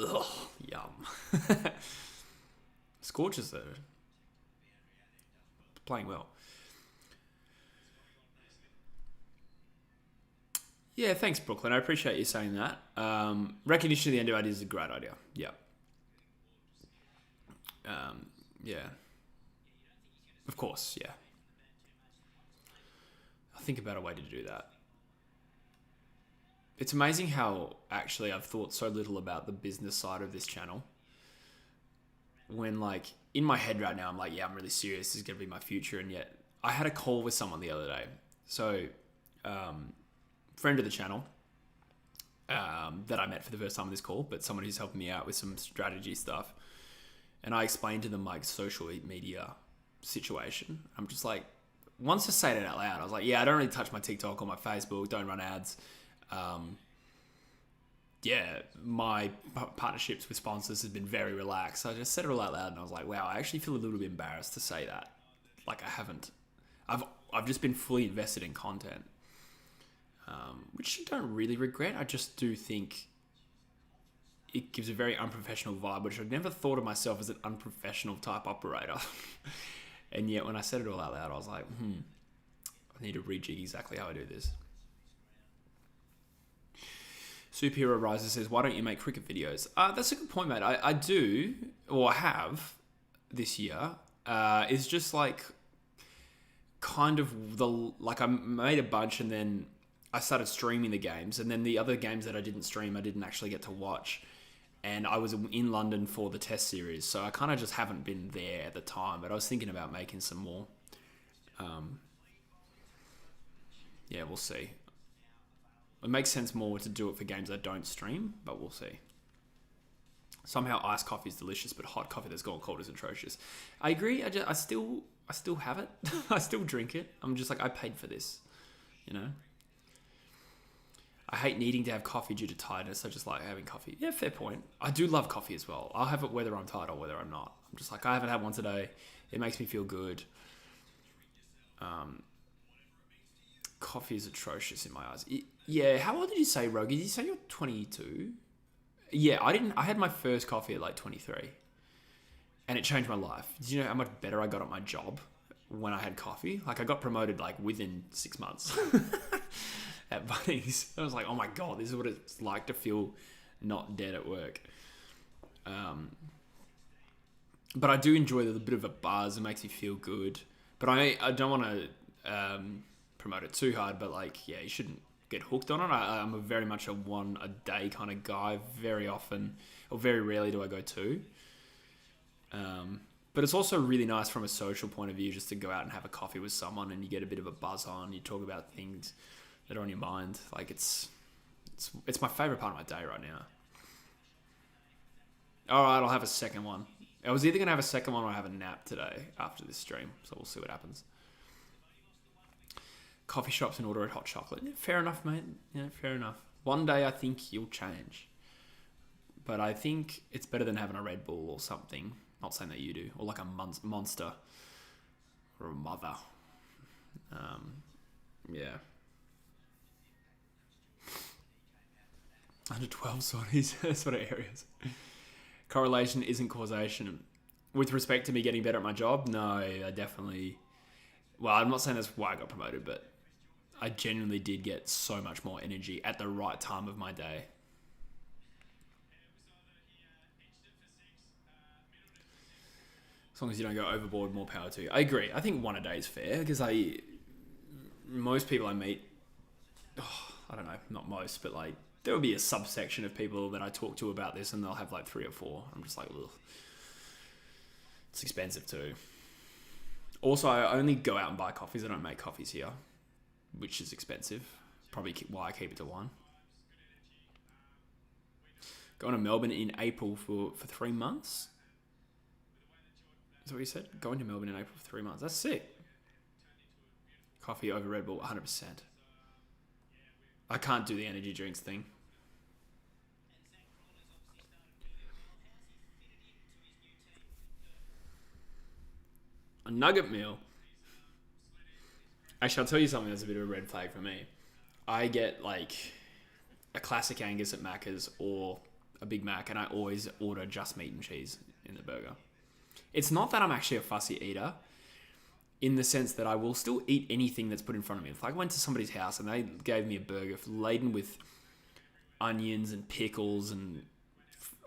Ugh, yum. Scorchers though, playing well. Yeah, thanks, Brooklyn. I appreciate you saying that. Recognition of the end of ideas is a great idea. Yeah. Yeah. Of course, yeah. I'll think about a way to do that. It's amazing how actually I've thought so little about the business side of this channel. When like in my head right now, I'm like, yeah, I'm really serious. This is going to be my future. And yet I had a call with someone the other day. So, friend of the channel that I met for the first time on this call, but someone who's helping me out with some strategy stuff. And I explained to them like social media situation. I'm just like, once I say it out loud, I was like, yeah, I don't really touch my TikTok or my Facebook, don't run ads. Yeah, my partnerships with sponsors has been very relaxed. So I just said it all out loud and I was like, wow, I actually feel a little bit embarrassed to say that. Like I haven't. I've just been fully invested in content. Which I don't really regret. I just do think it gives a very unprofessional vibe, which I've never thought of myself as an unprofessional type operator. And yet when I said it all out loud, I was like, I need to rejig exactly how I do this. Superhero Riser says, why don't you make cricket videos? That's a good point, mate. I do, or I have this year. It's just like kind of I made a bunch and then I started streaming the games, and then the other games that I didn't stream, I didn't actually get to watch. And I was in London for the test series, so I kind of just haven't been there at the time, but I was thinking about making some more. Yeah, we'll see. It makes sense more to do it for games I don't stream, but we'll see. Somehow iced coffee is delicious, but hot coffee that's gone cold is atrocious. I agree. I still have it. I still drink it. I'm just like, I paid for this, you know? I hate needing to have coffee due to tiredness. I just like having coffee. Yeah, fair point. I do love coffee as well. I'll have it whether I'm tired or whether I'm not. I'm just like, I haven't had one today. It makes me feel good. Coffee is atrocious in my eyes. Yeah, how old did you say, Rogie? Did you say you're 22? Yeah, I had my first coffee at like 23. And it changed my life. Do you know how much better I got at my job when I had coffee? Like, I got promoted, like, within 6 months at Bunnings. I was like, oh my God, this is what it's like to feel not dead at work. But I do enjoy the bit of a buzz. It makes me feel good. But I don't want to promote it too hard. But, like, yeah, you shouldn't get hooked on it. I'm very much a one-a-day kind of guy. Very often, or very rarely do I go two. But it's also really nice from a social point of view just to go out and have a coffee with someone and you get a bit of a buzz on. You talk about things that are on your mind. Like, it's my favourite part of my day right now. All right, I'll have a second one. I was either going to have a second one or have a nap today after this stream. So we'll see what happens. Coffee shops and order a hot chocolate. Yeah, fair enough, mate. Yeah, fair enough. One day I think you'll change. But I think it's better than having a Red Bull or something. Not saying that you do. Or like a Monster. Or a Mother. Yeah. Under 12 sort of areas. Correlation isn't causation. With respect to me getting better at my job, no, I definitely... Well, I'm not saying that's why I got promoted, but I genuinely did get so much more energy at the right time of my day. As long as you don't go overboard, more power to you. I agree. I think one a day is fair because most people I meet, I don't know, not most, but like there will be a subsection of people that I talk to about this and they'll have like 3 or 4. I'm just like, ugh. It's expensive too. Also, I only go out and buy coffees. I don't make coffees here, which is expensive. Probably why I keep it to 1. Going to Melbourne in April for 3 months. Is that what you said? Going to Melbourne in April for 3 months. That's sick. Coffee over Red Bull, 100%. I can't do the energy drinks thing. A nugget meal. Actually, I'll tell you something that's a bit of a red flag for me. I get like a classic Angus at Macca's or a Big Mac, and I always order just meat and cheese in the burger. It's not that I'm actually a fussy eater in the sense that I will still eat anything that's put in front of me. If I went to somebody's house and they gave me a burger laden with onions and pickles, and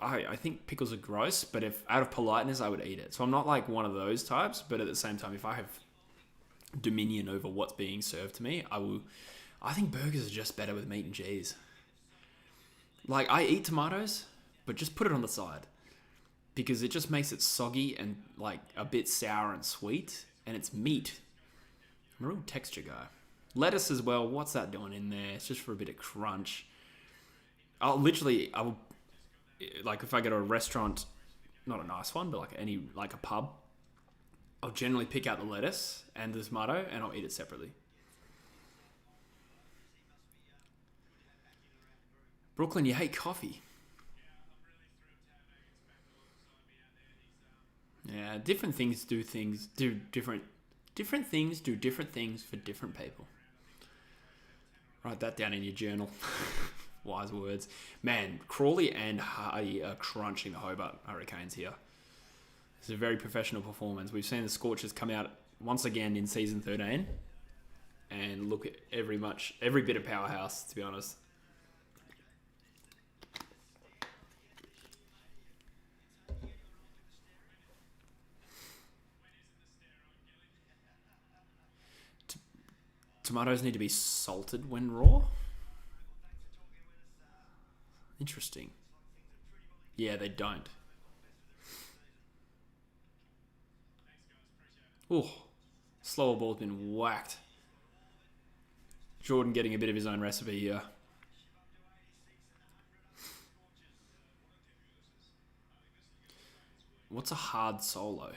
I think pickles are gross, but if out of politeness, I would eat it. So I'm not like one of those types, but at the same time, if I have dominion over what's being served to me, I think burgers are just better with meat and cheese. Like, I eat tomatoes, but just put it on the side. Because it just makes it soggy and like a bit sour and sweet. And it's meat. I'm a real texture guy. Lettuce as well. What's that doing in there? It's just for a bit of crunch. I will like if I go to a restaurant, not a nice one, but like a pub, I'll generally pick out the lettuce and the tomato and I'll eat it separately. Brooklyn, you hate coffee. Yeah, different things do different things for different people. Write that down in your journal. Wise words. Man, Crawley and Hardy are crunching the Hobart Hurricanes here. It's a very professional performance. We've seen the Scorchers come out once again in season 13 and look at every bit of powerhouse, to be honest. Tomatoes need to be salted when raw? Interesting. Yeah, they don't. Oh, slower ball's been whacked. Jordan getting a bit of his own recipe here. What's a hard solo?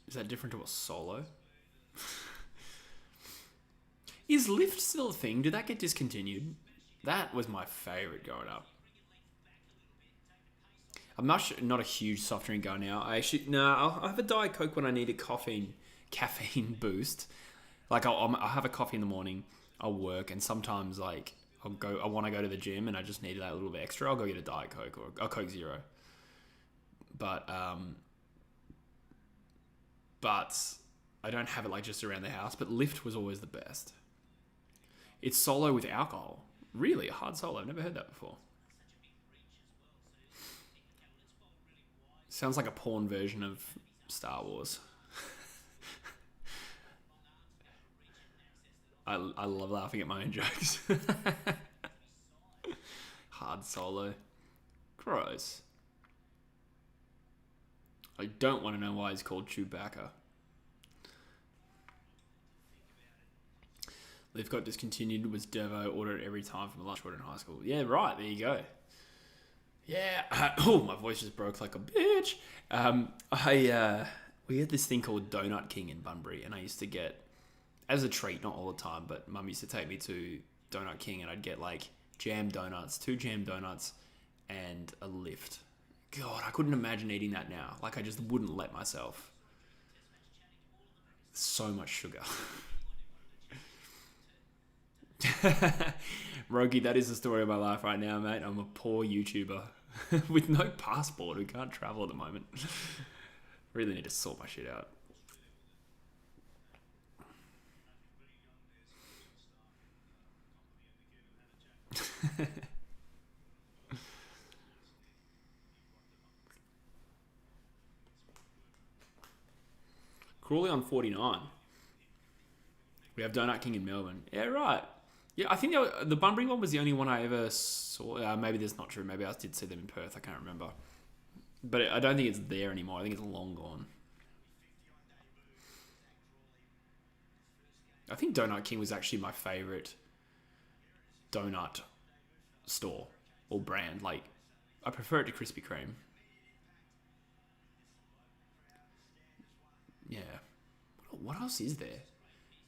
Is that different to a solo? Is lift still a thing? Did that get discontinued? That was my favourite growing up. I'm not a huge soft drink guy now. I'll have a Diet Coke when I need a caffeine boost. Like I'll have a coffee in the morning. I'll work, and sometimes like I want to go to the gym, and I just need that little bit extra. I'll go get a Diet Coke or a Coke Zero. but I don't have it like just around the house. But lift was always the best. It's solo with alcohol. Really, a hard solo. I've never heard that before. Sounds like a porn version of Star Wars. I love laughing at my own jokes. Hard solo. Gross. I don't want to know why he's called Chewbacca. Lift got discontinued, was Devo, ordered every time from a lunch order in high school. Yeah, right, there you go. Yeah. Oh, my voice just broke like a bitch. We had this thing called Donut King in Bunbury, and I used to get, as a treat, not all the time, but Mum used to take me to Donut King, and I'd get like jam donuts, 2 jam donuts, and a lift. God, I couldn't imagine eating that now. Like, I just wouldn't let myself. So much sugar. Rogi, that is the story of my life right now, mate. I'm a poor YouTuber with no passport who can't travel at the moment. Really need to sort my shit out. Crawley on 49. We have Donut King in Melbourne. Yeah, right. Yeah, I think the Bunbury one was the only one I ever saw. Maybe that's not true. Maybe I did see them in Perth. I can't remember. But I don't think it's there anymore. I think it's long gone. I think Donut King was actually my favourite donut store or brand. Like, I prefer it to Krispy Kreme. Yeah. What else is there?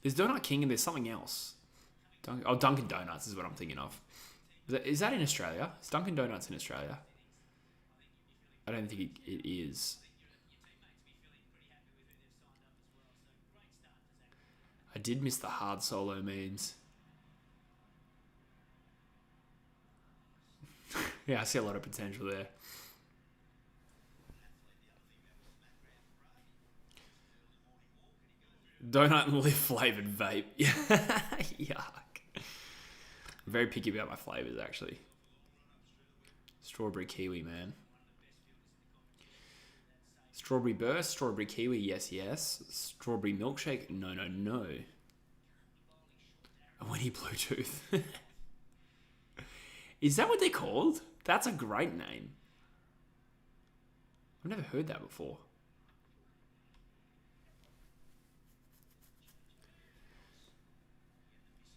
There's Donut King and there's something else. Dunkin' Donuts is what I'm thinking of. Is that in Australia? Is Dunkin' Donuts in Australia? I don't think it is. I did miss the hard solo memes. Yeah, I see a lot of potential there. Donut and lift flavoured vape. Yuck. I'm very picky about my flavours, actually. Strawberry kiwi, man. Strawberry burst, strawberry kiwi, yes, yes. Strawberry milkshake, no, no, no. A Winnie Bluetooth. Is that what they're called? That's a great name. I've never heard that before.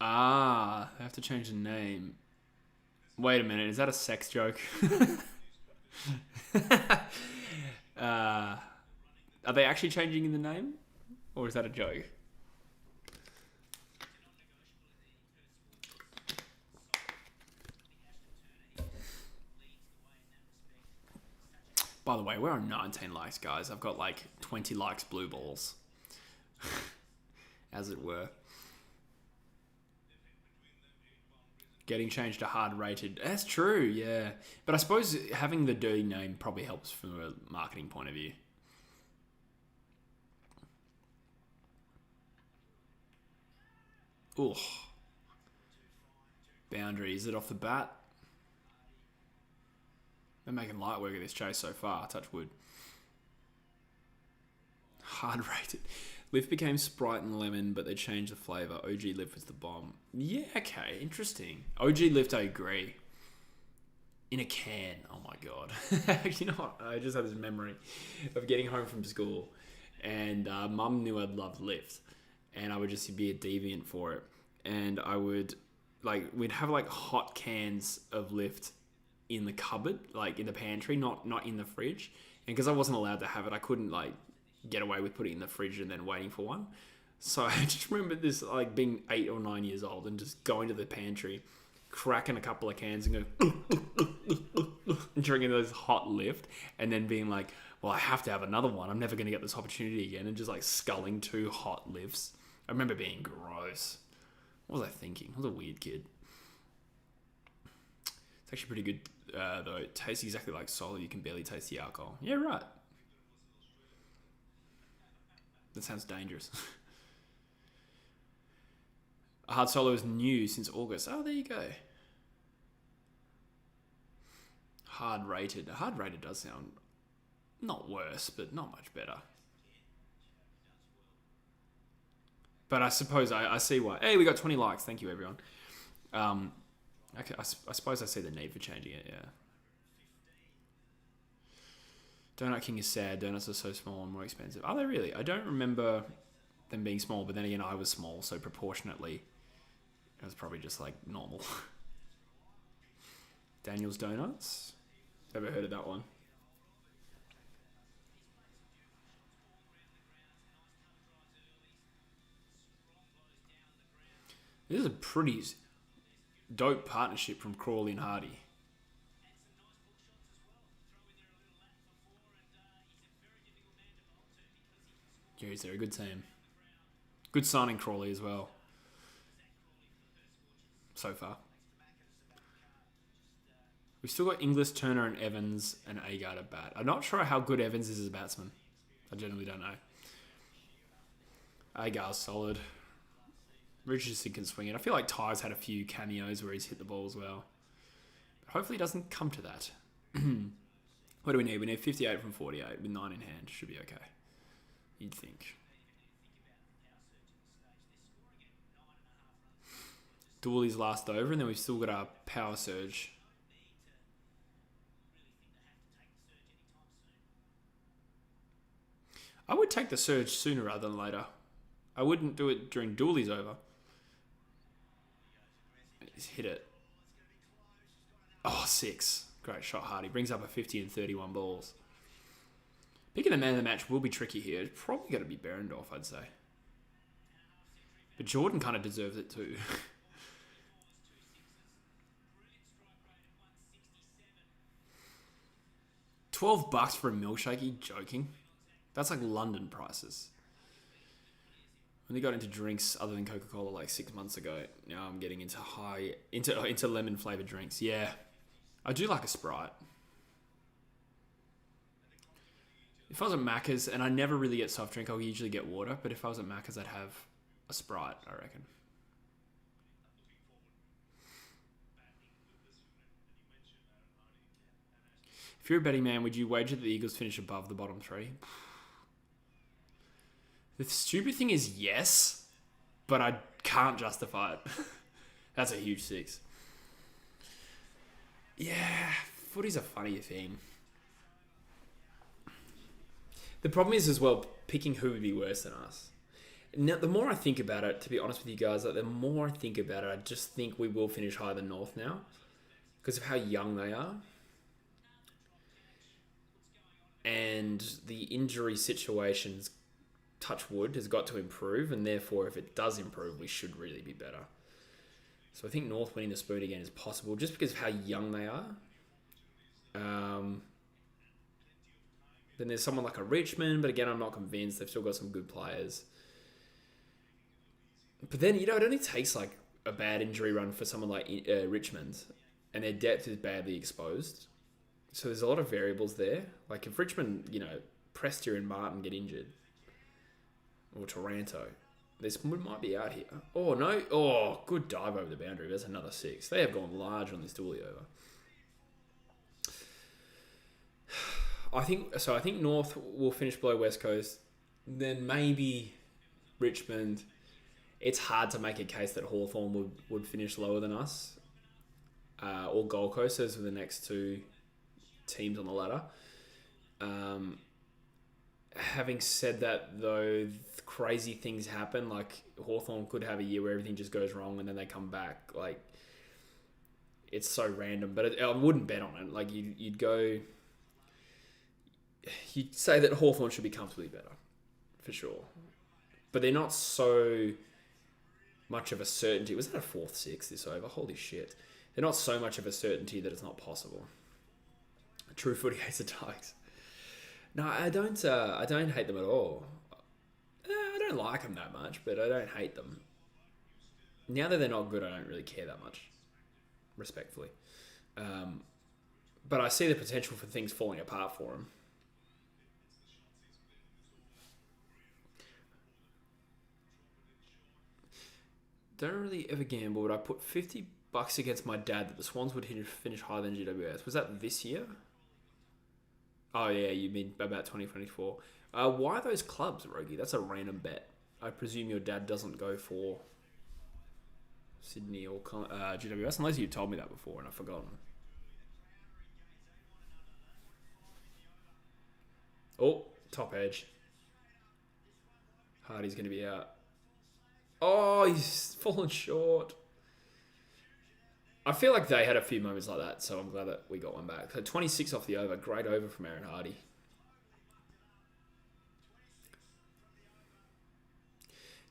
Ah, they have to change the name. Wait a minute, is that a sex joke? Are they actually changing the name? Or is that a joke? By the way, we're on 19 likes, guys. I've got like 20 likes blue balls. As it were. Getting changed to hard rated. That's true, yeah. But I suppose having the dirty name probably helps from a marketing point of view. Ugh. Boundary. Is it off the bat? They're making light work of this chase so far. Touch wood. Hard rated. Lift became Sprite and Lemon, but they changed the flavour. OG Lift was the bomb. Yeah, okay, interesting. OG Lift, I agree. In a can. Oh my god. You know what? I just had this memory of getting home from school, and Mum knew I'd love Lift, and I would just be a deviant for it. And I would, we'd have hot cans of Lift in the cupboard, in the pantry, not in the fridge. And because I wasn't allowed to have it, I couldn't get away with putting it in the fridge and then waiting for one. So I just remember this being 8 or 9 years old and just going to the pantry, cracking a couple of cans and going and drinking those hot Lift, and then being like, well, I have to have another one. I'm never going to get this opportunity again, and just sculling 2 hot Lifts. I remember being gross. What was I thinking? I was a weird kid. It's actually pretty good though. It tastes exactly like solo. You can barely taste the alcohol. Yeah, right. That sounds dangerous. A hard solo is new since August. Oh, there you go. Hard rated. A hard rated does sound not worse, but not much better. But I suppose I see why. Hey, we got 20 likes. Thank you, everyone. Okay, I suppose I see the need for changing it, yeah. Donut King is sad. Donuts are so small and more expensive. Are they really? I don't remember them being small, but then again, I was small, so proportionately, it was probably just like normal. Daniel's Donuts? Ever heard of that one? This is a pretty dope partnership from Crawley and Hardy. Jeez, they're a good team. Good signing, Crawley, as well. So far. We've still got Inglis, Turner, and Evans, and Agard at bat. I'm not sure how good Evans is as a batsman. I generally don't know. Agard's solid. Richardson can swing it. I feel like Ty's had a few cameos where he's hit the ball as well. But hopefully it doesn't come to that. What do we need? We need 58 from 48 with 9 in hand. Should be okay. You'd think. Dooley's last over, and then we've still got our power surge. I would take the surge sooner rather than later. I wouldn't do it during Dooley's over. He's hit it. Oh, 6. Great shot, Hardy. Brings up a 50 and 31 balls. Picking the man of the match will be tricky here. It's probably going to be Behrendorff, I'd say. But Jordan kind of deserves it too. $12 for a milkshake? Are you joking? That's like London prices. When they got into drinks other than Coca-Cola like 6 months ago, now I'm getting into lemon flavored drinks. Yeah, I do like a Sprite. If I was at Macca's, and I never really get soft drink, I'll usually get water. But if I was at Macca's, I'd have a Sprite, I reckon. If you're a betting man, would you wager that the Eagles finish above the bottom 3? The stupid thing is yes, but I can't justify it. That's a huge 6. Yeah, footy's a funny thing. The problem is as well, picking who would be worse than us. Now, the more I think about it, to be honest with you guys, the more I think about it, I just think we will finish higher than North now because of how young they are. And the injury situations, touch wood, has got to improve, and therefore if it does improve, we should really be better. So I think North winning the Spoon again is possible just because of how young they are. Then there's someone like a Richmond, but again, I'm not convinced. They've still got some good players. But then, it only takes like a bad injury run for someone like Richmond, and their depth is badly exposed. So there's a lot of variables there. Like if Richmond, Prestia and Martin get injured, or Taranto, this might be out here. Oh, no. Oh, good dive over the boundary. There's another 6. They have gone large on this Dooley over. I think North will finish below West Coast. Then maybe Richmond. It's hard to make a case that Hawthorn would finish lower than us. Or Gold Coast. Those are the next 2 teams on the ladder. Having said that, though, crazy things happen. Like Hawthorn could have a year where everything just goes wrong and then they come back. Like it's so random, but I wouldn't bet on it. Like you'd say that Hawthorn should be comfortably better, for sure. But they're not so much of a certainty. Was that a 4th 6 this over? Holy shit! They're not so much of a certainty that it's not possible. True Footy hates the Tigers. No, I don't hate them at all. I don't like them that much, but I don't hate them. Now that they're not good, I don't really care that much. Respectfully. But I see the potential for things falling apart for him. Don't really ever gamble, but I put $50 against my dad that the Swans would finish higher than GWS. Was that this year? Oh yeah, you mean about 2024. Why those clubs, Rogie? That's a random bet. I presume your dad doesn't go for Sydney or GWS, unless you told me that before and I've forgotten. Oh, top edge. Hardy's going to be out. Oh, he's fallen short. I feel like they had a few moments like that, so I'm glad that we got one back. So 26 off the over. Great over from Aaron Hardy.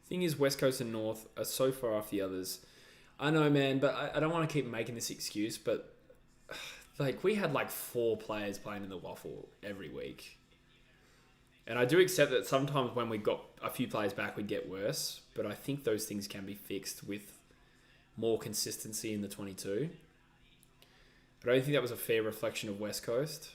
Thing is, West Coast and North are so far off the others. I know, man, but I don't want to keep making this excuse, but like we had like 4 players playing in the waffle every week. And I do accept that sometimes when we got a few players back, we'd get worse. But I think those things can be fixed with more consistency in the 22. But I don't think that was a fair reflection of West Coast.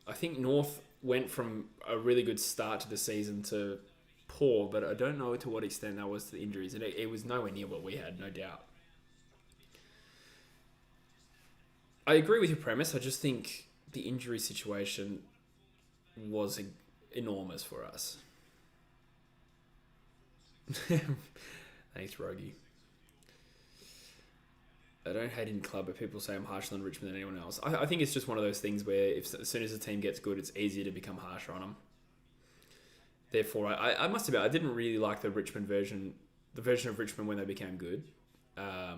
I think North went from a really good start to the season to poor, but I don't know to what extent that was to the injuries. And it was nowhere near what we had, no doubt. I agree with your premise. I just think the injury situation was enormous for us. Thanks, Rogie. I don't hate any club, but people say I'm harsher on Richmond than anyone else. I think it's just one of those things where as soon as a team gets good, it's easier to become harsher on them. Therefore, I must admit, I didn't really like the version of Richmond when they became good. I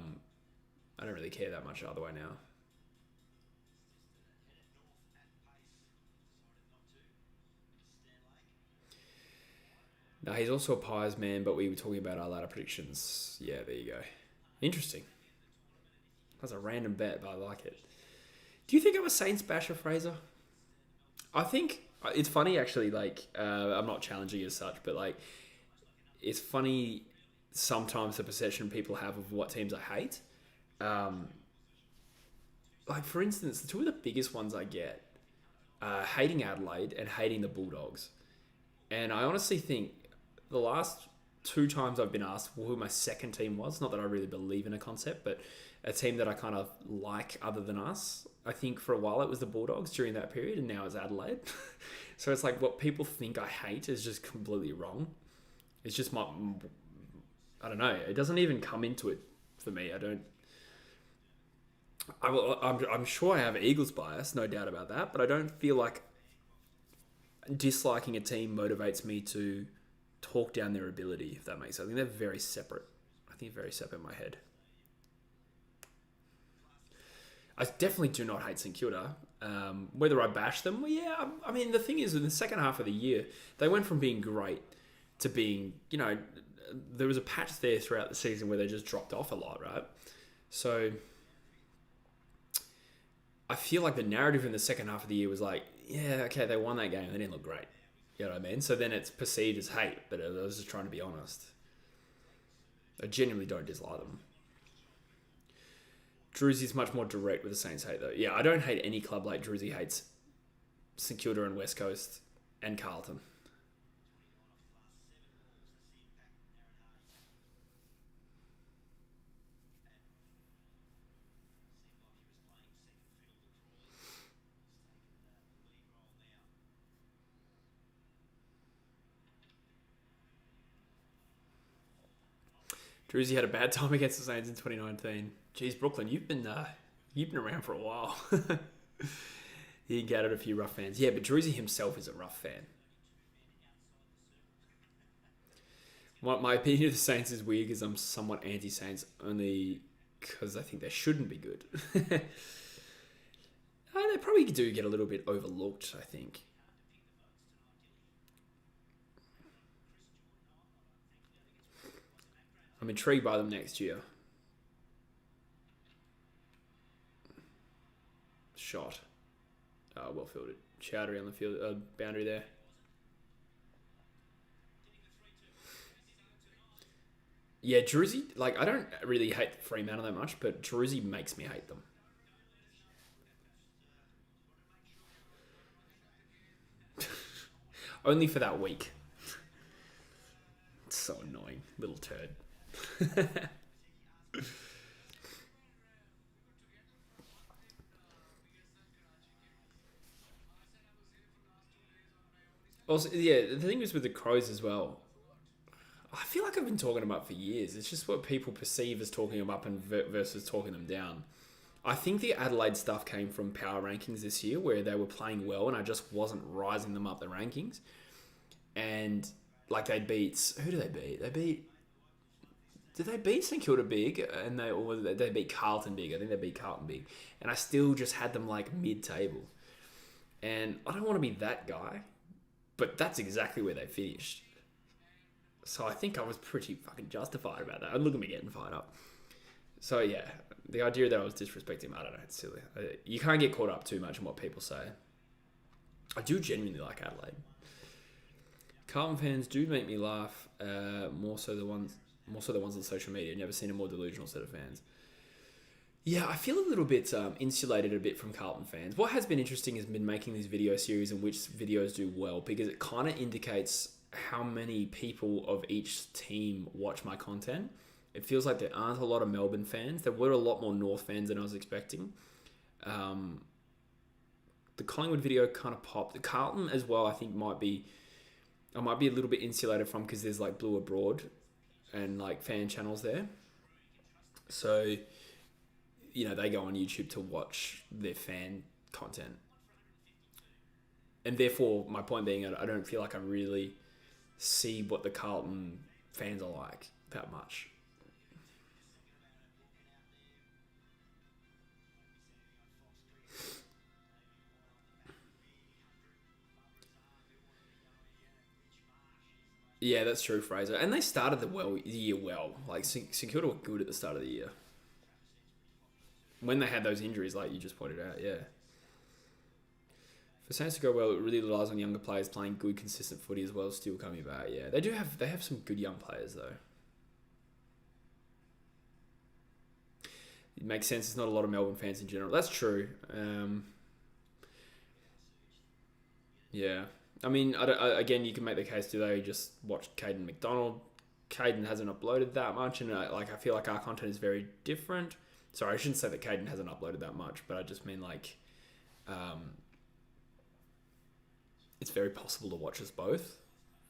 don't really care that much either way now. No, he's also a Pies man, but we were talking about our ladder predictions. Yeah, there you go. Interesting. That's a random bet, but I like it. Do you think I'm a Saints basher, Fraser? I think it's funny, actually. Like, I'm not challenging as such, but like, it's funny sometimes the perception people have of what teams I hate. Like, for instance, the two of the biggest ones I get are hating Adelaide and hating the Bulldogs. And I honestly think the last 2 times I've been asked who my second team was, not that I really believe in a concept, but a team that I kind of like other than us. I think for a while it was the Bulldogs during that period, and now it's Adelaide. So it's like what people think I hate is just completely wrong. It's just I don't know. It doesn't even come into it for me. I'm sure I have Eagles bias, no doubt about that, but I don't feel like disliking a team motivates me to talk down their ability, if that makes sense. I think they're very separate. I think very separate in my head. I definitely do not hate St Kilda. Whether I bash them, well, yeah. I mean, the thing is, in the second half of the year, they went from being great to being, there was a patch there throughout the season where they just dropped off a lot, right? So I feel like the narrative in the second half of the year was like, yeah, okay, they won that game. They didn't look great. You know what I mean? So then it's perceived as hate, but I was just trying to be honest. I genuinely don't dislike them. Drewzy's much more direct with the Saints hate, though. Yeah, I don't hate any club like Drewzy hates St Kilda and West Coast and Carlton. Drewzy had a bad time against the Saints in 2019. Jeez, Brooklyn, you've been around for a while. He encountered a few rough fans. Yeah, but Drewzy himself is a rough fan. My opinion of the Saints is weird because I'm somewhat anti-Saints only because I think they shouldn't be good. They probably do get a little bit overlooked, I think. I'm intrigued by them next year. Shot. Well fielded. Chowdhury on the field boundary there. Yeah, Drewzy, like, I don't really hate Fremantle that much, but Drewzy makes me hate them. Only for that week. It's so annoying. Little turd. Also, yeah, the thing is with the Crows as well. I feel like I've been talking them up for years. It's just what people perceive as talking them up and versus talking them down. I think the Adelaide stuff came from power rankings this year where they were playing well and I just wasn't rising them up the rankings. And like they beat... Who did they beat? Did they beat St Kilda big? Or did they beat Carlton big? I think they beat Carlton big. And I still just had them like mid-table. And I don't want to be that guy, but that's exactly where they finished. So I think I was pretty fucking justified about that. Look at me getting fired up. So yeah, the idea that I was disrespecting him, I don't know, it's silly. You can't get caught up too much in what people say. I do genuinely like Adelaide. Carlton fans do make me laugh. More so the ones on social media. Never seen a more delusional set of fans. Yeah, I feel a little bit insulated a bit from Carlton fans. What has been interesting has been making these video series in which videos do well because it kind of indicates how many people of each team watch my content. It feels like there aren't a lot of Melbourne fans. There were a lot more North fans than I was expecting. The Collingwood video kind of popped. The Carlton as well, I think I might be a little bit insulated from because there's like Blue Abroad and like fan channels there. So, you know, they go on YouTube to watch their fan content. And therefore, my point being, I don't feel like I really see what the Carlton fans are like that much. Yeah, that's true, Fraser. And they started the year well. Like, St Kilda were good at the start of the year. When they had those injuries, like you just pointed out, yeah. For Saints to go well, it really relies on younger players playing good, consistent footy as well, still coming back. Yeah, they have some good young players though. It makes sense. There's not a lot of Melbourne fans in general. That's true. Yeah, I mean, again, you can make the case. Do they just watch Caden McDonald? Caden hasn't uploaded that much, and I feel like our content is very different. Sorry, I shouldn't say that Caden hasn't uploaded that much, but I just mean like, it's very possible to watch us both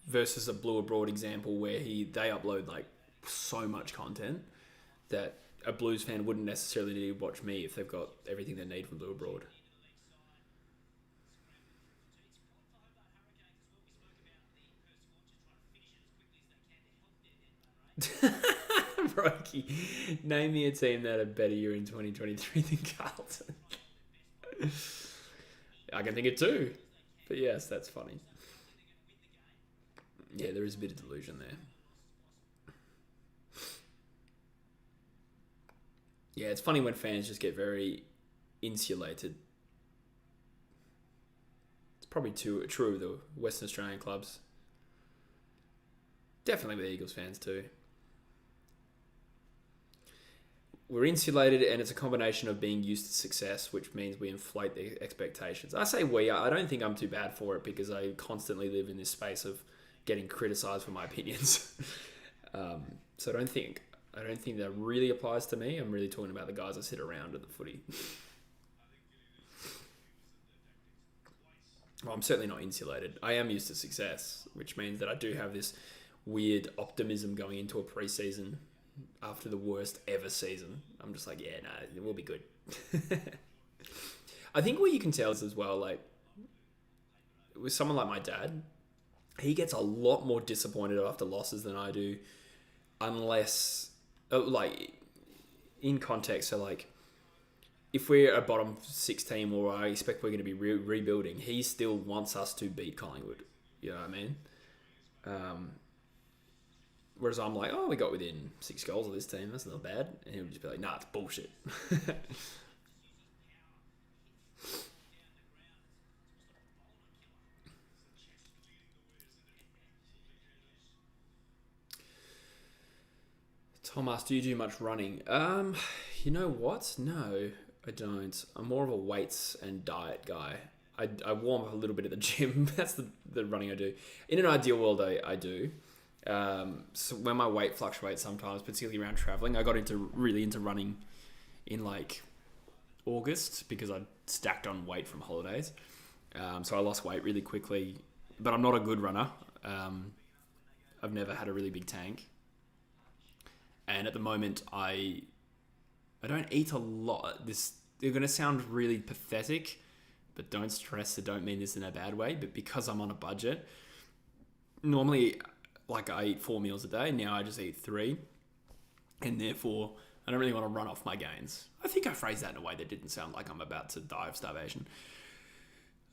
versus a Blue Abroad example where they upload like so much content that a Blues fan wouldn't necessarily need to watch me if they've got everything they need from Blue Abroad. Rocky, name me a team that had better year in 2023 than Carlton. I can think of two. But yes, that's funny. Yeah, there is a bit of delusion there. Yeah, it's funny when fans just get very insulated. It's probably true of the Western Australian clubs. Definitely with Eagles fans too. We're insulated, and it's a combination of being used to success, which means we inflate the expectations. I say we. I don't think I'm too bad for it because I constantly live in this space of getting criticised for my opinions. So I don't think that really applies to me. I'm really talking about the guys I sit around at the footy. Well, I'm certainly not insulated. I am used to success, which means that I do have this weird optimism going into a pre-season after the worst ever season. I'm just like, yeah, no, we'll be good. I think what you can tell is as well, like, with someone like my dad, he gets a lot more disappointed after losses than I do, unless, like, in context, so, like, if we're a bottom 6 team or I expect we're going to be rebuilding, he still wants us to beat Collingwood. You know what I mean? Whereas I'm like, oh, we got within 6 goals of this team. That's not bad. And he'll just be like, nah, it's bullshit. Thomas, do you do much running? You know what? No, I don't. I'm more of a weights and diet guy. I warm up a little bit at the gym. That's the running I do. In an ideal world, I do. So when my weight fluctuates sometimes, particularly around traveling, I got really into running in like August because I stacked on weight from holidays. So I lost weight really quickly, but I'm not a good runner. I've never had a really big tank. And at the moment, I don't eat a lot. They're going to sound really pathetic, but don't stress. I don't mean this in a bad way. But because I'm on a budget, normally, like I eat 4 meals a day. Now I just eat 3. And therefore, I don't really want to run off my gains. I think I phrased that in a way that didn't sound like I'm about to die of starvation.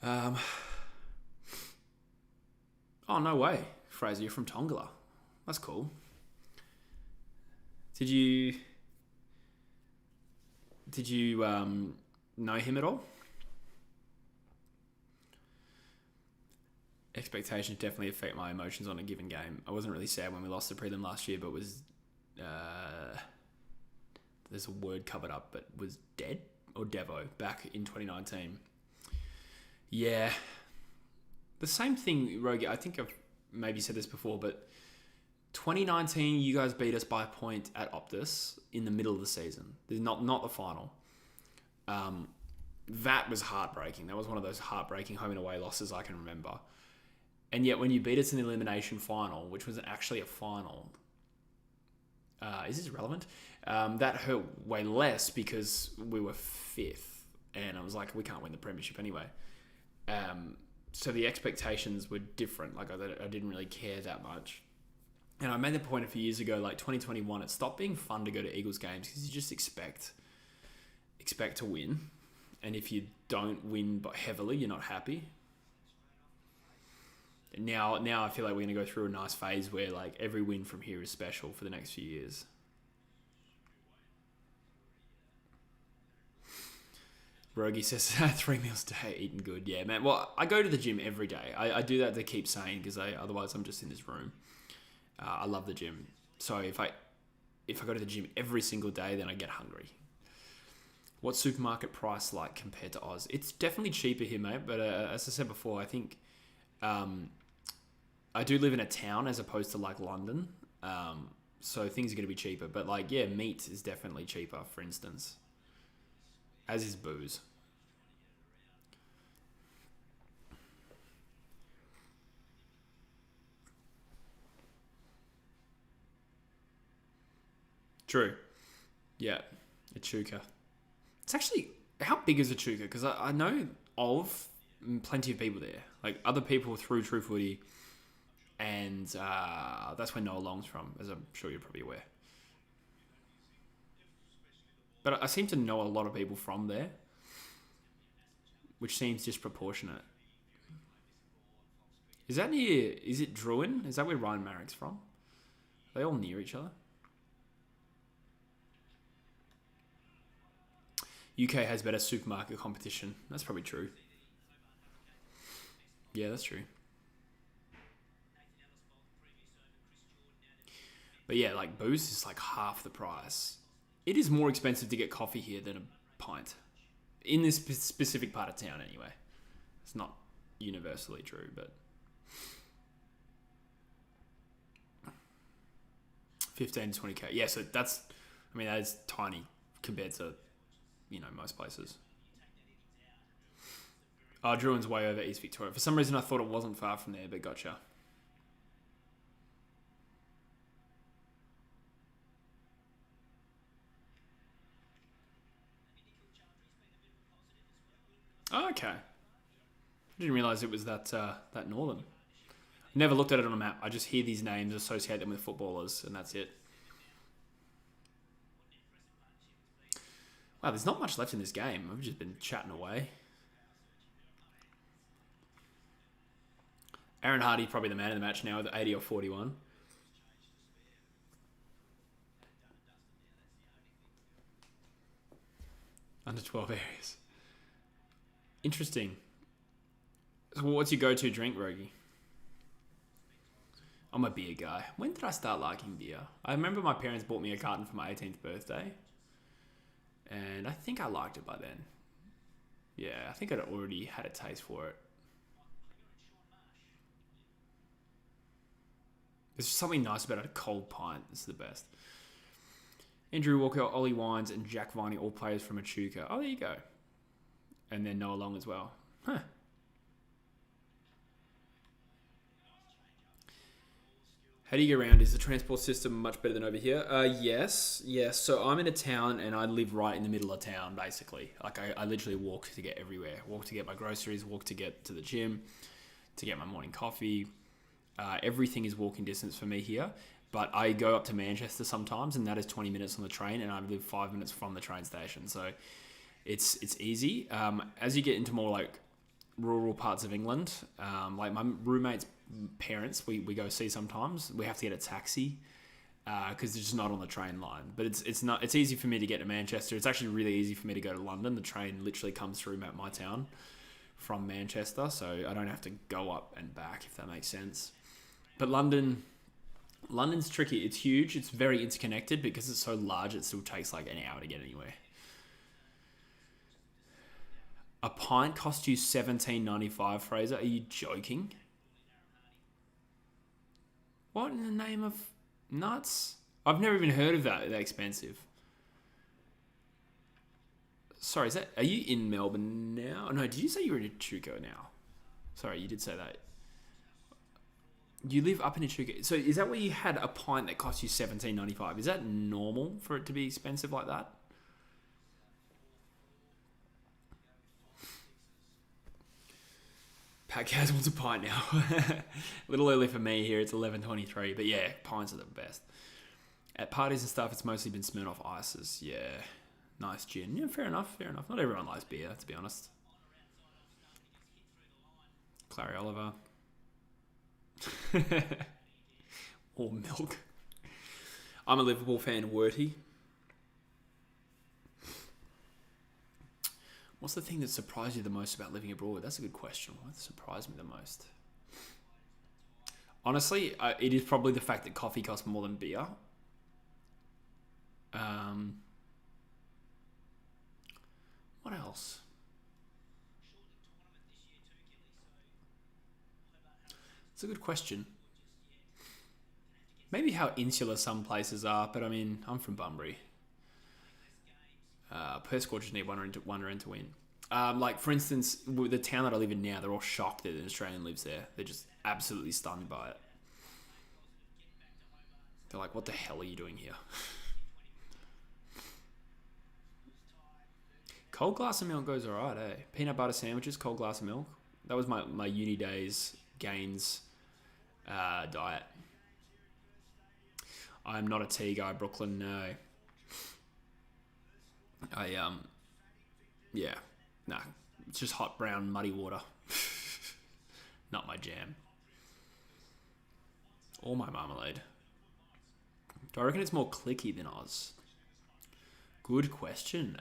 Oh, no way. Fraser, you're from Tongala. That's cool. Did you know him at all? Expectations definitely affect my emotions on a given game. I wasn't really sad when we lost the prelim last year, but was there's a word covered up, but was dead or Devo back in 2019. Yeah, the same thing, Rogi. I think I've maybe said this before, but 2019, you guys beat us by a point at Optus in the middle of the season. There's not the final. That was heartbreaking. That was one of those heartbreaking home and away losses I can remember. And yet when you beat us in the elimination final, which was actually a final, is this relevant? That hurt way less because we were 5th. And I was like, we can't win the premiership anyway. So the expectations were different. Like I didn't really care that much. And I made the point a few years ago, like 2021, it stopped being fun to go to Eagles games because you just expect to win. And if you don't win but heavily, you're not happy. And now I feel like we're going to go through a nice phase where like every win from here is special for the next few years. Rogi says 3 meals a day, eating good. Yeah, man. Well, I go to the gym every day. I do that to keep sane because otherwise I'm just in this room. I love the gym. So if I go to the gym every single day, then I get hungry. What's supermarket price like compared to Oz? It's definitely cheaper here, mate. But as I said before, I think I do live in a town as opposed to like London. So things are going to be cheaper. But like, yeah, meat is definitely cheaper, for instance. As is booze. True. Yeah. Echuca. It's actually... How big is Echuca? Because I know of plenty of people there. Like other people through True Footy. And that's where Noah Long's from, as I'm sure you're probably aware. But I seem to know a lot of people from there. Which seems disproportionate. Is that near... Is it Druin? Is that where Ryan Marrick's from? Are they all near each other? UK has better supermarket competition. That's probably true. Yeah, that's true. But yeah, like booze is like half the price. It is more expensive to get coffee here than a pint. In this specific part of town anyway. It's not universally true, but... 15 to 20k. Yeah, so that's... I mean, that is tiny compared to, most places. Oh, Druin's way over East Victoria. For some reason, I thought it wasn't far from there, but gotcha. Oh, okay. I didn't realise it was that northern. Never looked at it on a map. I just hear these names, associate them with footballers, and that's it. Wow, there's not much left in this game. I've just been chatting away. Aaron Hardy, probably the man of the match now with 80 or 41. Under 12 areas. Interesting. So what's your go-to drink, Rogi? I'm a beer guy. When did I start liking beer? I remember my parents bought me a carton for my 18th birthday. And I think I liked it by then. Yeah, I think I'd already had a taste for it. There's just something nice about a cold pint. This is the best. Andrew Walker, Ollie Wines, and Jack Viney, all players from Echuca. Oh, there you go. And then Noah Long as well. Huh. How do you get around? Is the transport system much better than over here? Yes. So I'm in a town and I live right in the middle of town, basically. Like I literally walk to get everywhere. Walk to get my groceries, walk to get to the gym, to get my morning coffee. Everything is walking distance for me here. But I go up to Manchester sometimes, and that is 20 minutes on the train, and I live 5 minutes from the train station. So it's easy. As you get into more like rural parts of England, like my roommate's parents, we go see sometimes. We have to get a taxi because they're just not on the train line. But it's easy for me to get to Manchester. It's actually really easy for me to go to London. The train literally comes through my town from Manchester, so I don't have to go up and back, if that makes sense. But London's tricky. It's huge. It's very interconnected because it's so large. It still takes like an hour to get anywhere. A pint cost you $17.95, Fraser. Are you joking? What in the name of nuts? I've never even heard of that expensive. Sorry, are you in Melbourne now? No, did you say you were in Echuca now? Sorry, you did say that. You live up in Echuca. So is that where you had a pint that cost you $17.95? Is that normal for it to be expensive like that? Pat Kaz wants a pint now. A little early for me here. It's 11:23. But yeah, pints are the best. At parties and stuff, it's mostly been Smirnoff Ices. Yeah. Nice gin. Yeah, fair enough. Not everyone likes beer, to be honest. Clary Oliver. Or milk. I'm a Liverpool fan, Worty. What's the thing that surprised you the most about living abroad? That's a good question. What surprised me the most? Honestly, it is probably the fact that coffee costs more than beer. What else? It's a good question. Maybe how insular some places are, but I mean, I'm from Bunbury. Perth Scorchers need one run to win. Like, for instance, the town that I live in now, they're all shocked that an Australian lives there. They're just absolutely stunned by it. They're like, what the hell are you doing here? Cold glass of milk goes alright, eh? Peanut butter sandwiches, cold glass of milk. That was my uni days gains diet. I'm not a tea guy, Brooklyn, no. It's just hot brown muddy water. Not my jam. Or my marmalade. Do I reckon it's more clicky than Oz? Good question.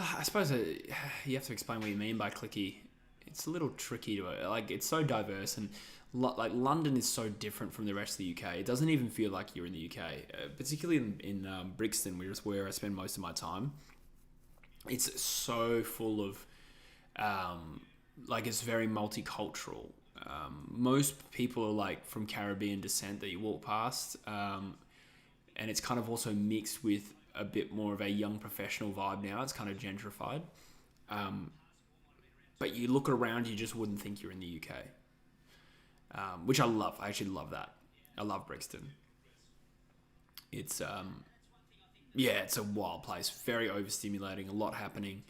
I suppose you have to explain what you mean by clicky. It's a little tricky to like. It's so diverse and like London is so different from the rest of the UK. It doesn't even feel like you're in the UK, particularly in Brixton, which is where I spend most of my time. It's so full of it's very multicultural. Most people are like from Caribbean descent that you walk past, and it's kind of also mixed with a bit more of a young professional vibe now. It's kind of gentrified. But you look around, you just wouldn't think you're in the UK. Which I love. I actually love that. I love Brixton. It's it's a wild place. Very overstimulating. A lot happening.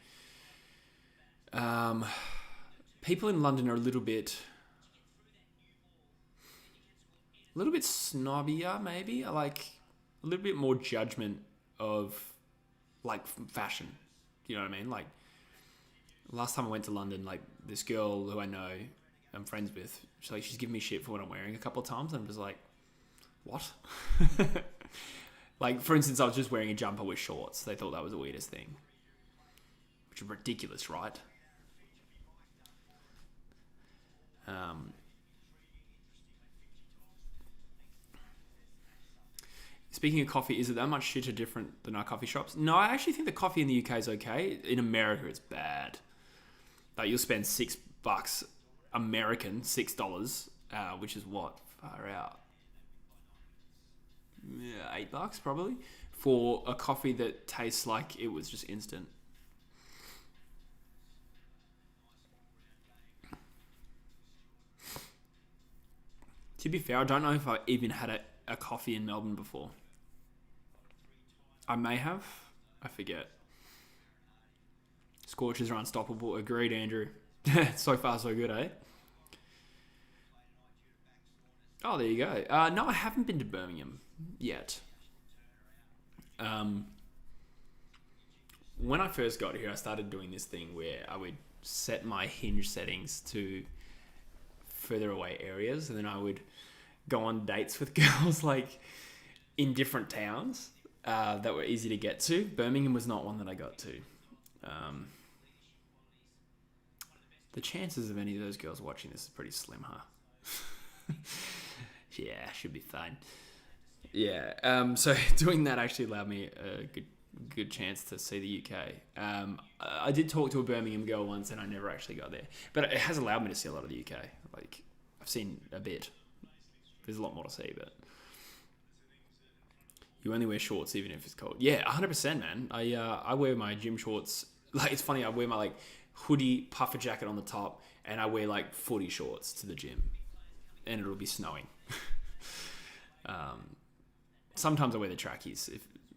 People in London are a little bit snobbier, maybe. Like a little bit more judgment of like fashion. You know what I mean? Like last time I went to London, like this girl who I know, I'm friends with, she's given me shit for what I'm wearing a couple of times. And I'm just like, what? Like, for instance, I was just wearing a jumper with shorts. They thought that was the weirdest thing. Which is ridiculous, right? Speaking of coffee, is it that much shitter different than our coffee shops? No, I actually think the coffee in the UK is okay. In America, it's bad. Like, you'll spend $6 American, $6, which is what? Far out. Yeah, $8 probably, for a coffee that tastes like it was just instant. To be fair, I don't know if I even had a coffee in Melbourne before. I may have. I forget. Scorchers are unstoppable. Agreed, Andrew. So far, so good, eh? Oh, there you go. No, I haven't been to Birmingham yet. Um, when I first got here, I started doing this thing where I would set my hinge settings to further away areas, and then I would go on dates with girls like in different towns that were easy to get to. Birmingham was not one that I got to. The chances of any of those girls watching this is pretty slim, huh? Yeah, should be fine. Yeah. So doing that actually allowed me a good chance to see the UK. I did talk to a Birmingham girl once, and I never actually got there. But it has allowed me to see a lot of the UK. Like, I've seen a bit. There's a lot more to see, but you only wear shorts even if it's cold. Yeah, 100%, man. I wear my gym shorts. Like, it's funny. I wear my like hoodie, puffer jacket on the top, and I wear like footy shorts to the gym, and it'll be snowing. Sometimes I wear the trackies.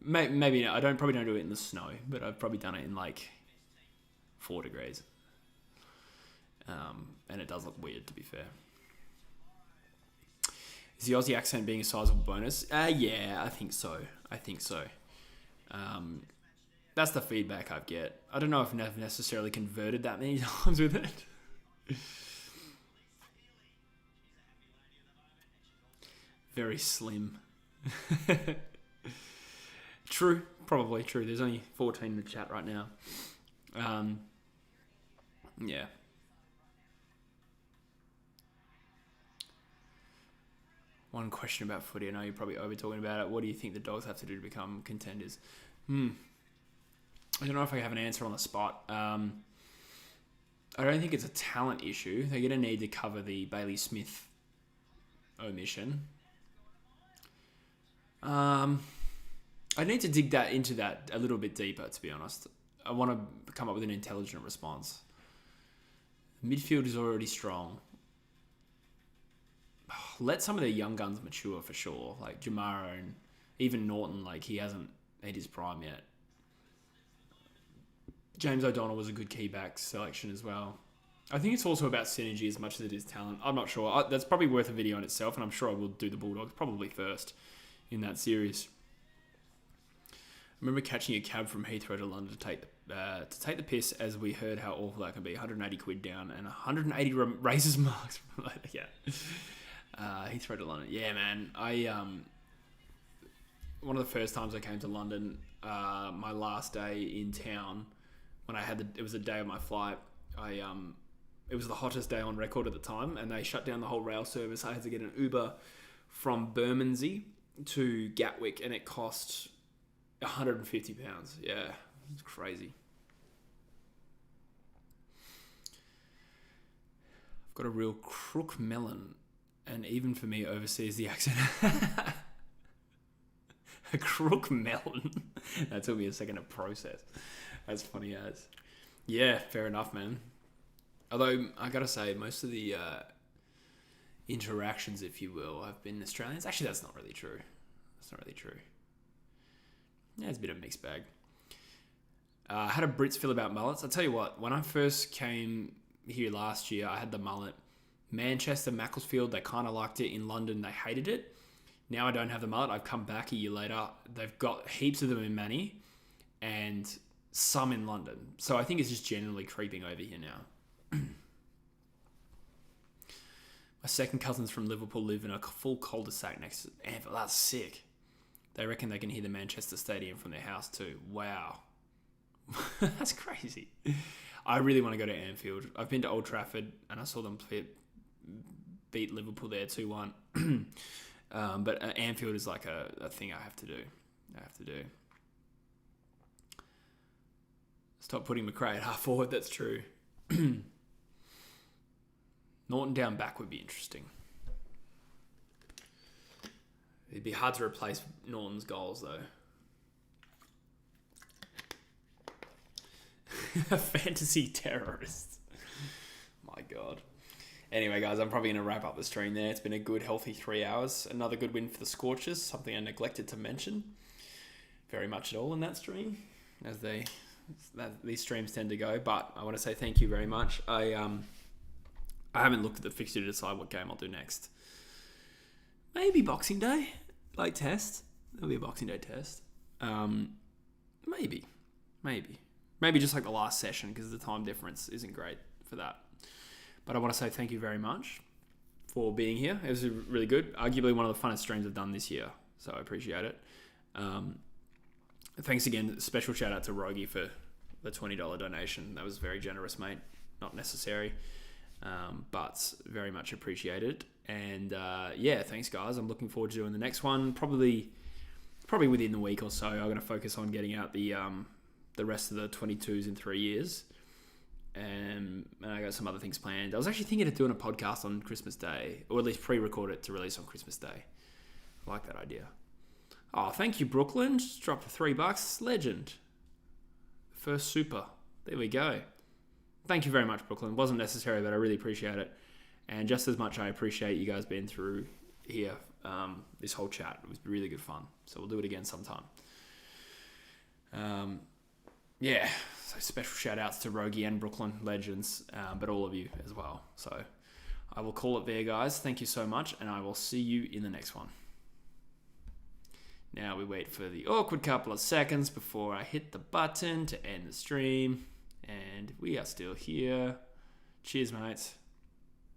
Maybe I probably don't do it in the snow, but I've probably done it in like 4 degrees. And it does look weird, to be fair. Is the Aussie accent being a sizable bonus? Yeah, I think so. That's the feedback I get. I don't know if I've necessarily converted that many times with it. Very slim. True, probably true. There's only 14 in the chat right now. Yeah. One question about footy. I know you're probably over talking about it. What do you think the Dogs have to do to become contenders? I don't know if I have an answer on the spot. I don't think it's a talent issue. They're going to need to cover the Bailey Smith omission. I need to dig into that a little bit deeper, to be honest. I want to come up with an intelligent response. Midfield is already strong. Let some of their young guns mature for sure. Like Jamara and even Norton, like he hasn't hit his prime yet. James O'Donnell was a good key back selection as well. I think it's also about synergy as much as it is talent. I'm not sure. That's probably worth a video in itself, and I'm sure I will do the Bulldogs probably first in that series. I remember catching a cab from Heathrow to London to take the piss, as we heard how awful that can be. 180 quid down and 180 raises marks. Yeah. Heathrow to London. Yeah, man. One of the first times I came to London, my last day in town, when it was the day of my flight, it was the hottest day on record at the time, and they shut down the whole rail service. I had to get an Uber from Bermondsey to Gatwick, and it cost £150. Yeah, it's crazy. I've got a real crook melon, and even for me, overseas the accent. A crook melon. That took me a second to process. That's funny as. Yeah, fair enough, man. Although, I gotta say, most of the interactions, if you will, have been Australians. Actually, that's not really true. Yeah, it's a bit of a mixed bag. How do Brits feel about mullets? I'll tell you what, when I first came here last year, I had the mullet. Manchester, Macclesfield, they kind of liked it. In London, they hated it. Now I don't have the mullet. I've come back a year later. They've got heaps of them in Manny and some in London. So I think it's just generally creeping over here now. My second cousins from Liverpool live in a full cul-de-sac next to Anfield. That's sick. They reckon they can hear the Manchester Stadium from their house too. Wow. That's crazy. I really want to go to Anfield. I've been to Old Trafford and I saw them beat Liverpool there 2-1. But Anfield is like a thing I have to do. Stop putting McRae at half forward. That's true. Norton down back would be interesting. It'd be hard to replace Norton's goals, though. Fantasy terrorists. My God. Anyway, guys, I'm probably going to wrap up the stream there. It's been a good, healthy 3 hours. Another good win for the Scorchers, something I neglected to mention very much at all in that stream, as these streams tend to go. But I want to say thank you very much. I haven't looked at the fixture to decide what game I'll do next. Maybe Boxing Day, like test. There'll be a Boxing Day test. Maybe just like the last session, because the time difference isn't great for that. But I want to say thank you very much for being here. It was really good. Arguably one of the funnest streams I've done this year, so I appreciate it. Thanks again. Special shout out to Rogie for the $20 donation. That was very generous, mate. Not necessary, but very much appreciated. And thanks, guys. I'm looking forward to doing the next one. Probably within the week or so. I'm going to focus on getting out the rest of the 22s in 3 years. And I got some other things planned. I was actually thinking of doing a podcast on Christmas Day, or at least pre-record it to release on Christmas Day. I like that idea. Oh, thank you, Brooklyn. Just dropped $3. Legend. First super. There we go. Thank you very much, Brooklyn. Wasn't necessary, but I really appreciate it. And just as much I appreciate you guys being through here, this whole chat. It was really good fun. So we'll do it again sometime. So special shout outs to Rogie and Brooklyn, legends, but all of you as well. So I will call it there, guys. Thank you so much, and I will see you in the next one. Now we wait for the awkward couple of seconds before I hit the button to end the stream. And we are still here. Cheers, mates.